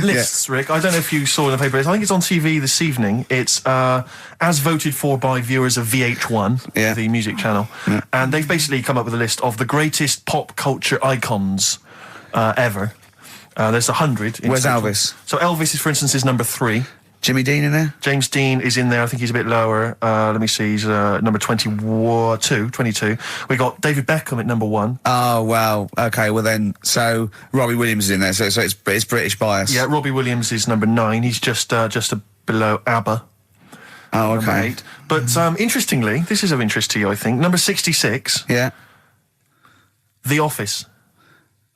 Lists, Rick. I don't know if you saw in the paper. I think it's on TV this evening. It's as voted for by viewers of VH1, the music channel. Yeah. And they've basically come up with a list of the greatest pop culture icons ever. There's 100. Where's Elvis? So Elvis, for instance, is number 3. Jimmy Dean in there? James Dean is in there. I think he's a bit lower. Let me see. He's number 22. We got David Beckham at number 1. Oh, wow. Okay, well then, so Robbie Williams is in there, so it's British bias. Yeah, Robbie Williams is number 9. He's just below ABBA. Oh, okay. Number 8. But interestingly, this is of interest to you, I think. Number 66. Yeah. The Office.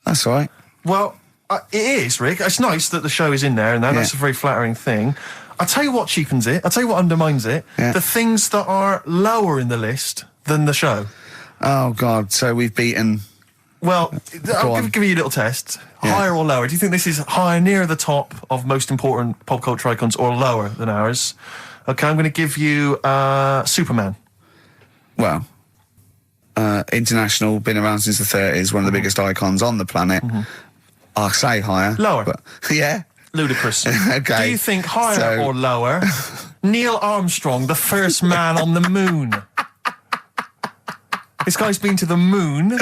That's all right. Well, it is, Rick. It's nice that the show is in there, and that's a very flattering thing. I'll tell you what cheapens it. I'll tell you what undermines it. Yeah. The things that are lower in the list than the show. Oh, God. So we've beaten... Well, I'll give you a little test. Yeah. Higher or lower? Do you think this is higher, near the top of most important pop culture icons, or lower than ours? Okay, I'm going to give you Superman. Well, international, been around since the 30s, one of the biggest icons on the planet. I'll say higher. Lower. But, yeah. Ludicrous. Okay. Do you think higher or lower? Neil Armstrong, the first man on the moon. This guy's been to the moon.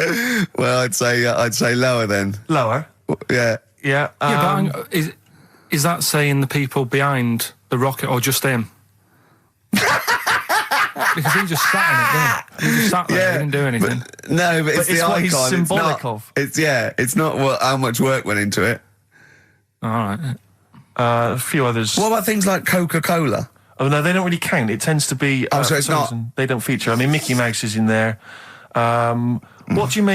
Well, I'd say lower then. Lower. Yeah. Yeah. But is that saying the people behind the rocket or just him? Because he just sat in it, didn't he? He just sat there, he didn't do anything. But it's the icon. What he's symbolic of. It's not how much work went into it. All right. A few others. What about things like Coca-Cola? Oh, no, they don't really count. It tends to be... so it's not... They don't feature. I mean, Mickey Mouse is in there. What do you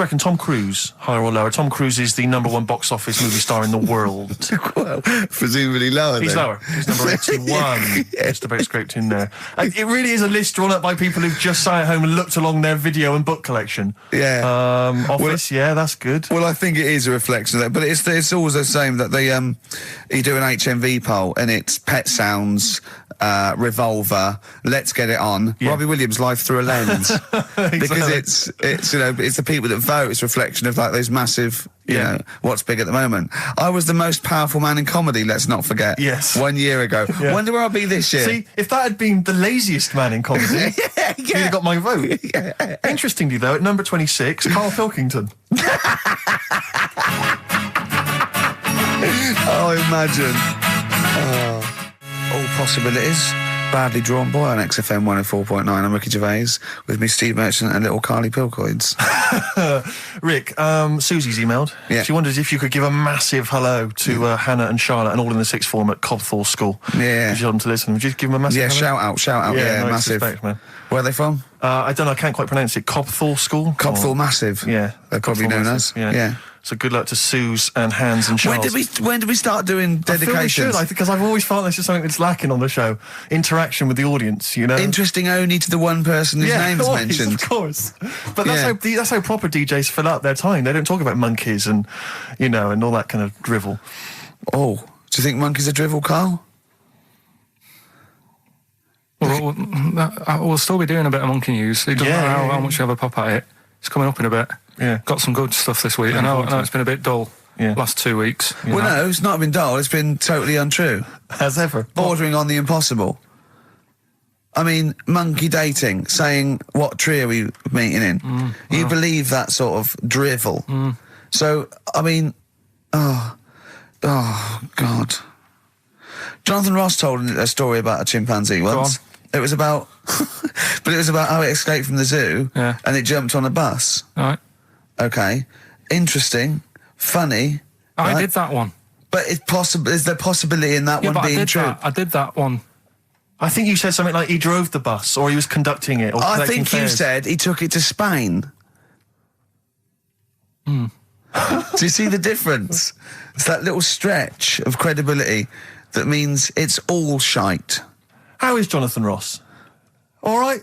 reckon, Tom Cruise, higher or lower? Tom Cruise is the #1 box office movie star in the world. Well, presumably lower. He's then. lower. He's number 81. Just about scraped in there. It really is a list drawn up by people who've just sat at home and looked along their video and book collection. Yeah. Office, that's good. Well, I think it is a reflection of that, but it's always the same that they you do an HMV poll and it's Pet Sounds, Revolver, Let's Get It On, Robbie Williams' Life Through a Lens, because it's it's the people that vote. It's a reflection of like those massive, you know, what's big at the moment. I was the most powerful man in comedy. Let's not forget. Yes. 1 year ago. Yeah. Wonder where I'll be this year. See, if that had been the laziest man in comedy, you'd have got my vote. Yeah. Interestingly, though, at number 26, Karl Pilkington. Oh, imagine. All possibilities. Badly Drawn Boy on XFM 104.9. I'm Ricky Gervais, with me Steve Merchant and little Karl Pilkington. Rick, Susie's emailed. Yeah. She wonders if you could give a massive hello to Hannah and Charlotte and all in the sixth form at Cobthall School. Yeah. If you want them to listen, would you give them a massive hello? shout out. Yeah, no massive. disrespect, man. Where are they from? I don't know, I can't quite pronounce it. Cobthall School? Cobthall Massive. Yeah. They're probably known as. Yeah. So good luck to Suze and Hans and Charles. When did we start doing dedications? I feel we should, because I've always felt this is something that's lacking on the show. Interaction with the audience, you know? Interesting only to the one person whose name is mentioned. Of course. But that's how proper DJs fill up their time. They don't talk about monkeys and, you know, and all that kind of drivel. Oh, do you think monkeys are drivel, Karl? We'll still be doing a bit of monkey news. It doesn't matter how much you have a pop at it. It's coming up in a bit. Yeah. Got some good stuff this week. I know it's been a bit dull last 2 weeks. Well, no, it's not been dull. It's been totally untrue. As ever. Bordering on the impossible. I mean, monkey dating, saying, what tree are we meeting in? You believe that sort of drivel. So, I mean, oh, God. Jonathan Ross told a story about a chimpanzee once. It was about, but it was about how it escaped from the zoo and it jumped on a bus. Right. Okay. Interesting. Funny. I did that one. But is there possibility in that one being true? I did that one. I think you said something like he drove the bus or he was conducting it or I think fares. you said he took it to Spain. Do you see the difference? It's that little stretch of credibility that means it's all shite. How is Jonathan Ross? All right?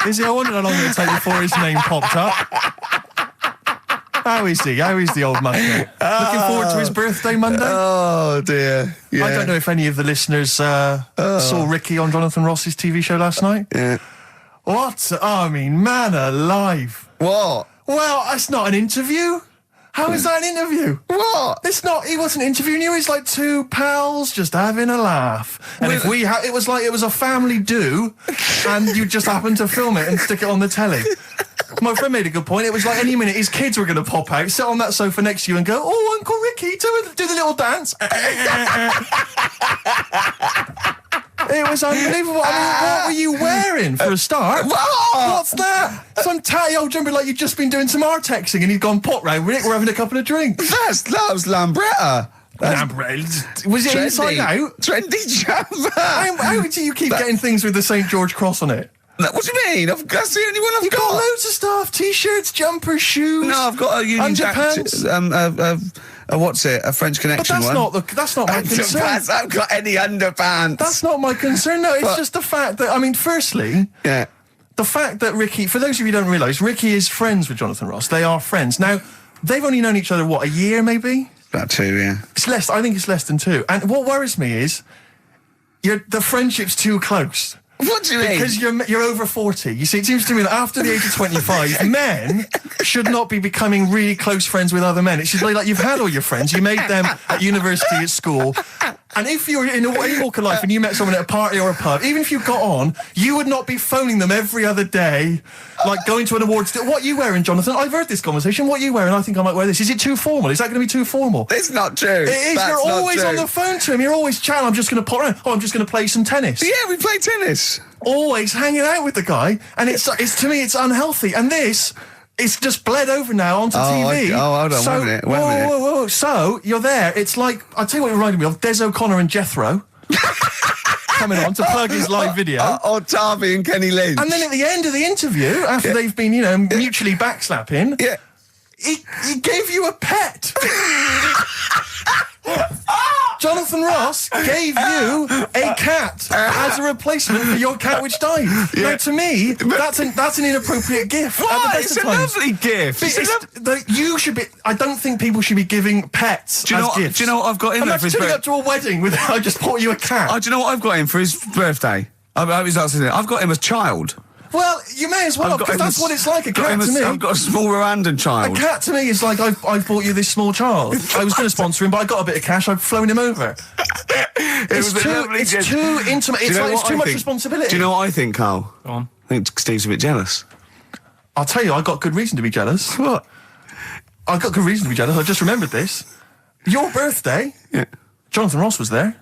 Is he? I wondered how long it would take before his name popped up. How is he? How is the old man? Looking forward to his birthday Monday? Oh, dear. Yeah. I don't know if any of the listeners saw Ricky on Jonathan Ross's TV show last night. Yeah. What? I mean, man alive. What? Well, that's not an interview. How is that an interview? What? It's not. He wasn't interviewing you. He's like two pals just having a laugh. And if it was like it was a family do, and you just happened to film it and stick it on the telly. My friend made a good point. It was like any minute his kids were going to pop out, sit on that sofa next to you and go, "Oh, Uncle Ricky, do the little dance." It was unbelievable. I mean, what were you wearing for a start? What's that? Some tatty old jumper like you'd just been doing some Artexing and he'd gone pot round with it. We're having a couple of drinks. That was Lambretta. Was it inside out? Trendy jumper. How do you keep getting things with the St. George cross on it? What do you mean? That's the only one I've got. Loads of stuff. T-shirts, jumpers, shoes. No, I've got a Union Jack. What's it? A French Connection but one. That's not my concern. I haven't got any underpants. That's not my concern. No, it's just the fact that, I mean, firstly, the fact that Ricky, for those of you who don't realise, Ricky is friends with Jonathan Ross. They are friends. Now, they've only known each other, what, a year maybe? About 2, yeah. I think it's less than 2. And what worries me is, the friendship's too close. What do you mean? Because you're over 40. You see, it seems to me that after the age of 25, men should not be becoming really close friends with other men. It should be like you've had all your friends, you made them at university, at school, and if you're in any walk of life and you met someone at a party or a pub, even if you got on, you would not be phoning them every other day, like going to an awards. What are you wearing, Jonathan? I've heard this conversation. What are you wearing? I think I might wear this. Is it too formal? Is that going to be too formal? It's not true. It is. You're always on the phone to him. You're always chatting. I'm just going to pop around. Oh, I'm just going to play some tennis. Yeah, we play tennis. Always hanging out with the guy, and it's to me it's unhealthy. And this, it's just bled over now onto TV. Hold on, wait a minute. Whoa. So you're there. It's like, I'll tell you what it reminded me of: Des O'Connor and Jethro coming on to plug his live video. Or Tarby and Kenny Lynch. And then at the end of the interview, after they've been, mutually backslapping, he gave you a pet. Jonathan Ross gave you a cat as a replacement for your cat which died. Now, to me, that's an inappropriate gift. Why? It's a lovely gift. You should be. I don't think people should be giving pets as gifts. Do you know what I've got him for his birthday? Up to a wedding with I just bought you a cat. Do you know what I've got him for his birthday? I hope he's not listening. I've got him as child. Well, you may as well, because that's what it's like, a cat to me. I've got a small Rwandan child. A cat to me is like, I've bought you this small child. I was going to sponsor him, but I got a bit of cash, I've flown him over. It's too intimate, it's too much responsibility. Do you know what I think, Karl? Go on. I think Steve's a bit jealous. I'll tell you, I got good reason to be jealous. What? I got good reason to be jealous, I just remembered this. Your birthday, Jonathan Ross was there.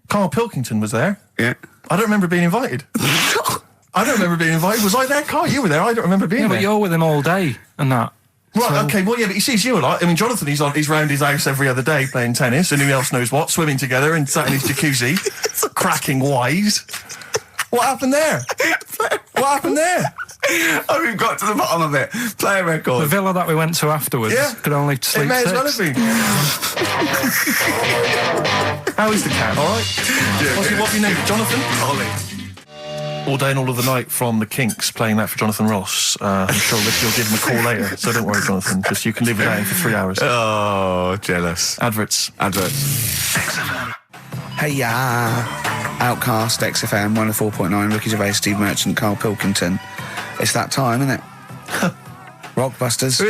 Karl Pilkington was there. Yeah. I don't remember being invited. I don't remember being invited. Was I there, Karl? You were there. I don't remember being there. But you're with him all day and that. Right, So- okay, well, yeah, but he sees you a lot. I mean, Jonathan, he's round his house every other day playing tennis, and who else knows what, swimming together and sat in his jacuzzi, cracking wise. What happened there? What happened there? Oh, we've got to the bottom of it. Play a record. The villa that we went to afterwards could only sleep It may as well have 6. been. How is the cat? All right. What's your name? Jonathan? Ollie. All day and all of the night from the Kinks, playing that for Jonathan Ross. I'm sure that you'll give him a call later, so don't worry, Jonathan. Just you can leave it down for 3 hours. Oh, jealous. Adverts. Hey, Outcast, XFM, 104.9, Ricky Gervais, Steve Merchant, Karl Pilkington. It's that time, isn't it? Rockbusters.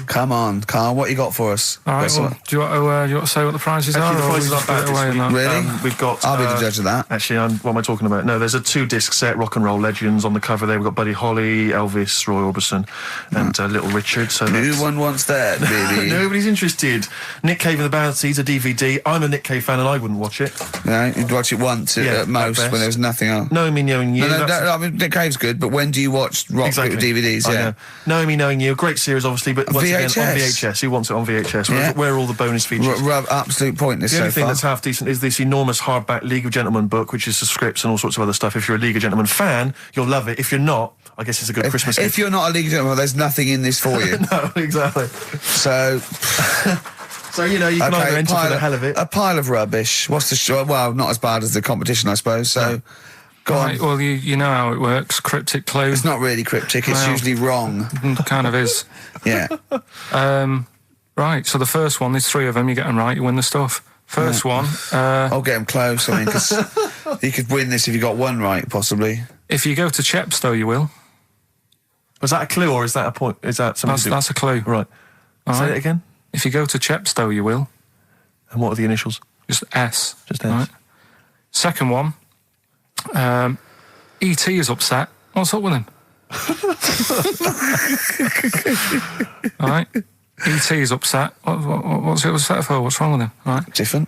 Come on, Karl, what you got for us? All right, well, do you want to say what the prizes are? The or prizes we aren't just bad put it away this in week. that? Really? We've got... I'll be the judge of that. Actually, what am I talking about? No, there's a 2-disc set, Rock and Roll Legends, on the cover there. We've got Buddy Holly, Elvis, Roy Orbison, and Little Richard. So No one wants that, baby. nobody's interested. Nick Cave and the Bad Seeds, a DVD. I'm a Nick Cave fan and I wouldn't watch it. No, you'd watch it once Yeah, at most at when best. there was nothing else. Knowing Me, Knowing You. No, that's- I mean, Nick Cave's good, but when do you watch rock DVDs? I Yeah. know. Knowing Me, Knowing You, great series, obviously, but once again, on VHS. VHS. Who wants it on VHS? Yeah. Where are all the bonus features? Absolute pointless The so only thing far. that's half decent is this enormous hardback League of Gentlemen book, which is the scripts and all sorts of other stuff. If you're a League of Gentlemen fan, you'll love it. If you're not, I guess it's a good Christmas If gift. you're not a League of Gentlemen, there's nothing in this for you. No, exactly. So, So, you know, you can either enter for the hell of it. a pile of rubbish. What's the show? Well, not as bad as the competition, I suppose. So, go on. Right, well, you know how it works. Cryptic clue. It's not really cryptic. It's Well. usually wrong. Kind of is. Yeah. Right, so the first one, there's 3 of them, you get them right, you win the stuff. First one, I'll get him close. I mean, because you could win this if you got one right, possibly. if you go to Chepstow, you will. Was that a clue or is that a point? Is that something? That's a clue. Right. All Say right. it again. If you go to Chepstow, you will. And what are the initials? Just S. Just S. Right. Second one, E.T. is upset. What's up with him? All right. E.T. is upset. What's he upset for? What's wrong with him? All right. Different.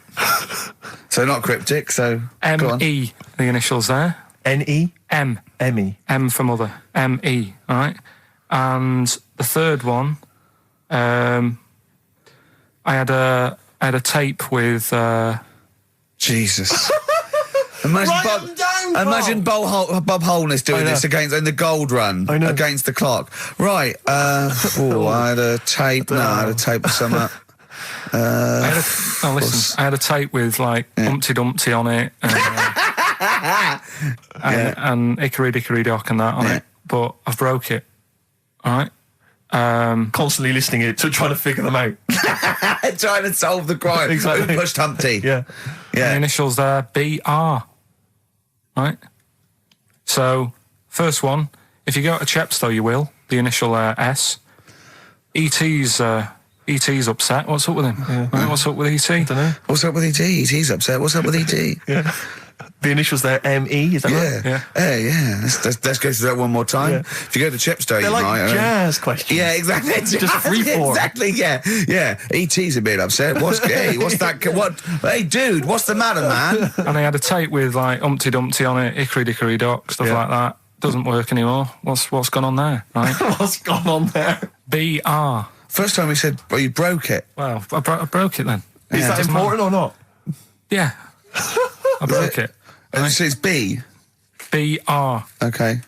So not cryptic. So go on. M.E. The initials there. N-E? M. M-E. M for mother. M.E. All right. And the third one, I had a tape with. Jesus. Imagine Bob Holness doing this in the gold run against the clock. Right. I had a tape. I had a tape with some. Listen. I had a tape with like Humpty Dumpty on it, and Hickory Dickory Dock and that on it. But I've broke it. All right. Constantly listening to trying to figure them out. Trying to solve the crime. Exactly. Who pushed Humpty? Yeah. The initials there, B.R. Right? So, first one, if you go to Chepstow, you will. The initial S. E.T.'s upset. What's up with him? Right, what's up with E.T.? I don't know. What's up with E.T.? E.T.'s upset. What's up with E.T.? Yeah. The initials there, M-E, is that right? Yeah. Hey, yeah. Let's go through that one more time. Yeah. If you go to Chepstow, They're you like might. jazz questions. Yeah, exactly. Just free form. Exactly. Yeah. Yeah. E.T.'s a bit upset. What's that? What? Hey, dude, what's the matter, man? And I had a tape with like Humpty Dumpty on it, Hickory Dickory Dock, stuff like that. Doesn't work anymore. What's gone on there? Right? What's gone on there? B.R. First time we said, well, you broke it. Well, I broke it then. Is that important or not? Yeah. I broke it. And so it's B. B.R. Okay.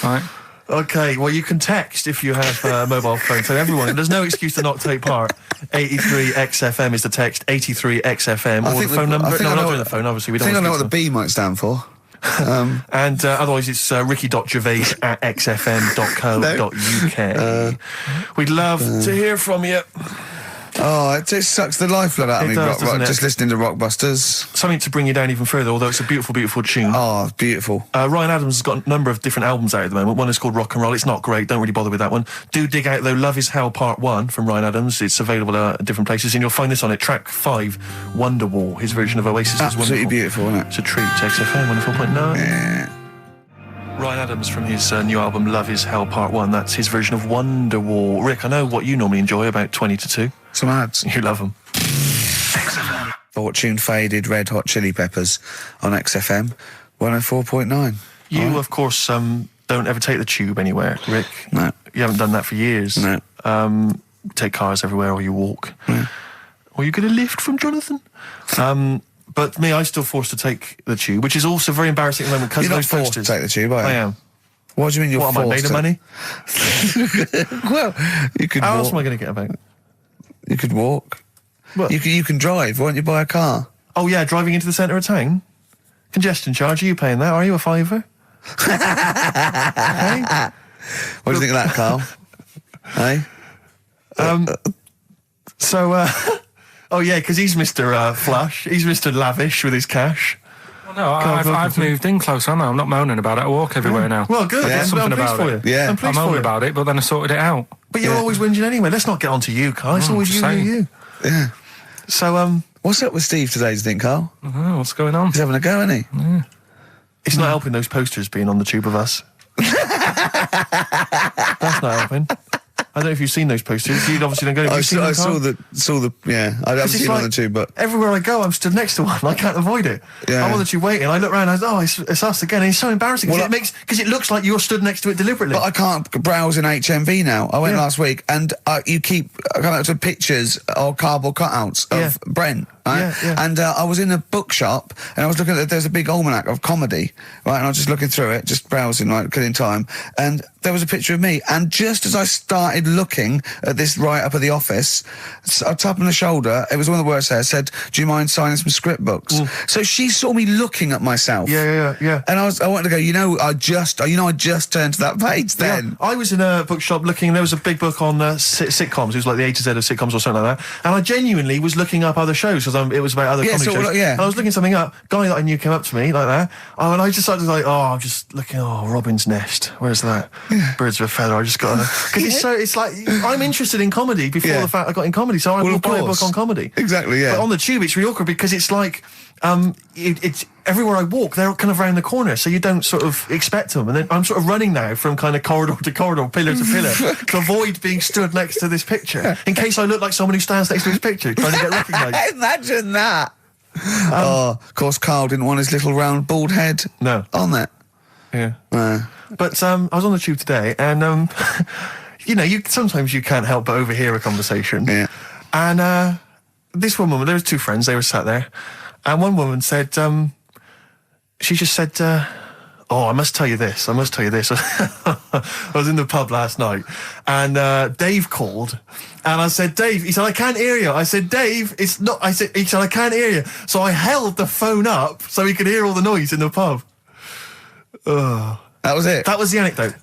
Right? Okay, well, you can text if you have a mobile phone. So everyone, there's no excuse to not take part. 83XFM is the text, 83XFM, or the phone number. No, we're not doing the phone, obviously. We don't I think I know what the the B might stand for. And otherwise, it's ricky.gervais@xfm.co.uk. We'd love to hear from you. Oh, it just sucks the lifeblood out of me, does, doesn't it? just listening to Rockbusters. Something to bring you down even further, although it's a beautiful, beautiful tune. Oh, beautiful. Ryan Adams has got a number of different albums out at the moment. One is called Rock and Roll. It's not great. Don't really bother with that one. Do dig out, though, Love Is Hell Part 1 from Ryan Adams. It's available at different places, and you'll find this on it. Track 5, Wonderwall. His version of Oasis is Absolutely wonderful. beautiful, isn't it? It's a treat. XFM 104.9. Yeah. Ryan Adams from his new album Love Is Hell Part 1. That's his version of Wonderwall. Rick, I know what you normally enjoy, about 20 to 2. Some ads. You love them. XFM. Fortune Faded Red Hot Chili Peppers on XFM 104.9. You, of course, don't ever take the tube anywhere, Rick. No. You haven't done that for years. No. Take cars everywhere, or you walk. No. Or you get a lift from Jonathan. But me, I'm still forced to take the tube, which is also very embarrassing at the moment because of You're those not forced posters. to take the tube, are you? I am. What do you mean you're What, am I made forced of money? Well, you could How walk. else am I going to get about? You could walk. What? You can drive. Why don't you buy a car? Oh, yeah, driving into the centre of town? Congestion charge, are you paying that? Are you a fiver? Hey? What do you think of that, Carl? Hey? Oh, yeah, because he's Mr. Flush. He's Mr. Lavish with his cash. Well, no, I've moved in close, haven't I? I'm not moaning about it. I walk everywhere now. Well, good. Yeah, I'm something pleased about for it. you. Yeah. I'm I pleased for moaned you. about it, but then I sorted it out. But you're always whinging anyway. Let's not get on to you, Carl. It's always just you, saying. you. Yeah. So, What's up with Steve today, do you think, Carl? Oh, what's going on? He's having a go, isn't he? it's not helping those posters being on the tube of us. That's not helping. I don't know if you've seen those posters. You obviously don't go. Have you seen them, I Carl? saw the, yeah. I haven't It's seen it on like the tube, but everywhere I go, I'm stood next to one. I can't avoid it. Yeah. I'm on the tube waiting. I look around. It's us again. And it's so embarrassing Well, because it looks like you're stood next to it deliberately. I can't browse in HMV now. I went Yeah. last week, and you keep coming up to pictures or cardboard cutouts of Brent. Right? Yeah, yeah. And I was in a bookshop, and I was looking at there's a big almanac of comedy, right? And I was just looking through it, just browsing, like killing time. And there was a picture of me. And just as I started looking at this right up at the office, a tap on the shoulder, it was one of the words there, said, "Do you mind signing some script books?" So she saw me looking at myself. Yeah. And I wanted to go, I just turned to that page then. Yeah. I was in a bookshop looking. There was a big book on sitcoms. It was like the A to Z of sitcoms or something like that. And I genuinely was looking up other shows because it was about other comedy sort of shows. like, yeah. And I was looking something up. Guy that I knew came up to me like that. Oh, and I just started like, I'm just looking. Oh, Robin's Nest. Where's that? Birds of a Feather. I just got because it's like I'm interested in comedy before the fact I got in comedy. So I will buy a book on comedy. Exactly. Yeah. But on the tube, it's really awkward because it's like it's everywhere I walk, they're kind of round the corner, so you don't sort of expect them. And then I'm sort of running now from kind of corridor to corridor, pillar to pillar, to avoid being stood next to this picture, in case I look like someone who stands next to this picture, trying to get recognised. Imagine that. Of course, Carl didn't want his little round bald head on that. Yeah. But I was on the tube today, and sometimes you can't help but overhear a conversation. Yeah. And this woman, there was two friends, they were sat there, and one woman said, she just said, I must tell you this. I was in the pub last night, and Dave called, and I said, Dave, he said, I can't hear you. I said, Dave, he said, I can't hear you. So I held the phone up so he could hear all the noise in the pub. That was it. That was the anecdote.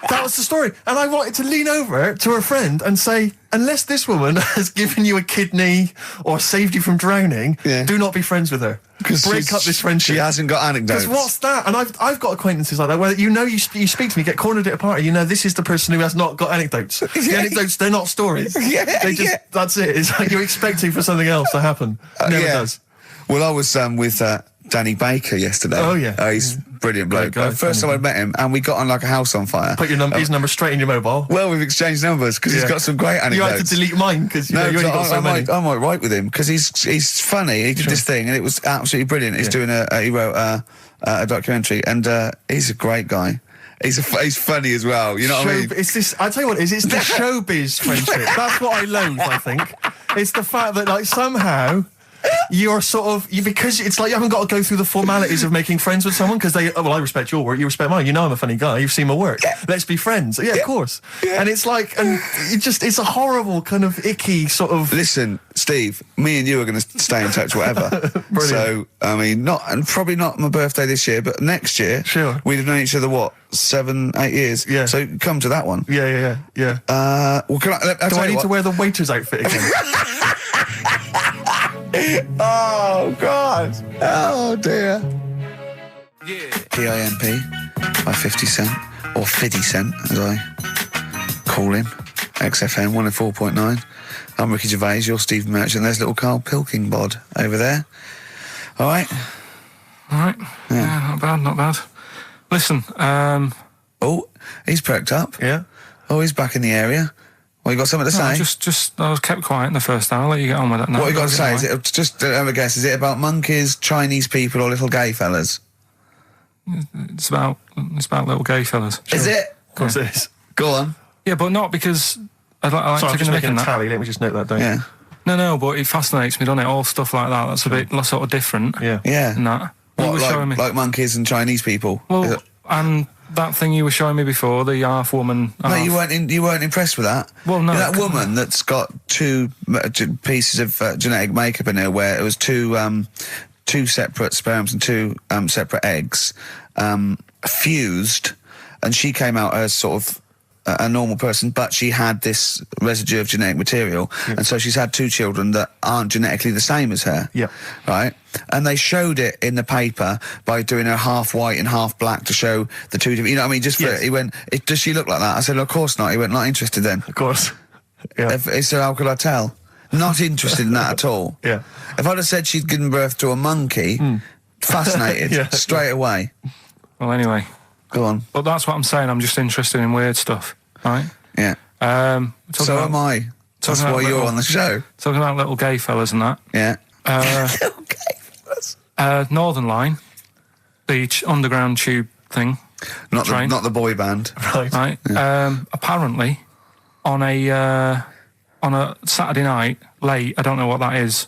That was the story. And I wanted to lean over to her friend and say, unless this woman has given you a kidney or saved you from drowning, do not be friends with her. Break up this friendship. She hasn't got anecdotes. Because what's that? And I've got acquaintances like that where you speak to me, get cornered at a party, this is the person who has not got anecdotes. The anecdotes, they're not stories. That's it. It's like you're expecting for something else to happen. Never does. Well, I was with Danny Baker yesterday. Oh, yeah. He's brilliant bloke. Guy, first time I met him, and we got on like a house on fire. Put his number straight in your mobile. Well, we've exchanged numbers because he's got some great anecdotes. You had to delete mine because you only got so many. I might write with him because he's funny. He did this thing and it was absolutely brilliant. He's doing he wrote a documentary, and he's a great guy. He's funny as well. You know what I mean? It's this. I tell you what, it's the showbiz friendship. That's what I loathe. I think it's the fact that like somehow. You're sort of because it's like you haven't got to go through the formalities of making friends with someone because I respect your work, you respect mine. I'm a funny guy. You've seen my work. Let's be friends. Yeah, of course. And it's like, and it's a horrible kind of icky sort of. Listen, Steve, me and you are going to stay in touch, whatever. So I mean, probably not my birthday this year, but next year, sure. We'd have known each other 7-8 years. Yeah. So come to that one. Yeah. Well, do I need to wear the waiter's outfit again? Oh, God. Oh, dear. Yeah. PIMP by 50 Cent, or 50 Cent, as I call him. XFM 104.9. I'm Ricky Gervais, you're Steve Merchant. There's little Karl Pilkington bod over there. All right? Yeah, not bad. Listen, Oh, he's perked up. Yeah. Oh, he's back in the area. Well, you got something to say? I was kept quiet in the first hour. I'll let you get on with that now. What you got to say? Is it just have a guess? Is it about monkeys, Chinese people, or little gay fellas? It's about little gay fellas. Is it? Of course it is. Go on. Yeah, but not because I like Sorry, I'm taking just the mick making in a that. tally. Let me just note that down. Yeah. No, but it fascinates me, doesn't it? All stuff like that. That's a bit sort of different. Yeah. Yeah. And that. You were showing me. Like monkeys and Chinese people? Well, and that thing you were showing me before, the half woman. No, you weren't impressed with that. Well, no. You know that woman that's got two pieces of genetic makeup in her, where it was two separate sperms and two separate eggs fused, and she came out as sort of a normal person, but she had this residue of genetic material, and so she's had two children that aren't genetically the same as her. Yeah. Right? And they showed it in the paper by doing her half white and half black to show the two different, you know what I mean? Just for, Yes. he went, does she look like that? I said, of course not. He went, not interested then. Of course. Yeah. So how could I tell? Not interested in that at all. Yeah. If I'd have said she'd given birth to a monkey, fascinated, Yeah. straight away. Well, anyway. Go on. But that's what I'm saying. I'm just interested in weird stuff, right? Yeah. So am I. That's why you're on the show. Talking about little gay fellas and that. Yeah. Northern Line, the underground tube thing. Not train. the boy band. Right. Apparently, on a Saturday night late, I don't know what that is.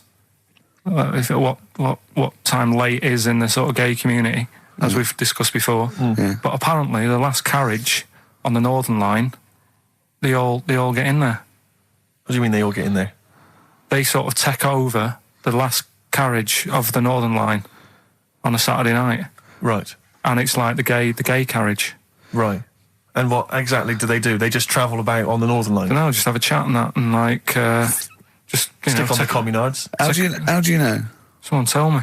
What time late is in the sort of gay community, as we've discussed before. Yeah. But apparently, the last carriage on the Northern Line, they all get in there. What do you mean they all get in there? They sort of take over the last carriage of the Northern Line on a Saturday night, Right. and it's like the gay carriage. Right. And what exactly do? They just travel about on the Northern Line? You know, just have a chat and that, and like just Stick on the communards? How do you know? Someone tell me.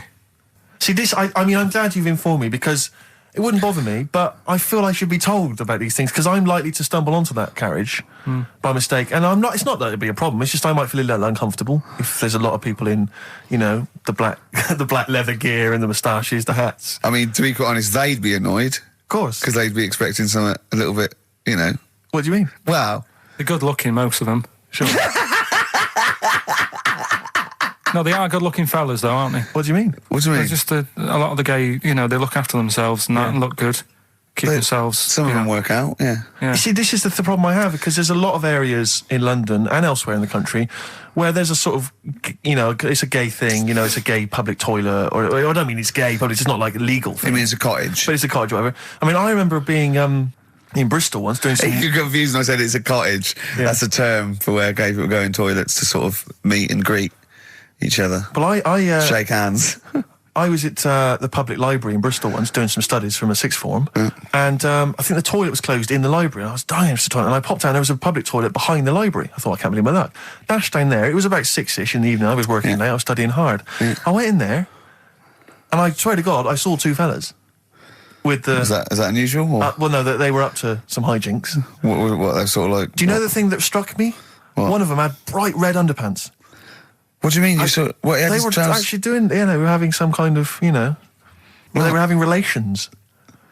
See, this, I mean, I'm glad you've informed me, because it wouldn't bother me, but I feel I should be told about these things, because I'm likely to stumble onto that carriage by mistake. And I'm not, it's not that it'd be a problem, it's just I might feel a little uncomfortable if there's a lot of people in, you know, the black the black leather gear and the moustaches, the hats. I mean, to be quite honest, they'd be annoyed. Of course. Because they'd be expecting something a little bit, you know. What do you mean? Wow. They're good looking, most of them. Sure. No, they are good looking fellas, though, aren't they? What do you mean? What do you mean? They're just a lot of the gay, you know, they look after themselves and that and look good. Keep themselves. Some of them work out, yeah. Yeah. You see, this is the problem I have, because there's a lot of areas in London and elsewhere in the country where there's a sort of, you know, it's a gay thing, you know, it's a gay public toilet, or I don't mean it's gay, but it's not like a legal thing. I mean, it's a cottage. But it's a cottage, whatever. I mean, I remember being in Bristol once doing some... You're confused when I said it's a cottage. Yeah. That's a term for where gay people go in toilets to sort of meet and greet each other. But I Shake hands. I was at the public library in Bristol once doing some studies from a sixth form, and I think the toilet was closed in the library, and I was dying for the toilet, and I popped down, there was a public toilet behind the library. I thought, I can't believe my luck. Dashed down there, it was about 6-ish in the evening, I was working late, I was studying hard. I went in there, and I swear to God, I saw two fellas. With the... Is that unusual? Or well, no, they were up to some hijinks. what they're sort of like... Do you know the thing that struck me? What? One of them had bright red underpants. What do you mean? You saw... What, They were actually doing, you know, they were having some kind of, you know... Well, they were having relations.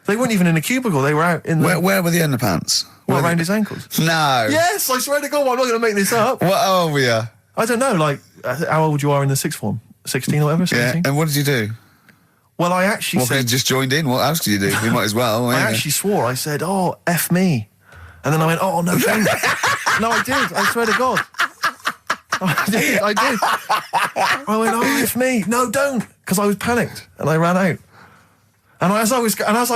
They weren't even in a cubicle, they were out in the... Where were the underpants? What, around his ankles? No. Yes, I swear to God, I'm not going to make this up. What old were you? I don't know, like, how old you are in the sixth form? 16 or whatever, 17? Yeah, and what did you do? Well, I actually Well, you said... just joined in. What else did you do? You might as well. I actually swore. I said, oh, F me. And then I went, oh, no, don't. No, I did. I swear to God. I did. I went, oh, F me. No, don't. Because I was panicked and I ran out. And as I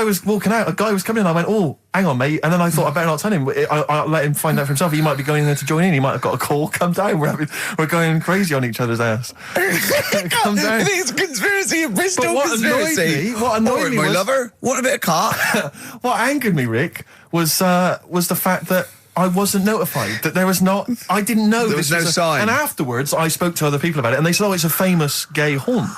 was walking out, a guy was coming in. I went, "Oh, hang on, mate." And then I thought I better not tell him. I let him find out for himself. He might be going there to join in. He might have got a call. Come down. We're going crazy on each other's ass. Come down. It's a conspiracy, a Bristol But what conspiracy. What annoyed me my was, lover. Want a bit of car? what angered me, Rick, was the fact that I wasn't notified, that there was not... I didn't know there was no sign. And afterwards, I spoke to other people about it, and they said, oh, it's a famous gay haunt.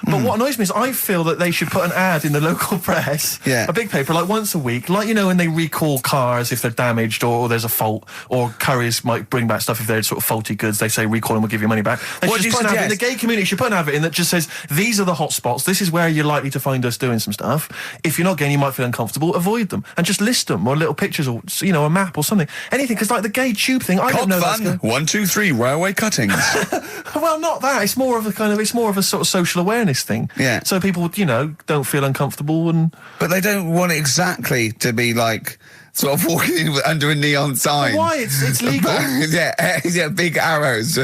But what annoys me is I feel that they should put an ad in the local press, a big paper, like once a week, like, you know, when they recall cars if they're damaged or there's a fault, or couriers might bring back stuff if they're sort of faulty goods. They say recall and we'll give you money back. They should just put an ad in the gay community should put an advert in that just says, these are the hot spots, this is where you're likely to find us doing some stuff. If you're not gay and you might feel uncomfortable, avoid them. And just list them, or little pictures, or, you know, a map or something. Anything, because like the gay tube thing, I don't know. Fun. 1, 2, 3, railway cuttings. Well, not that. It's more of a sort of social awareness thing. Yeah. So people, you know, don't feel uncomfortable and. But they don't want it exactly to be like sort of walking in under a neon sign. Why? It's legal. yeah, big arrows.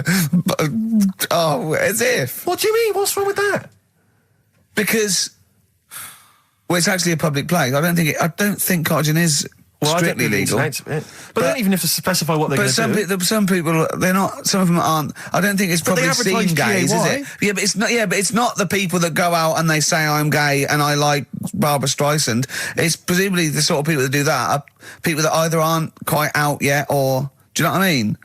Oh, as if. What do you mean? What's wrong with that? Because, well, it's actually a public place. I don't think cottaging is strictly legal. But they don't even have to specify what they're going to do. Some people, they're not. Some of them aren't. I don't think it's probably seen gays, is it? Yeah, but it's not. Yeah, but it's not the people that go out and they say I'm gay and I like Barbara Streisand. It's presumably the sort of people that do that are people that either aren't quite out yet, or do you know what I mean?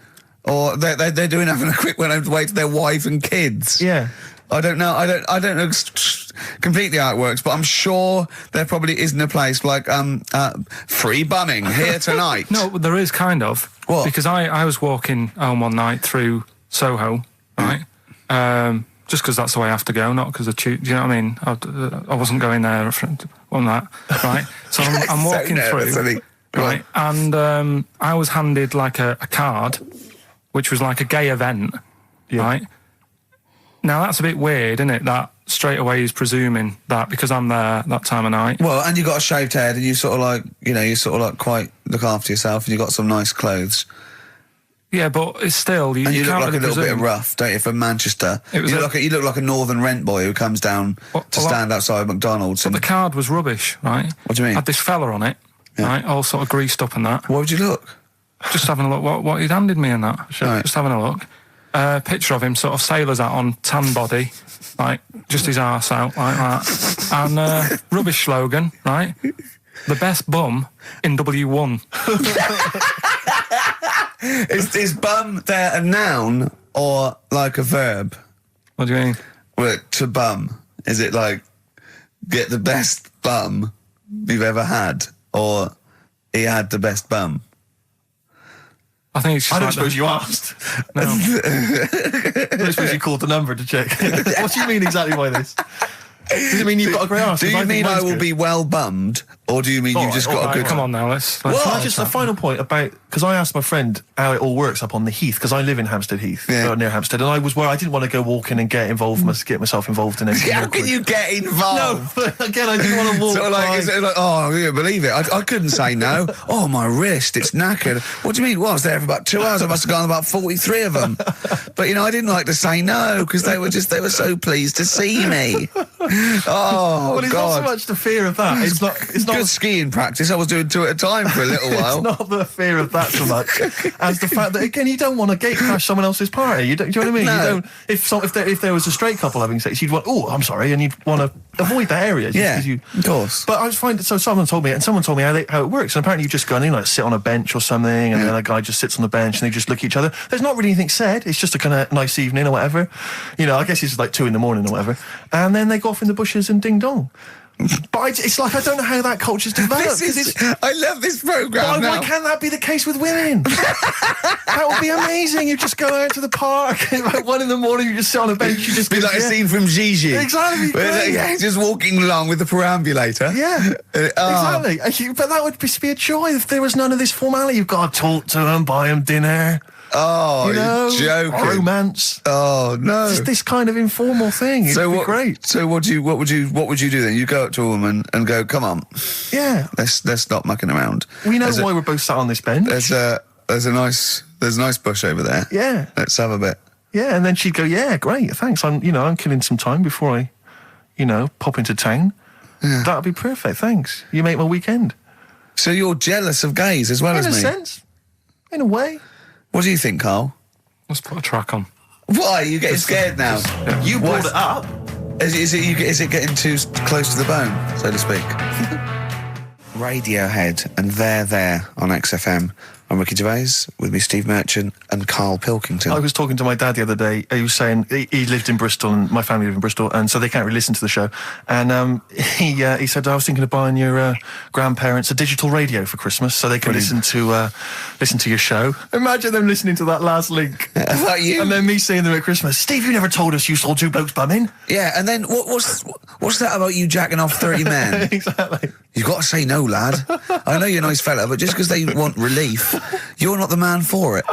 Or they're doing having a quick way to their wife and kids. Yeah. I don't know. I don't know completely how it works, but I'm sure there probably isn't a place like free bumming here tonight. No, there is kind of. What? Because I was walking home one night through Soho, right? Just because that's the way I have to go, not because of do you know what I mean? I wasn't going there on that, right? So I'm walking through, right? And I was handed like a card, which was like a gay event, right? Now, that's a bit weird, isn't it? That straight away he's presuming that because I'm there that time of night. Well, and you got a shaved head and you sort of like, you know, you sort of like quite look after yourself and you got some nice clothes. Yeah, but it's still... You look can't like really a little presume. bit rough, don't you, from Manchester. You look like a northern rent boy who comes down to stand outside McDonald's. But the card was rubbish, right? What do you mean? Had this fella on it, right, all sort of greased up and that. What would you look? Just having a look what he'd handed me and that. Right. Just having a look. Picture of him, sort of sailor's hat on, tan body, like just his arse out like that, and rubbish slogan, right? The best bum in W1. Is bum there a noun or like a verb? What do you mean? Well, to bum, is it like get the best bum you've ever had, or he had the best bum? I think it's just I don't like suppose you asked. No. I don't suppose you called the number to check. What do you mean exactly by this? Does it mean you've got a great arse? Do you mean I will be well bummed, or do you mean you've just got a good... Come on now, let's Can I just a final point about, because I asked my friend how it all works up on the Heath, because I live in Hampstead Heath, near Hampstead, and I was where I didn't want to go walking and get myself involved in anything. How can you get involved? No, again, I didn't want to walk. So like, oh, yeah, believe it. I couldn't say no. Oh, my wrist, it's knackered. What do you mean? Well, I was there for about 2 hours. I must have gone about 43 of them. But, you know, I didn't like to say no, because they were so pleased to see me. Oh, well, it's God. not so much the fear of that. It's not good skiing practice. I was doing 2 at a time for a little while. It's not the fear of that so much as the fact that, again, you don't want to gate crash someone else's party. Do you know what I mean? No. You don't. If there was a straight couple having sex, you'd want, oh, I'm sorry, and you'd want to avoid that area. Of course. But I just find so someone told me how it works, and apparently you just go in, like sit on a bench or something, and then a guy just sits on the bench and they just look at each other. There's not really anything said. It's just a kind of nice evening or whatever. You know, I guess it's like 2 a.m. or whatever, and then they go off in the bushes and ding dong. But it's like I don't know how that culture's developed. I love this programme now. Why can't that be the case with women? That would be amazing. You just go out to the park and like 1 a.m. you just sit on a bench. You just be like a scene from Gigi. Exactly. Just walking along with the perambulator. Yeah, exactly. But that would be a joy if there was none of this formality. You've got to talk to them, buy them dinner. Oh, you know, you're joking. Romance. Oh no. Just this kind of informal thing. It'd be great. So what would you do then? You go up to a woman and go, come on. Yeah. Let's stop mucking around. We know why we're both sat on this bench. There's a nice bush over there. Yeah. Let's have a bit. Yeah, and then she'd go, yeah, great, thanks. I'm killing some time before I, pop into town. Yeah. That'd be perfect, thanks. You make my weekend. So you're jealous of gays as well as me? In a sense. In a way. What do you think, Carl? Let's put a track on. Why? Are you getting scared now? You brought it up. Is it getting too close to the bone, so to speak? Radiohead and There on XFM I'm Ricky Gervais, with me Steve Merchant and Karl Pilkington. I was talking to my dad the other day. He was saying he lived in Bristol, and my family live in Bristol, and so they can't really listen to the show. And he said, I was thinking of buying your grandparents a digital radio for Christmas, so they can listen to your show. Imagine them listening to that last link. About you? And then me seeing them at Christmas. Steve, you never told us you saw two blokes bumming. Yeah, and then what's that about you jacking off 30 men? Exactly. You've got to say no, lad. I know you're a nice fella, but just because they want relief, you're not the man for it.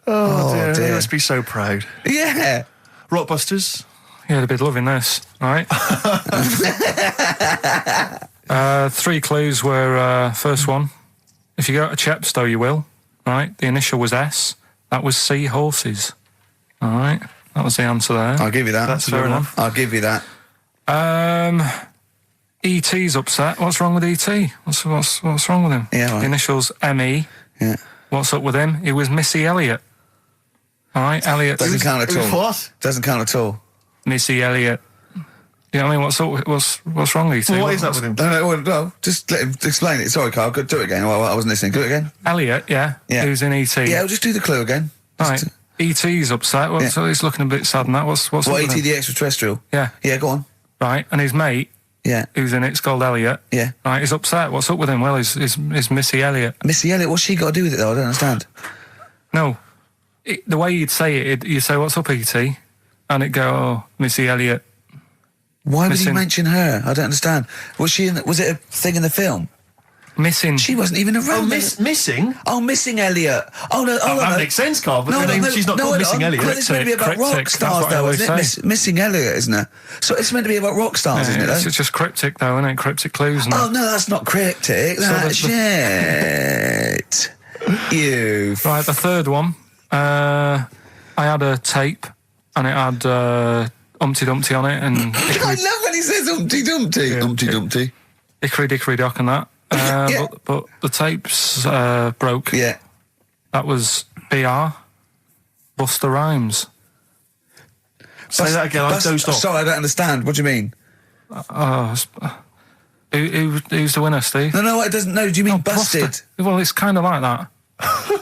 Oh dear. They must be so proud. Yeah. Rockbusters. Yeah, they'd be loving this, right? 3 clues were, first one, if you go to Chepstow, you will, right? The initial was S. That was seahorses. All right? That was the answer there. I'll give you that. That's fair enough. I'll give you that. E.T.'s upset. What's wrong with E.T.? What's wrong with him? Yeah, right. The initials M.E. Yeah. What's up with him? He was Missy Elliott. All right, Elliott. Doesn't count at all. What? Doesn't count at all. Missy Elliott. You know what I mean? What's wrong with E.T.? What is that with him? No, just let him explain it. Sorry, Carl, do it again. I wasn't listening. Do it again. Elliott, yeah. Who's in E.T.? Yeah, just do the clue again. Right. E.T.'s upset. So he's looking a bit sad and that. What's What, up with E.T. him? the extraterrestrial? Yeah. Yeah, go on. Right, and his mate, Yeah. who's in it's called Elliot. Yeah. Right, he's upset. What's up with him? Well, he's Missy Elliott. Missy Elliott, what's she got to do with it, though? I don't understand. No, the way you'd say it, you'd say, "What's up, E.T.?" and it'd go, "Oh, Missy Elliott." Why would he Missing. mention her? I don't understand. Was it a thing in the film? Missing. She wasn't even around. Missing? Oh, Missing Elliott. Oh, no. Oh, That no. makes sense, Carl, but she's not called Missing Elliott. It's meant to be about rock Cryptic, stars, that's what I though, always isn't it? say. Missing Elliott, isn't it? So it's meant to be about rock stars, isn't it, though? It's just cryptic, though, isn't it? Cryptic clues. And Oh, no, that's not cryptic. That's shit. You. Right, the third one. I had a tape, and it had Humpty Dumpty on it, and I love when he says Humpty Dumpty. Humpty Dumpty. Hickory Dickory Dock and that. Yeah. But the tapes broke. Yeah. That was BR. Buster Rhymes. Say that again, I dozed off. Sorry, I don't understand. What do you mean? Who's the winner, Steve? No, it doesn't. No, do you mean busted? Buster. Well, it's kind of like that.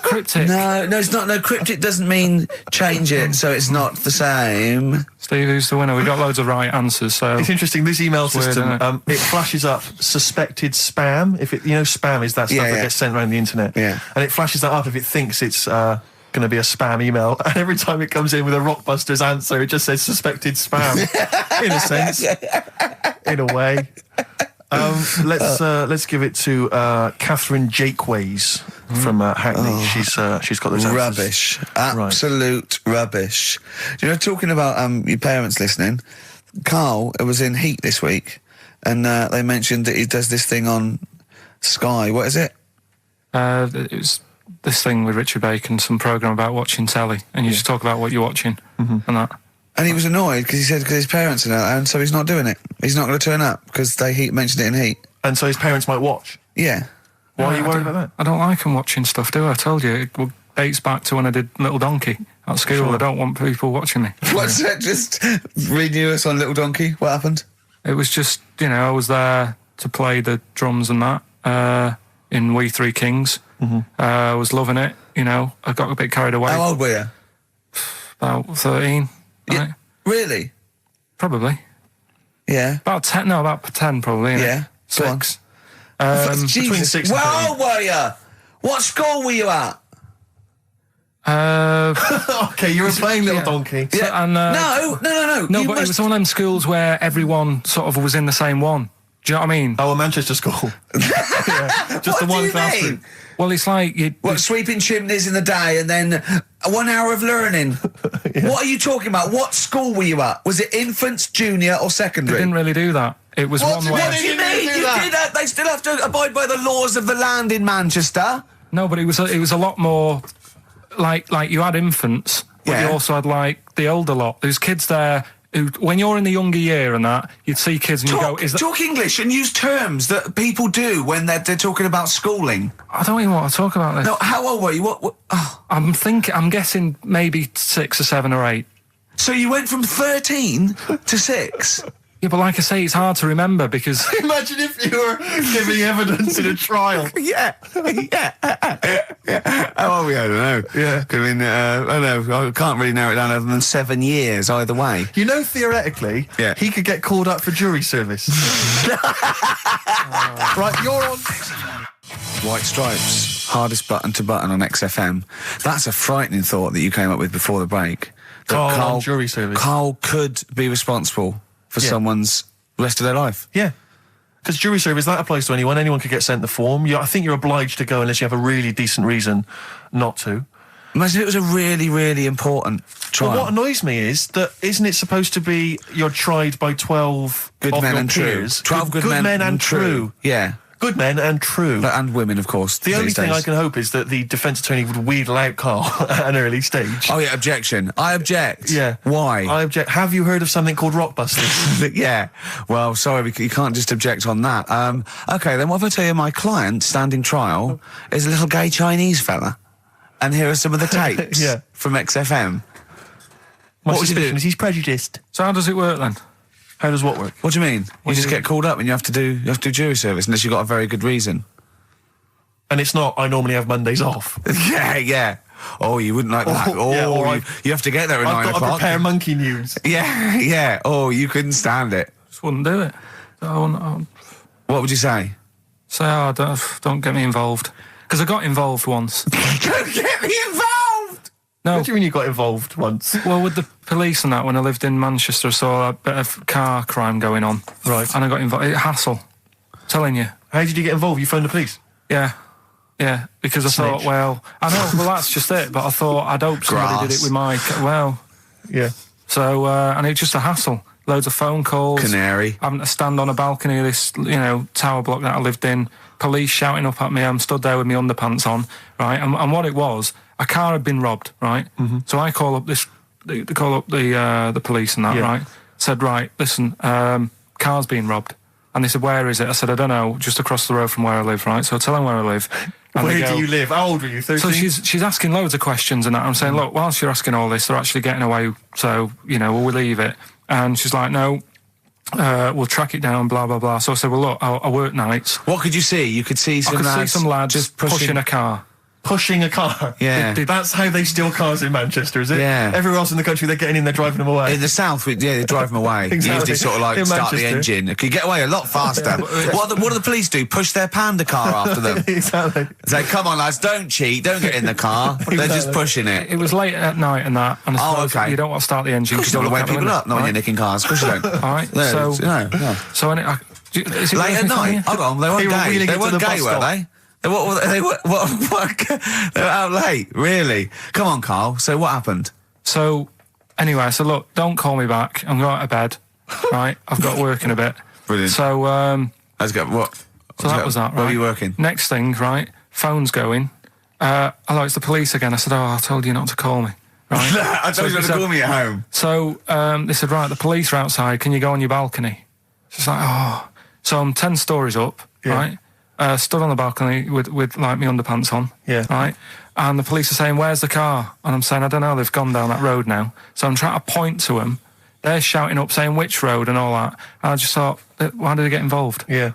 Cryptic. No, it's not. No, cryptic doesn't mean change it, so it's not the same. Steve, who's the winner? We got loads of right answers, so... It's interesting, this email Weird, system, isn't it flashes up suspected spam. If it, spam is that stuff that gets sent around the internet. Yeah. And it flashes that up if it thinks it's going to be a spam email. And every time it comes in with a Rockbusters answer, it just says suspected spam. In a sense. In a way. Let's give it to Catherine Jakeways from Hackney. She's got those answers. Rubbish. Absolute rubbish. Talking about your parents listening, Carl was in Heat this week, and they mentioned that he does this thing on Sky. What is it? It was this thing with Richard Bacon, some programme about watching telly, and you just talk about what you're watching and that. And he was annoyed because he said his parents are there, and so he's not doing it. He's not going to turn up because they mentioned it in Heat. And so his parents might watch. Yeah. Why are you worried about that? I don't like them watching stuff, do I? I told you, it dates back to when I did Little Donkey at school. Sure. I don't want people watching me. What's that? Just renew us on Little Donkey. What happened? It was just, I was there to play the drums and that in We Three Kings. I was loving it, I got a bit carried away. How old were you? About 13. Yeah. Right? Really? Probably. Yeah. About 10, about 10 probably. Yeah. Go on. 6. Jesus. between 6 and Where old were you? What school were you at? Okay, you were playing Little Donkey. Yeah. And, No, No, but it was one of them schools where everyone sort of was in the same one. Do you know what I mean? Oh, a Manchester school. Yeah, just What the do one you classroom. mean? Well, it's like Sweeping chimneys in the day and then 1 hour of learning. What are you talking about? What school were you at? Was it infants, junior or they secondary? didn't really do that. It was one What where... do you mean? You did that. They still have to abide by the laws of the land in Manchester. No, but it was a lot more like you had infants, but Yeah. you also had like the older lot. There's kids there who, when you're in the younger year and that, you'd see kids and you go, "Is that?" Talk English and use terms that people do when they're talking about schooling. I don't even want to talk about this. No, how old were you? What? Oh. I'm guessing maybe 6 or 7 or 8. So you went from 13 to 6? Yeah, but like I say, it's hard to remember because... Imagine if you were giving evidence in a trial. Yeah. How are we? I don't know. Yeah. I mean, I don't know. I can't really narrow it down other than 7 years either way. You know, theoretically, he could get called up for jury service. Right, you're on... White Stripes, hardest button to button on XFM. That's a frightening thought that you came up with before the break. That Carl on jury service. Carl could be responsible for someone's rest of their life. Yeah. Because jury service, that applies to anyone. Anyone could get sent the form. I think you're obliged to go unless you have a really decent reason not to. Imagine it was a really, really important trial. But what annoys me is that isn't it supposed to be you're tried by 12 good of men your and peers? true. 12 good men and true. Yeah. Good men and true. And women, of course. The only thing I can hope is that the defence attorney would wheedle out Carl at an early stage. Oh, yeah, objection. I object. Yeah. Why? I object. Have you heard of something called Rockbusters? Yeah. Well, sorry, you can't just object on that. OK, then what if I tell you my client, standing trial, is a little gay Chinese fella? And here are some of the tapes from XFM. My what would you do? suspicion is he's prejudiced. So how does it work then? How does what work? What do you mean? You just get called up and you have to do jury service unless you've got a very good reason. And it's not, I normally have Mondays off. Yeah. Oh, you wouldn't like that. You have to get there at 9 o'clock. I've got to prepare monkey news. Yeah. Oh, you couldn't stand it. Just wouldn't do it. What would you say? Say, don't get me involved. Because I got involved once. Don't get me involved! No. What do you mean you got involved once? Well, with the police and that, when I lived in Manchester, I saw a bit of car crime going on. Right. And I got involved. Hassle. Telling you. How did you get involved? You phoned the police? Yeah. Because I thought, well, I know, well, that's just it. But I thought, I'd hope somebody did it with my, Yeah. So, and it's just a hassle. Loads of phone calls. Canary. Having to stand on a balcony of this, tower block that I lived in. Police shouting up at me. I'm stood there with my underpants on, right? And what it was, a car had been robbed, right? Mm-hmm. So I call up the police and that, right? Said, right, listen, car's been robbed. And they said, where is it? I said, I don't know, just across the road from where I live, right? So I tell them where I live. Where do you live? How old were you, 13? So she's asking loads of questions and that. I'm saying, look, whilst you're asking all this, they're actually getting away, so, will we leave it? And she's like, no, we'll track it down, blah, blah, blah. So I said, well, look, I work nights. What could you see? You could see some lads just pushing a car. Pushing a car? Yeah. That's how they steal cars in Manchester, is it? Yeah. Everywhere else in the country, they're getting in, they're driving them away. In the south, they drive them away. Exactly. You usually sort of In start Manchester. the engine. You could get away a lot faster. What do the police do? Push their panda car after them. Exactly. Say, come on, lads, don't cheat, don't get in the car. They're just pushing it. It was late at night and that. And I suppose you don't want to start the engine. Of course you don't want to wake people up, not when you're nicking cars. Of course you don't. All right, No. So is it late at night? Hold on, they weren't gay. They weren't gay, were they? They were out late, really? Come on, Carl. So what happened? So, anyway, I said, look, don't call me back. I'm going to bed, right? I've got work in a bit. Brilliant. So, Let's go. What? So that was that, right? Where were you working? Next thing, right? Phone's going. Hello, it's the police again. I said, I told you not to call me. Right? I told you not to call me at home. So, they said, right, the police are outside. Can you go on your balcony? She's like, oh. So I'm 10 stories up, right? Stood on the balcony with like my underpants on, right? And the police are saying, where's the car? And I'm saying, I don't know, they've gone down that road now. So I'm trying to point to them. They're shouting up, saying which road and all that. And I just thought, why did they get involved? Yeah.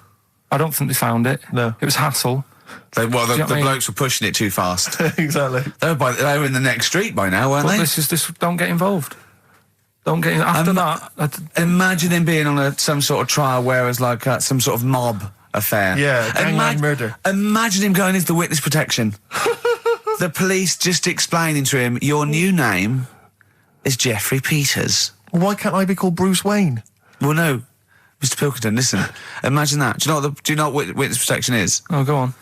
I don't think they found it. No. It was hassle. The blokes were pushing it too fast. Exactly. They were in the next street by now, weren't they? This don't get involved. Don't get after that. Imagine him being on some sort of trial where it's like some sort of mob affair. Yeah, gangland murder. Imagine him going into the witness protection. The police just explaining to him, your new name is Jeffrey Peters. Why can't I be called Bruce Wayne? Well, no. Mr. Pilkington, listen. Imagine that. Do you know what witness protection is? Oh, go on.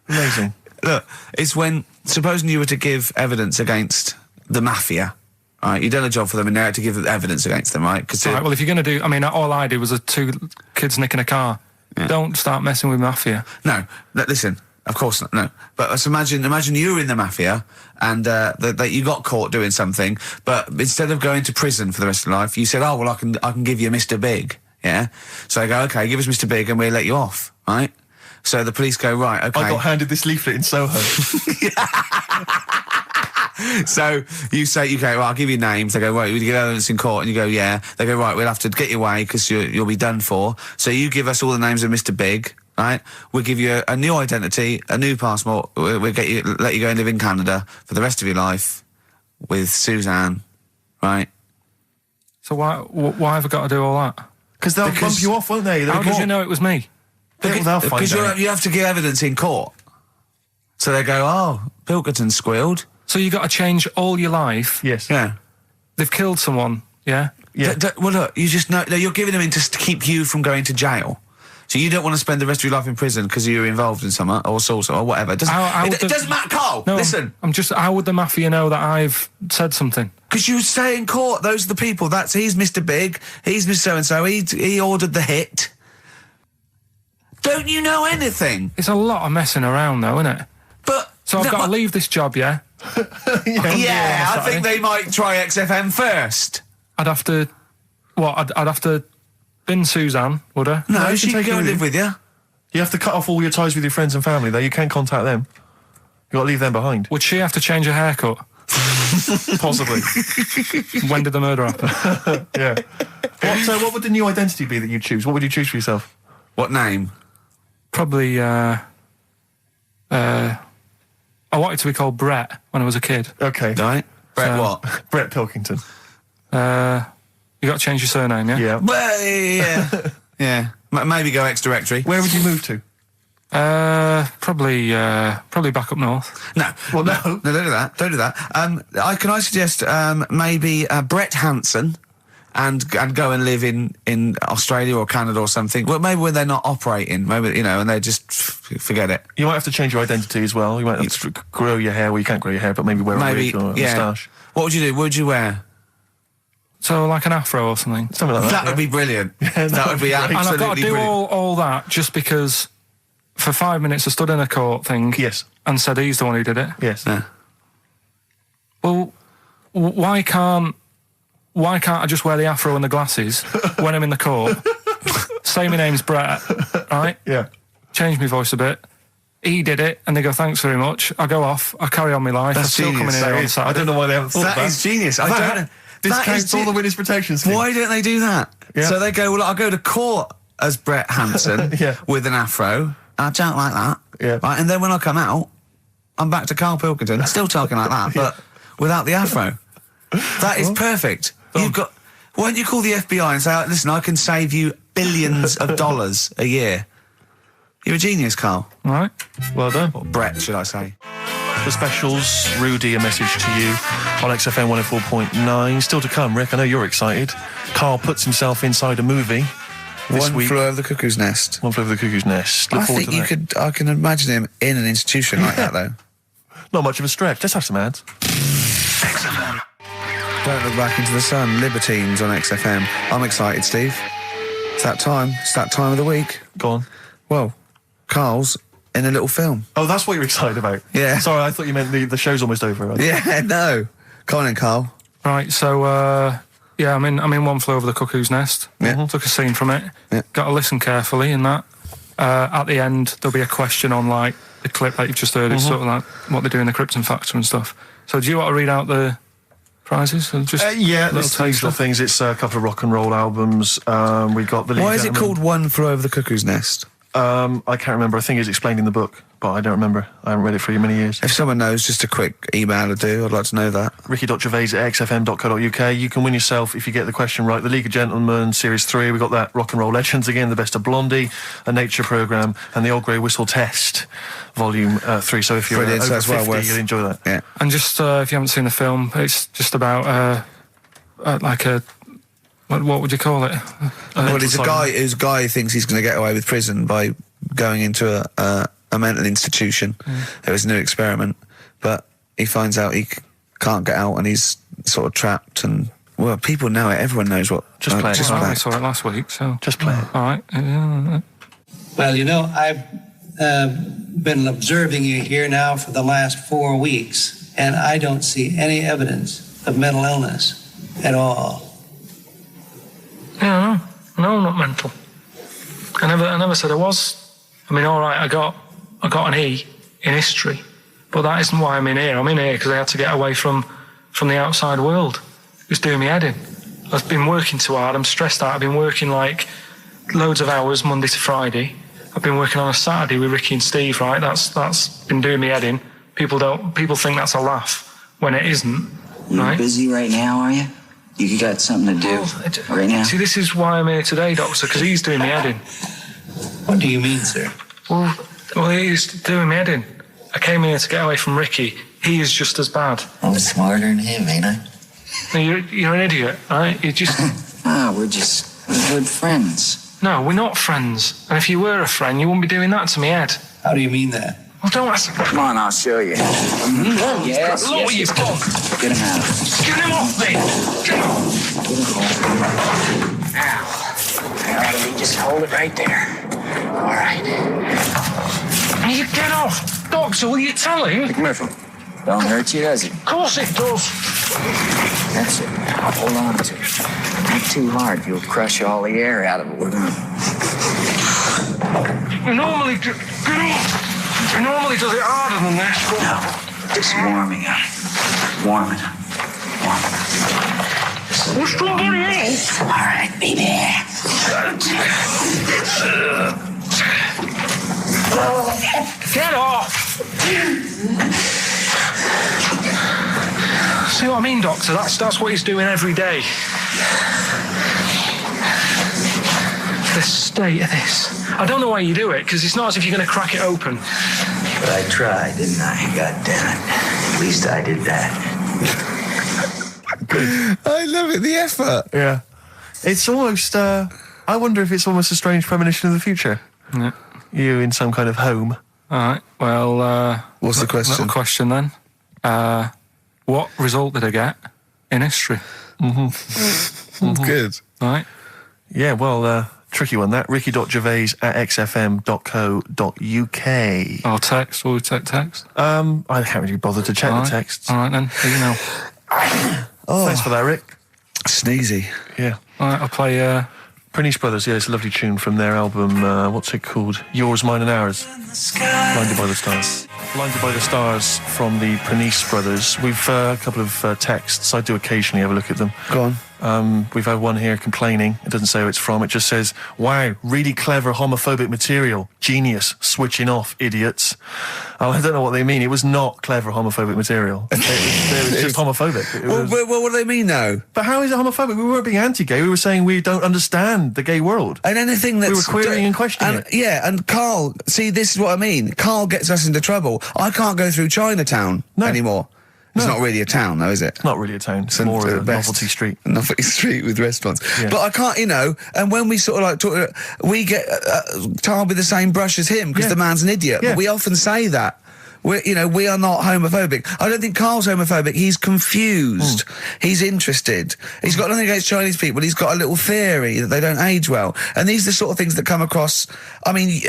Amazing. Look, it's when, supposing you were to give evidence against the mafia, right, you've done a job for them and now to give evidence against them, right? Right, well, if you're going to do... I mean, all I did was 2 kids nicking a car. Yeah. Don't start messing with mafia. No, listen, of course not, no. But let's imagine you were in the mafia and that you got caught doing something, but instead of going to prison for the rest of your life, you said, oh, well, I can give you Mr. Big, yeah? So I go, okay, give us Mr. Big and we'll let you off, right? So the police go, right, okay. I got handed this leaflet in Soho. So you go, well, I'll give you names. They go, right, will you give evidence in court? And you go, yeah. They go, right, we'll have to get you away because you'll be done for. So you give us all the names of Mr. Big, right? We'll give you a new identity, a new passport. We'll let you go and live in Canada for the rest of your life with Suzanne, right? So why have I got to do all that? Because they'll bump you off, won't they? How did you know it was me? They'll find Because you have to give evidence in court. So they go, oh, Pilkington squealed. So you got to change all your life. Yes. Yeah. They've killed someone. Yeah. Yeah. Well, look, you just know you're giving them in to keep you from going to jail. So you don't want to spend the rest of your life in prison because you're involved in something or assault or whatever. It doesn't matter, Carl. No, listen. How would the mafia know that I've said something? Because you say in court, those are the people. He's Mr. Big. He's Mr. So-and-so. He ordered the hit. Don't you know anything? It's a lot of messing around, though, isn't it? So I've got to leave this job, yeah? I think they might try XFM first. I'd have to... What? I'd have to bin Suzanne, would I? No, she can go and live with you. You have to cut off all your ties with your friends and family, though. You can't contact them. You've got to leave them behind. Would she have to change her haircut? Possibly. When did the murder happen? Yeah. What would the new identity be that you'd choose? What would you choose for yourself? What name? Probably, I wanted to be called Brett when I was a kid. Okay. Right. Brett what? Brett Pilkington. You got to change your surname, yeah? Yeah. Well, yeah. Yeah. Maybe go X-Directory. Where would you move to? Probably back up north. No. Well, no. No, don't do that. Don't do that. I suggest maybe Brett Hanson and go and live in Australia or Canada or something. Well, maybe when they're not operating, maybe, and they just forget it. You might have to change your identity as well. You might have to grow your hair. Well, you can't grow your hair, but maybe wear a wig or a moustache. What would you do? What would you wear? So like an afro or something. Something like that. That would be brilliant. That would be absolutely and I've got to do brilliant. all that just because for 5 minutes I stood in a court thing. Yes. And said he's the one who did it. Yes. Yeah. Well, why can't I just wear the afro and the glasses when I'm in the court? Say my name's Brett, right? Yeah. Change my voice a bit. He did it, and they go, thanks very much. I go off, I carry on my life. That's I'm still genius. coming in here on Saturday. I don't know why they haven't thought That that. is genius. I don't know. Discounts all the witness protection scheme. Why don't they do that? Yeah. So they go, well, I'll go to court as Brett Hanson Yeah. with an afro. I don't like that. Yeah. Right, and then when I come out, I'm back to Karl Pilkington, still talking like that, but without the afro. That is perfect. You've got... Why don't you call the FBI and say, listen, I can save you billions of dollars a year. You're a genius, Carl. All right. Well done. Or Brett, should I say. The specials, Rudy, a message to you on XFM 104.9. Still to come, Rick. I know you're excited. Carl puts himself inside a movie this One week. Flew Over the Cuckoo's Nest. One Flew Over the Cuckoo's Nest. Look I forward think to that. I can imagine him in an institution like that, though. Not much of a stretch. Let's have some ads. XFM. Don't Look Back Into the Sun, Libertines on XFM. I'm excited, Steve. It's that time. It's that time of the week. Go on. Well, Carl's in a little film. Oh, that's what you're excited about? Yeah. Sorry, I thought you meant the show's almost over. Right? Yeah, no. Come on in, Carl. Right, so, I'm in One Flew Over the Cuckoo's Nest. Yeah. Took a scene from it. Yeah. Got to listen carefully in that. At the end, there'll be a question on, like, the clip that you've just heard. It's sort of like what they do in the Krypton Factor and stuff. So do you want to read out the prizes? Or just Yeah, little there's usual things. It's a couple of rock and roll albums. We got the... Why is it called One Flew Over the Cuckoo's Nest? I can't remember. I think it's explained in the book, but I don't remember. I haven't read it for many years. If someone knows, just a quick email to do. I'd like to know that. Ricky.gervais@xfm.co.uk. You can win yourself, if you get the question right, the League of Gentlemen Series 3. We got that Rock and Roll Legends again, the Best of Blondie, a nature programme, and the Old Grey Whistle Test, Volume 3. So if you're Brilliant, so over that's well 50, worth- you'll enjoy that. Yeah. And just, if you haven't seen the film, it's just about, like a... What would you call it? Well, he's a guy who thinks he's going to get away with prison by going into a mental institution. It was a new experiment, but he finds out he can't get out and he's sort of trapped. And well, people know it. Everyone knows what. Just play it. Well, play I it. saw it last week, so... Just play it. All right. Well, I've been observing you here now for the last 4 weeks, and I don't see any evidence of mental illness at all. Yeah, no, not mental. I never said I was. I mean, all right, I got an E in history, But that isn't why I'm in here. I'm in here because I had to get away from the outside world. It was doing me head in. I've been working too hard. I'm stressed out. I've been working like loads of hours Monday to Friday. I've been working on a Saturday with Ricky and Steve, right? That's been doing me head in. People think that's a laugh when it isn't, right? You're busy right now, are you? You got something to do right now? See, this is why I'm here today, Doctor, because he's doing me head in. What do you mean, sir? Well, he's doing me head in. I came here to get away from Ricky. He is just as bad. I'm smarter than him, ain't I? No, you're an idiot, right? You're just... we're just good friends. No, we're not friends. And if you were a friend, you wouldn't be doing that to me, Ed. How do you mean that? Well, don't ask... Come on, I'll show you. Yes, Look what you've done. Get him out. Get him off me! Get him off! Now, you just hold it right there. All right. You get off! Doctor, will you tell him? Commercial. Don't hurt you, does it? Of course it does. That's it. Now, hold on to it. Not too hard. You'll crush all the air out of it. He normally does it harder than this. No, just warming up. Warm it up. What's somebody else? All right, baby. Get off! See what I mean, Doctor? That's what he's doing every day. The state of this. I don't know why you do it, because it's not as if you're going to crack it open. But I tried, didn't I? God damn it. At least I did that. I love it, the effort. Yeah. It's almost, I wonder if it's almost a strange premonition of the future. Yeah. You in some kind of home. All right, well... What's the question? Little question then. What result did I get in history? Good. All right. Yeah, well, tricky one that. ricky.gervais@xfm.co.uk. I'll text. Will we take text? I can't really bother to check the texts. All right, then. Here you know. Thanks for that, Rick. Sneezy. Yeah. All right, I'll play... Prinice Brothers, yeah, it's a lovely tune from their album, what's it called? Yours, Mine and Ours. Blinded by the Stars. Blinded by the Stars from the Prinice Brothers. We've a couple of texts. I do occasionally have a look at them. Go on. We've had one here complaining. It doesn't say who it's from. It just says, wow, really clever homophobic material. Genius. Switching off, idiots. Oh, I don't know what they mean. It was not clever homophobic material. It was just homophobic. Well, what do they mean, though? But how is it homophobic? We weren't being anti-gay. We were saying we don't understand the gay world. And anything that's... We were querying and questioning it. Yeah, and Carl, see, this is what I mean. Carl gets us into trouble. I can't go through Chinatown anymore. It's not really a town, though, is it? It's not really a town. It's more a novelty street. Novelty street with restaurants. Yeah. But I can't, and when we sort of like talk, we get tarred with the same brush as him because the man's an idiot. Yeah. But we often say that. We are not homophobic. I don't think Carl's homophobic. He's confused. He's interested. He's got nothing against Chinese people. He's got a little theory that they don't age well. And these are the sort of things that come across, I mean...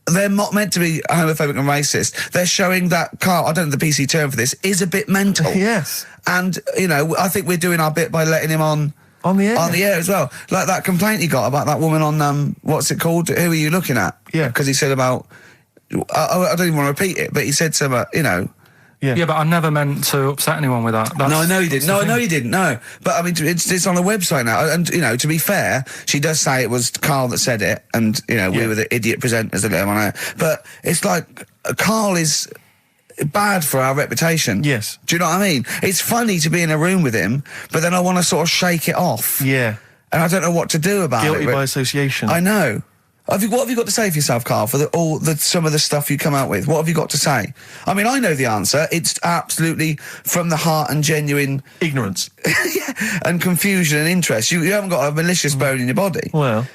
They're not meant to be homophobic and racist. They're showing that Carl, I don't know the PC term for this, is a bit mental. Yes. And, I think we're doing our bit by letting him on the air. On the air as well. Like that complaint he got about that woman on, what's it called? Who are you looking at? Yeah. Because he said about, I don't even want to repeat it, but he said something, Yeah, but I never meant to upset anyone with that. No, I know you didn't. No, I know you didn't. No, but I mean, it's on the website now, and to be fair, she does say it was Carl that said it, and we were the idiot presenters that let him on air. But it's like Carl is bad for our reputation. Yes. Do you know what I mean? It's funny to be in a room with him, but then I want to sort of shake it off. Yeah. And I don't know what to do about it. Guilty by association. I know. What have you got to say for yourself, Carl, for some of the stuff you come out with? What have you got to say? I mean, I know the answer. It's absolutely from the heart and genuine... ignorance. and confusion and interest. You haven't got a malicious bone in your body. Well...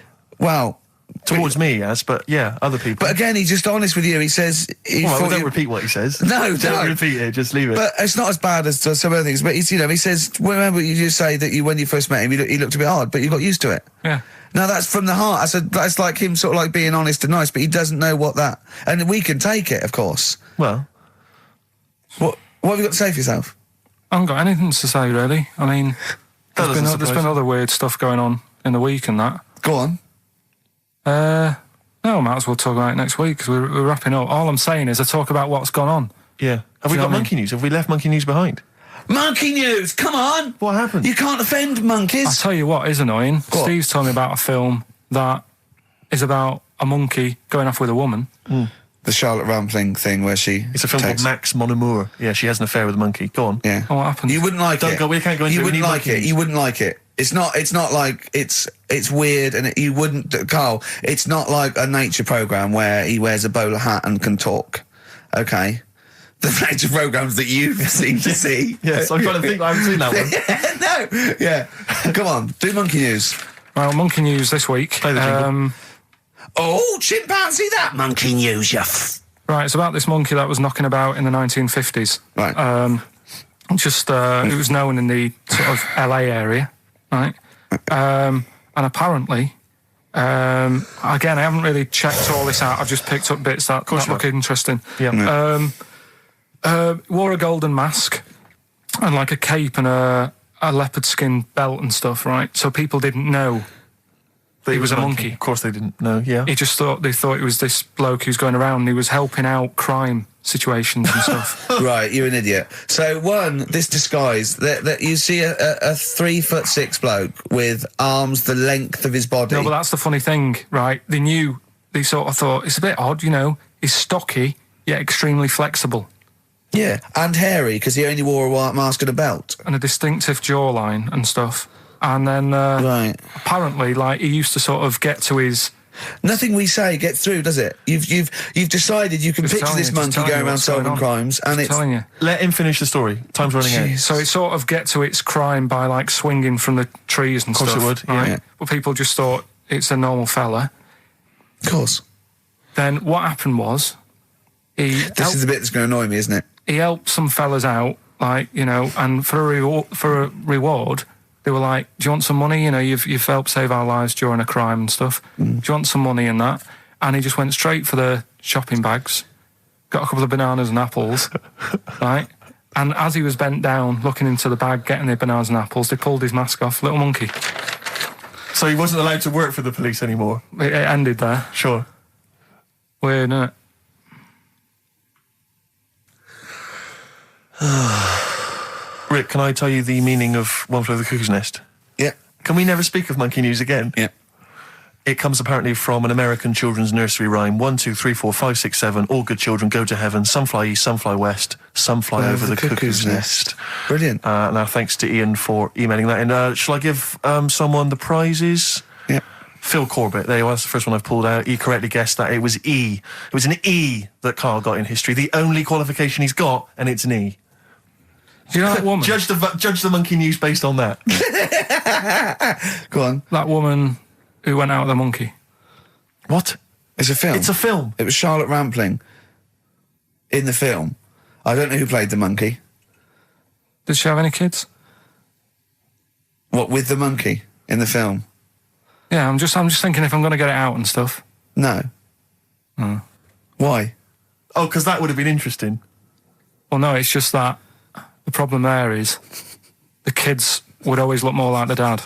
Towards me, yes, but yeah, other people. But again, he's just honest with you. He says... don't repeat what he says. No, don't repeat it, just leave it. But it's not as bad as some other things. But he says, remember you just say that when you first met him, he looked a bit hard, but you got used to it. Yeah. No, that's from the heart. That's like him sort of like being honest and nice, but he doesn't know what that... And we can take it, of course. Well... What have you got to say for yourself? I haven't got anything to say, really. I mean, there's been other weird stuff going on in the week and that. Go on. No, I might as well talk about it next week, because we're wrapping up. All I'm saying is I talk about what's gone on. Yeah. Have we got monkey news? Have we left monkey news behind? Monkey news, come on! What happened? You can't offend monkeys. I'll tell you what is annoying. What? Steve's told me about a film that is about a monkey going off with a woman. The Charlotte Rampling thing where she... It's a film called Max Mon Amour. Yeah, she has an affair with a monkey. Go on. Yeah. Oh, what happened? You wouldn't like it. We can't go into You it. wouldn't like it. You wouldn't like it. It's not like... It's weird and you wouldn't... Carl, it's not like a nature programme where he wears a bowler hat and can talk. Okay? The nature programmes that you seem to see. Yes, I'm trying to think. I haven't seen that one. No. Yeah. Come on. Do monkey news. Well, monkey news this week. Play the jingle. Oh, chimpanzee, that monkey news, you Right, it's about this monkey that was knocking about in the 1950s. Right. It was known in the sort of LA area, right? And apparently, again, I haven't really checked all this out. I've just picked up bits that look interesting. Yeah. Wore a golden mask and like a cape and a leopard skin belt and stuff, right? So people didn't know that he was a monkey. Of course they didn't know, yeah. They thought it was this bloke who's going around and he was helping out crime situations and stuff. Right, you're an idiot. So this disguise that you see a 3'6" bloke with arms the length of his body. No, but that's the funny thing, right? They sort of thought, it's a bit odd, he's stocky, yet extremely flexible. Yeah, and hairy, because he only wore a white mask and a belt. And a distinctive jawline and stuff. And then, apparently, like, he used to sort of get to his... Nothing we say gets through, does it? You've decided you can picture this monkey going around solving crimes, and it's... telling you. Let him finish the story. Time's running out. So it sort of get to its crime by, like, swinging from the trees and stuff. Of course it would, yeah. But people just thought it's a normal fella. Of course. Then what happened was... This is the bit that's going to annoy me, isn't it? He helped some fellas out, like, and for a reward, they were like, do you want some money? You've helped save our lives during a crime and stuff. Do you want some money and that? And he just went straight for the shopping bags, got a couple of bananas and apples, right? And as he was bent down, looking into the bag, getting the bananas and apples, they pulled his mask off, little monkey. So he wasn't allowed to work for the police anymore? It ended there. Sure. Weird, isn't it? Rick, can I tell you the meaning of One Flew Over the Cuckoo's Nest? Yeah. Can we never speak of monkey news again? Yeah. It comes apparently from an American children's nursery rhyme. 1, 2, 3, 4, 5, 6, 7. All good children go to heaven. Some fly east, some fly west. Some fly over the cuckoo's nest. Brilliant. Now, thanks to Ian for emailing that in. Shall I give someone the prizes? Yeah. Phil Corbett, there you are, that's the first one I've pulled out. He correctly guessed that it was E. It was an E that Carl got in history. The only qualification he's got, and it's an E. Do you know that woman? Judge the monkey news based on that. Go on. That woman who went out with the monkey. What? It's a film. It's a film. It was Charlotte Rampling in the film. I don't know who played the monkey. Did she have any kids? What, with the monkey in the film? Yeah, I'm just thinking if I'm going to get it out and stuff. No. Oh. Why? Oh, because that would have been interesting. Well, no, it's just that the problem there is the kids would always look more like the dad.